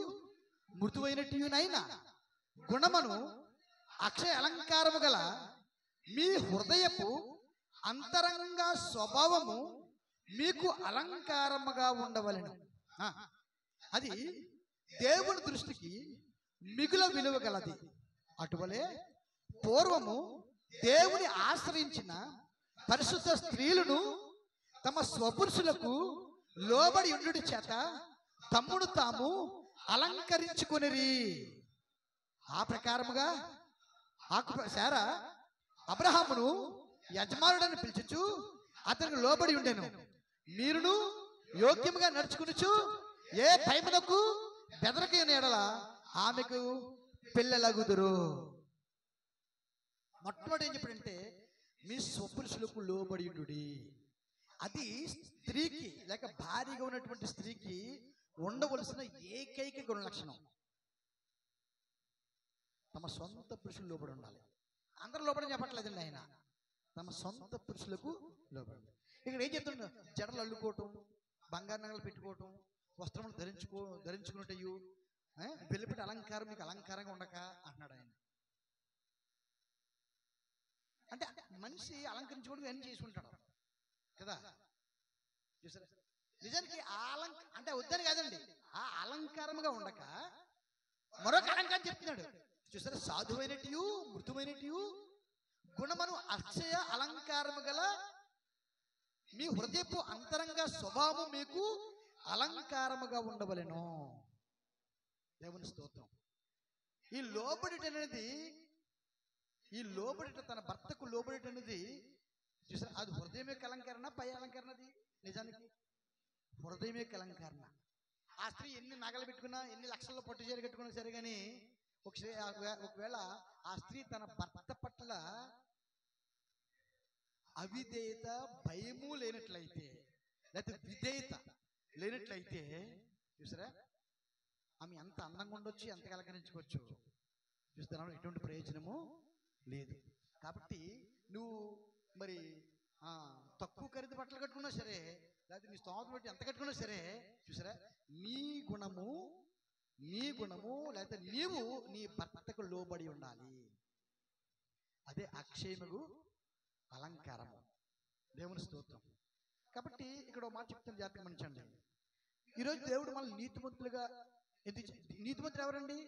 మృదువైనట్టునైనా గుణమును అక్షయ అలంకారము గల మీ హృదయపు అంతరంగ స్వభావము మీకు అలంకారముగా ఉండవలెను. అది దేవుని దృష్టికి మిగుల విలువ గలది. అటువలే పూర్వము దేవుని ఆశ్రయించిన పరిశుద్ధ స్త్రీలను తమ స్వపురుషులకు లోబడి ఉండుట చేత తమ్ముడు తాము అలంకరించుకొనిరి. ఆ ప్రకారముగా శారా అబ్రహామును యజమానుడని పిలుచుచు అతనికి లోబడి ఉండెను. మీరును యోగ్యముగా నడుచుకునుచు ఏ భయమునకు బెదరకైన ఎడల ఆమెకు పిల్లలగుదురు. మొట్టమొదటి ఏం చెప్పాడంటే మీ స్వపురుషులకు లోబడి ఉండుడి. అది స్త్రీకి లేక భార్యగా ఉన్నటువంటి స్త్రీకి ఉండవలసిన ఏకైక గుణ లక్షణం. తమ సొంత పురుషులు లోబడి ఉండాలి. అందరూ లోబడి చెప్పట్లేదండి ఆయన, తమ సొంత పురుషులకు లోబడి. ఇక్కడ ఏం చెప్తుండ, జడలు అల్లుకోవటం, బంగారు నగలు పెట్టుకోవటం, వస్త్రములు ధరించుకున్నట్టయు, వెలుపటి అలంకారం మీకు అలంకారంగా ఉండక అంటున్నాడు ఆయన. అంటే మనిషి అలంకరించుకోవడం అన్ని చేసుకుంటాడు కదా, చూసారా? నిజానికి అంటే వద్దని కాదండి, ఆ అలంకారముగా ఉండక మరొక అలంకారం చెప్తున్నాడు. చూసారా? సాధువైనట్టు మృదువైనట్టు గుణమును అక్షయ అలంకారము గల మీ హృదయపు అంతరంగ స్వభావము మీకు అలంకారముగా ఉండవలెను. దేవుని స్తోత్రం. ఈ లోబడిట తన భర్తకు లోబడిట అనేది చూసారా, అది హృదయం యొక్క అలంకరణ, పై అలంకరణది. నిజానికి హృదయం యొక్క అలంకరణ. ఆ స్త్రీ ఎన్ని నగలు పెట్టుకున్నా, ఎన్ని లక్షల్లో పట్టు చీర కట్టుకున్నా సరే కానీ ఒకవేళ ఆ స్త్రీ తన భర్త పట్ల అవిధేయత, భయము లేనట్లయితే, లేకపోతే విధేయత లేనట్లయితే చూసారా, ఆమె ఎంత అందంగా ఉండొచ్చు, ఎంత అలంకరించుకోవచ్చు, చూస్తున్నాను, ఎటువంటి ప్రయోజనము లేదు. కాబట్టి నువ్వు మరి తక్కువ ఖరీదు బట్టలు కట్టుకున్నా సరే, లేకపోతే నీ స్తోమత బట్టి ఎంత కట్టుకున్నా సరే, చూసారా, నీ గుణము లేకపోతే నీవు నీ భర్తకు లోబడి ఉండాలి. అదే అక్షయముగు అలంకారము. దేవుని స్తోత్రం. కాబట్టి ఇక్కడ ఒక మాట చెప్తాను, జాగ్రత్తగా గమనించండి. ఈరోజు దేవుడు మనల్ని నీతిమంతులుగా నీతిమంతులు ఎవరండి?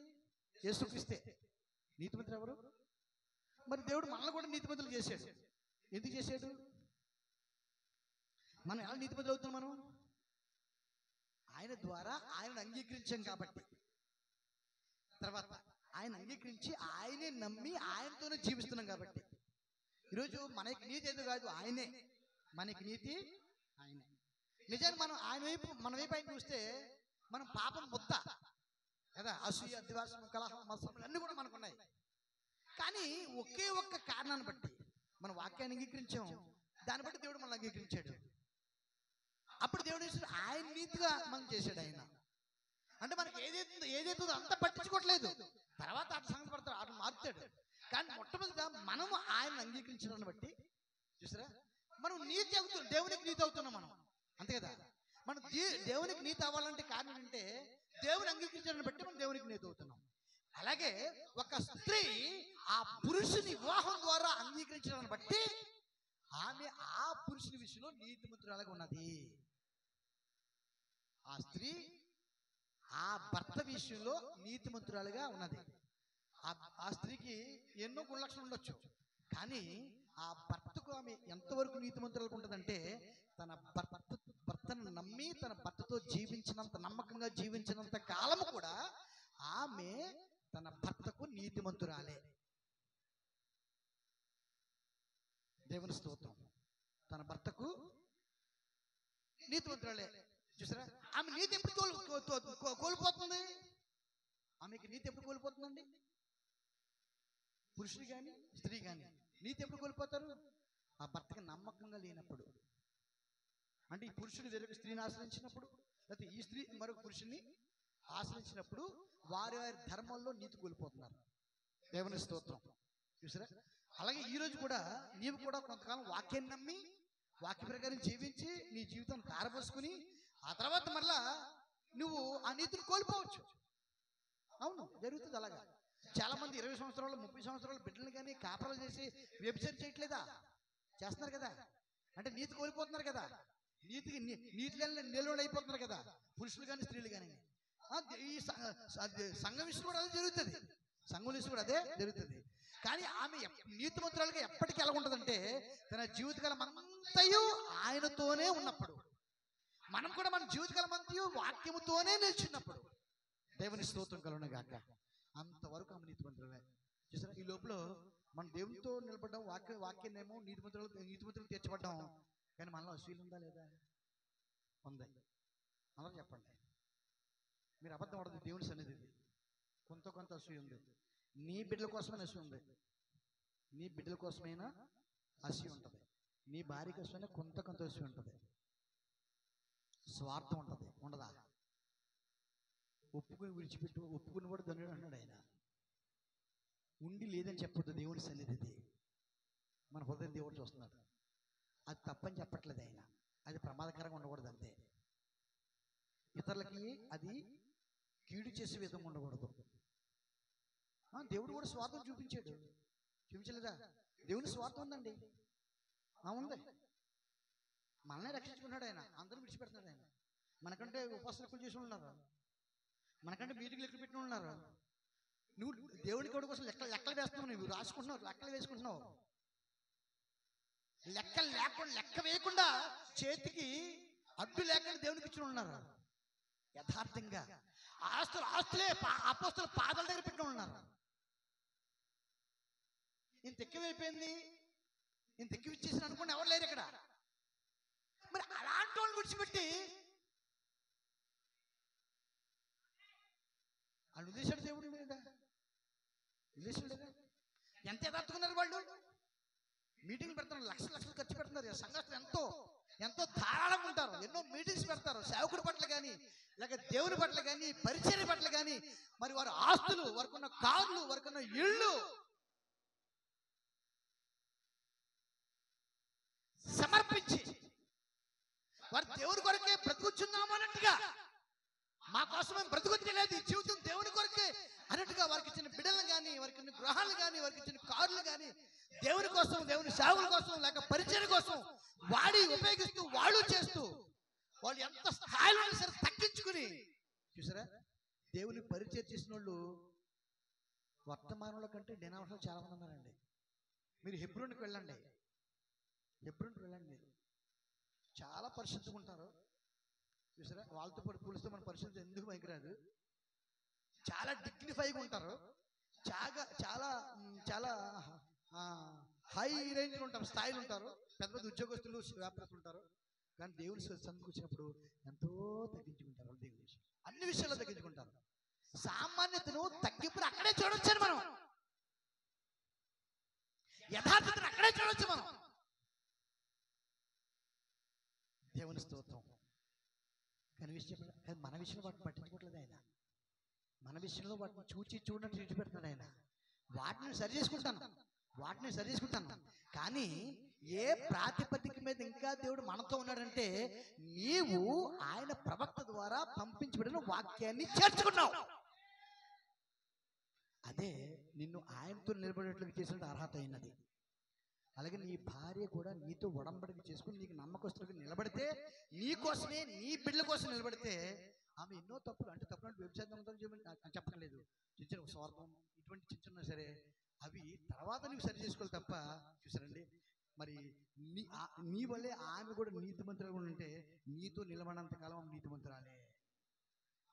యేసుక్రీస్తే నీతిమంతులు ఎవరు? మరి దేవుడు మనల్ని కూడా నీతిమంతులు చేశాడు. ఎందుకు చేశాడు? మనం ఎలా నీతిమంతులు అవుతున్నాం? మనం ఆయన ద్వారా ఆయనను అంగీకరించాం కాబట్టి, తర్వాత ఆయన అంగీకరించి ఆయనే నమ్మి ఆయనతోనే జీవిస్తున్నాం కాబట్టి ఈరోజు మనకి నీతి ఎందుకు కాదు, ఆయనే మనకి నీతి, ఆయనే. నిజానికి మనం మన వైపు ఆయన చూస్తే మనం పాపం ముద్ద కదా, అసూయ, ద్వేషం, కలహం, మత్సరం అన్నీ కూడా మనకు ఉన్నాయి. కానీ ఒకే ఒక్క కారణాన్ని బట్టి మన వాక్యాన్ని అంగీకరించాం, దాన్ని బట్టి దేవుడు మనల్ని అంగీకరించాడు. అప్పుడు దేవుడు ఆయన నీతిగా మనం చేశాడు. ఆయన అంటే మనకి ఏదైతుందో అంత పట్టించుకోవట్లేదు, తర్వాత అటు సంగతి పడతాడు, అటు మారుతాడు. కానీ మొట్టమొదటిగా మనము ఆయన అంగీకరించడాన్ని బట్టి చూసారా, మనం నీతి అవుతున్నాం, దేవునికి నీతి అవుతున్నాం మనం, అంతే కదా. మనం దేవునికి నీతి అవ్వాలంటే కారణం ఏంటంటే దేవుని అంగీకరించడాన్ని బట్టి మనం దేవునికి నీతి అవుతున్నాం. అలాగే ఒక స్త్రీ ఆ పురుషుని వివాహం ద్వారా అంగీకరించడాన్ని బట్టి ఆమె ఆ పురుషుని విషయంలో నీతిమంతురాలుగా ఉన్నది. ఆ స్త్రీ ఆ భర్త విషయంలో నీతిమంతురాలుగా ఉన్నది. ఆ స్త్రీకి ఎన్నో గుణలక్షణాలు ఉండొచ్చు, కానీ ఆ భర్తకు ఆమె ఎంతవరకు నీతిమంతురాలుగా ఉంటుందంటే తన భర్తను నమ్మి తన భర్తతో జీవించినంత, నమ్మకంగా జీవించినంత కాలము కూడా ఆమె తన భర్తకు నీతిమంతురాలే. దేవుని స్తోత్రం. తన భర్తకు నీతిమంతురాలే. చూసారా, ఆమె నీతి ఎప్పుడు కోల్పోతుంది? ఆమెకి నీతి ఎప్పుడు కోల్పోతుందండి? పురుషుడు కానీ స్త్రీ కానీ నీతి ఎప్పుడు కోల్పోతారు? ఆ భర్తకి నమ్మకంగా లేనప్పుడు. అంటే ఈ పురుషుడు వేరొక స్త్రీని ఆశ్రయించినప్పుడు, లేకపోతే ఈ స్త్రీ మరొక పురుషుని ఆశ్రయించినప్పుడు వారి వారి ధర్మంలో నీతి కోల్పోతున్నారు. దేవుని స్తోత్రం. చూసారా, అలాగే ఈరోజు కూడా నీవు కూడా కొంతకాలం వాక్యాన్ని నమ్మి వాక్య ప్రకారం జీవించి నీ జీవితాన్ని తారపోసుకుని ఆ తర్వాత మళ్ళా నువ్వు ఆ నీతిని కోల్పోవచ్చు. అవును, జరుగుతుంది. అలాగా చాలా మంది 20 సంవత్సరాలు 30 సంవత్సరాలు బిడ్డలు కానీ కాపరాలు చేసి వ్యభిచారం చేయట్లేదా? చేస్తున్నారు కదా. అంటే నీతి కోల్పోతున్నారు కదా, నీతిలో నిలవడి అయిపోతున్నారు కదా, పురుషులు కానీ స్త్రీలు కానీ. ఈ సంఘం విషయం కూడా అదే జరుగుతుంది, సంఘం విషయం కూడా అదే జరుగుతుంది. కానీ ఆమె నీతిమంతురాలుగా ఎప్పటికీ ఎలా ఉంటుందంటే, తన జీవితకాలం అంతయు ఆయనతోనే ఉన్నప్పుడు, మనం కూడా మన జీవితకాలం అంతయు వాక్యముతోనే నిలిచినప్పుడు, దేవుని స్తోత్రం కలుగును గాక, అంతవరకు ఆమె నీతిమంతురాలే. చూసారా, ఈ లోపల మన దేవునితో నిలబడ్డాం, వాక్యాన్నేమో నీతిమంతులు తీర్చబడ్డాం. కానీ మనలో అసూయలు ఉందా లేదా? ఉంది. అందరూ చెప్పండి. మీరు అబద్ధం ఆడదు. దేవుని సన్నిధి కొంత అసూయ ఉంది. నీ బిడ్డల కోసమైనా అసూయ ఉంది. నీ బిడ్డల కోసమైనా అసూయ ఉంటుంది. నీ భార్య కోసమైనా కొంత అసూయ ఉంటుంది. స్వార్థం ఉంటుంది, ఉండదా? ఒప్పుకుని విడిచిపెట్టు, ఒప్పుకుని కూడా ధనుడు అన్నాడు ఆయన. ఉండి లేదని చెప్పొద్దు. దేవుని సన్నిధి మన హృదయం దేవుడు చూస్తున్నాడు. అది తప్పని చెప్పట్లేదు ఆయన. అది ప్రమాదకరంగా ఉండకూడదు అంతే. ఇతరులకి అది కీడు చేసే విధంగా ఉండకూడదు. దేవుడు కూడా స్వార్థం చూపించలేదా? దేవుని స్వార్థం ఉందండి, ఉంది. మనల్ని రక్షించుకున్నాడు ఆయన, అందరూ విడిచిపెడుతున్నాడు ఆయన. మనకంటే ఉపవాస లెక్కలు చేసి ఉన్నారు, మనకంటే మీటింగ్ లెక్కలు పెట్టిన ఉన్నారు. నువ్వు దేవుని కోడి కోసం లెక్కలు వేస్తున్నావు, నువ్వు రాసుకుంటున్నావు, లెక్కలు వేసుకుంటున్నావు. లెక్క వేయకుండా చేతికి అడ్డు లేకుండా దేవునికి ఇచ్చిన ఉన్నారు. యథార్థంగా ఆస్తులే అపోస్తుల పాదాల దగ్గర పెట్టి ఉన్నారు. ఇంత ఎక్కువైపోయింది, ఇంత ఎక్కువ ఇచ్చేసిన అనుకోండి, ఎవరు లేరు ఇక్కడ. మరి అలాంటి వాళ్ళు విడిచిపెట్టి వాళ్ళు వదిలేశాడు దేవుడు లేదా? వదిలేశాడు లేదా? ఎంత యథార్థకున్నారు వాళ్ళు. మీటింగ్లు పెడతారు, లక్షలు ఖర్చు పెడుతున్నారు. సంఘస్థులు ఎంతో ధారాళంగా ఉంటారు. ఎన్నో మీటింగ్స్ పెడతారు, సేవకుడి పట్ల కానీ, లేక దేవుని పట్ల కానీ, పరిచర్య పట్ల కానీ. మరి వారి ఆస్తులు, వారికున్న కార్లు, వారికున్న ఇళ్ళు సమర్పించి వారు దేవుని కొరకే బ్రతుకుచున్నాము అన్నట్టుగా, మా కోసం మేము బ్రతుకుతలేదు, ఈ జీవితం దేవుని కొరకే అన్నట్టుగా వారికి ఇచ్చిన బిడ్డలు కానీ, వారికి ఇచ్చిన గృహాలు కానీ, వారికి ఇచ్చిన కార్లు కానీ దేవుని కోసం, దేవుని సేవల కోసం, లేక పరిచర్య కోసం వాడి ఉపయోగిస్తూ, వాళ్ళు చేస్తూ, వాళ్ళు ఎంత స్థాయిలో సరే తగ్గించుకుని. చూసారా, దేవుని పరిచర్య చేసిన వాళ్ళు వర్తమానంలో కంటే డినామినేషన్లో చాలా మంది ఉన్నారండి. మీరు హెబ్రోన్కి వెళ్ళండి, మీరు చాలా పరిశుద్ధంగా ఉంటారు. చూసారా, వాళ్ళతో పాటు పోలిస్తే మన పరిశుద్ధత ఎందుకు పనికిరాదు. చాలా డిగ్నిఫైగా ఉంటారు, చాలా హై రేంజ్లో ఉంటారు, స్థాయిలో ఉంటారు, పెద్ద ఉద్యోగస్తులు, వ్యాపారస్తులు ఉంటారు. కానీ దేవుని సందుకు వచ్చినప్పుడు ఎంతో తగ్గించుకుంటారు. దేవుని విషయం అన్ని విషయాల్లో తగ్గించుకుంటారు. సామాన్యతను, తగ్గింపును అక్కడే చూడొచ్చని మనం, యథార్థతను అక్కడే చూడొచ్చు మనం. దేవుని స్తోత్రం. కానీ మన విషయంలో వాటిని పట్టించుకోవట్లేదు ఆయన. మన విషయంలో వాటిని చూడనట్టు విడిచిపెడుతున్నాడు ఆయన. వాటిని సరి చేసుకుంటాను. కానీ ఏ ప్రాతిపదిక మీద ఇంకా దేవుడు మనతో ఉన్నాడంటే, నీవు ఆయన ప్రవక్త ద్వారా పంపించబడిన వాక్యాన్ని చేర్చుకున్నావు. అదే నిన్ను ఆయనతో నిలబడేట్లుగా చేసిన అర్హత అయినది. అలాగే నీ భార్య కూడా నీతో ఉడంబడిక చేసుకుని నీకు నమ్మకస్తులుగా నిలబడితే, నీ కోసమే, నీ బిడ్డల కోసం నిలబడితే, ఆమె ఎన్నో తప్పులు అంటే వ్యభిచారం చెప్పలేదు, చిన్న స్వార్థం, ఇటువంటి చిన్న సరే అవి తర్వాత నువ్వు సరి చేసుకోవాలి తప్ప. చూసారండి, మరి నీ వల్లే ఆమె కూడా నీతిమంతులుగా ఉంటే, నీతో నిలబడినంత కాలం ఆమె నీతిమంతురాలే.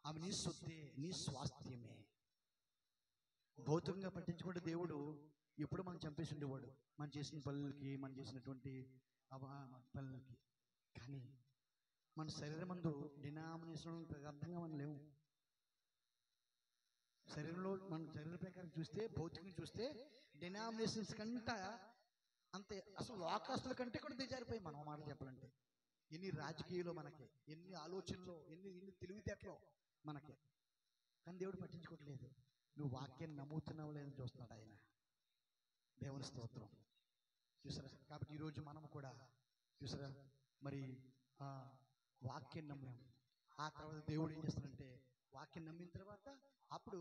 ఆమె నీ సొత్తే, నీ స్వాస్థ్యమే. భౌతికంగా పట్టించుకుంటే దేవుడు ఎప్పుడు మనం చంపేసి ఉండేవాడు. మనం చేసిన పనులకి, మనం చేసినటువంటి పనులకి. కానీ మన శరీరం మందు డినామినేషన్ అర్థంగా మనం లేవు. శరీరంలో మన శరీర ప్రకారం చూస్తే, భౌతికంగా చూస్తే డినామినేషన్స్ కంట అంతే, అసలు లోకస్తుల కంటే కూడా దిగజారిపోయి మనం మాటలు చెప్పాలంటే. ఎన్ని రాజకీయాలు మనకి, ఎన్ని ఆలోచనలు, ఎన్ని తెలివితేటలు మనకి. కానీ దేవుడు పట్టించుకోవట్లేదు. నువ్వు వాక్యాన్ని నమ్ముతున్నావు లేదని చూస్తున్నాడు ఆయన. దేవుని స్తోత్రం. చూసారా? కాబట్టి ఈరోజు మనం కూడా చూసారా మరి వాక్యాన్ని నమ్మాము. ఆ తర్వాత దేవుడు ఏం చేస్తాడంటే, వాక్యం నమ్మిన తర్వాత అప్పుడు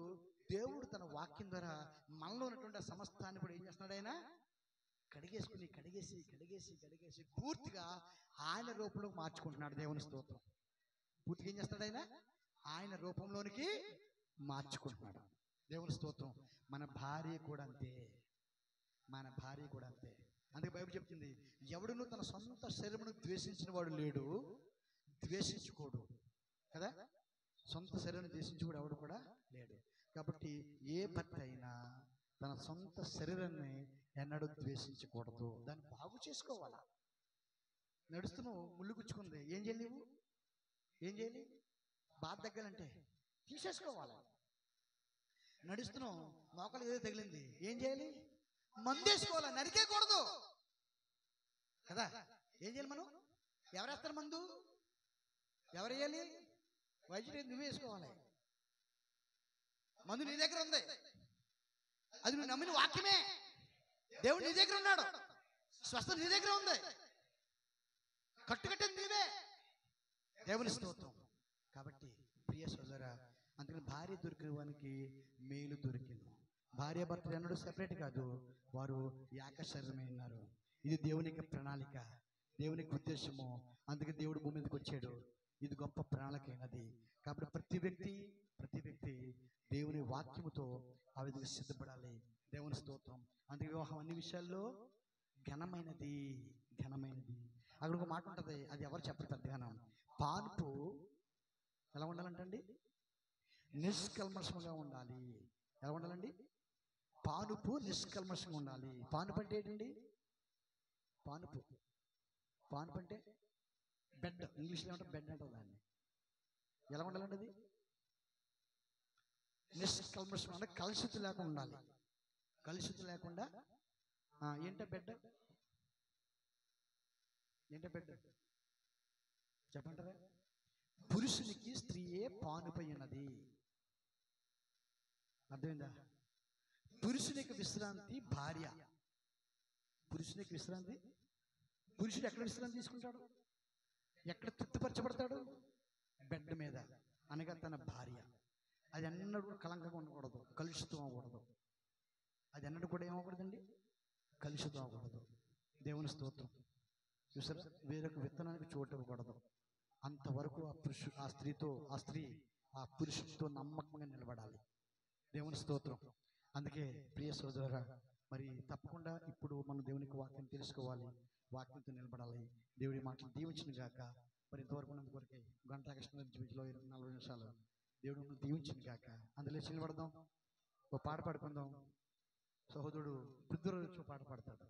దేవుడు తన వాక్యం ద్వారా మనలో ఉన్నటువంటి సమస్తాన్ని కూడా ఏం చేస్తున్నాడు ఆయన? కడిగేసి పూర్తిగా ఆయన రూపంలోకి మార్చుకుంటున్నాడు. దేవుని స్తోత్రం. పూర్తిగా ఏం చేస్తాడు ఆయన? ఆయన రూపంలోనికి మార్చుకుంటున్నాడు. దేవుని స్తోత్రం. మన భార్య కూడా అంతే. అందుకే బైబిల్ చెప్తుంది, ఎవడును తన సొంత శరీరమును ద్వేషించిన వాడు లేడు, ద్వేషించుకోడు కదా. సొంత శరీరాన్ని ద్వేషించుకోడు ఎవడు కూడా లేడు. కాబట్టి ఏ భర్త అయినా తన సొంత శరీరాన్ని ఎన్నడూ ద్వేషించకూడదు. దాన్ని బాగు చేసుకోవాలా. నడుస్తున్నావు, ముళ్ళు గుచ్చుకుంది, ఏం చేయాలి? నువ్వు ఏం చేయాలి? బాధ తగ్గాలంటే తీసేసుకోవాలి. నడుస్తున్నావు, మోకాలు ఏదో తగిలింది, ఏం చేయాలి? మందేసుకోవాలి, నరికేయకూడదు కదా. ఏం చేయాలి మనం? ఎవరేస్తారు మందు? ఎవరు వేయాలి? వైద్యుడు నువ్వు వేసుకోవాలి. మందు నీ దగ్గర ఉంది, అది నువ్వు నమ్మిన వాక్యమే. దేవుడు నీ దగ్గర ఉన్నాడు, స్వస్థత నీ దగ్గర ఉంది, కట్టుకట్టింది నీవే. దేవుని స్తోత్రం. కాబట్టి ప్రియ సోదరా, అందుకని భార్య దొరికినవానికి మేలు దొరికింది. భార్య భర్తలు ఎన్నడూ సెపరేట్ కాదు, వారు ఏక శరీరమే ఉన్నారు. ఇది దేవుని యొక్క ప్రణాళిక, దేవుని యొక్క ఉద్దేశము. అందుకే దేవుడు భూమి మీదకి వచ్చాడు. ఇది గొప్ప ప్రణాళిక అయినది. కాబట్టి ప్రతి వ్యక్తి దేవుని వాక్యముతో ఆ విధంగా సిద్ధపడాలి. దేవుని స్తోత్రం. అందుకే వివాహం అన్ని విషయాల్లో ఘనమైనది. అక్కడ ఒక మాట ఉంటుంది, అది ఎవరు చెప్పరు పెద్దగానం. పాన్పు ఎలా ఉండాలంటండి? నిష్కల్మషంగా ఉండాలి. ఎలా ఉండాలండి? పానుపు నిష్కల్మషంగా ఉండాలి. పానుపు అంటే ఏంటండి? పానుపు అంటే బెడ్. ఇంగ్లీష్లో ఏమంటారు? బెడ్ అంటారు దాన్ని. ఎలా ఉండాలండి అది? నిష్కల్మషం అంటే కలుషితం లేకుండా ఉండాలి. కలుషితం లేకుండా. ఏంటో బెడ్ చెప్పంటారా? పురుషునికి స్త్రీయే పానుపై ఉన్నది. అర్థమైందా? పురుషునికి విశ్రాంతి భార్య. పురుషునికి విశ్రాంతి. పురుషుడు ఎక్కడ విశ్రాంతి తీసుకుంటాడు? ఎక్కడ తృప్తిపరచబడతాడు? బెడ్ మీద, అనగా తన భార్య. అది ఎన్నడూ కలంకంగా ఉండకూడదు, కలుషితం అవ్వకూడదు. అది ఎన్నడూ కూడా ఏమవ్వకూడదండి? కలుషితం అవ్వకూడదు. దేవుని స్తోత్రం. చూసారా? వేరొక విత్తనానికి చోటు ఇవ్వకూడదు. అంతవరకు ఆ స్త్రీ ఆ పురుషుడితో నమ్మకంగా నిలబడాలి. దేవుని స్తోత్రం. అందుకే ప్రియ సోదరా, మరి తప్పకుండా ఇప్పుడు మనం దేవునికి వాక్యం తెలుసుకోవాలి, వాక్యంతో నిలబడాలి. దేవుడి మాటలు దీవించిన గాక. మరి ఇంతవరకు ఉన్నందుకొరకే గంటా కృష్ణ 40 నిమిషాలు దేవుడు దీవించిన గాక. అందులో నిలబడదాం, ఓ పాట పాడుకుందాం. సహోదరుడు పృథ్వీరాజు పాట పాడతాడు.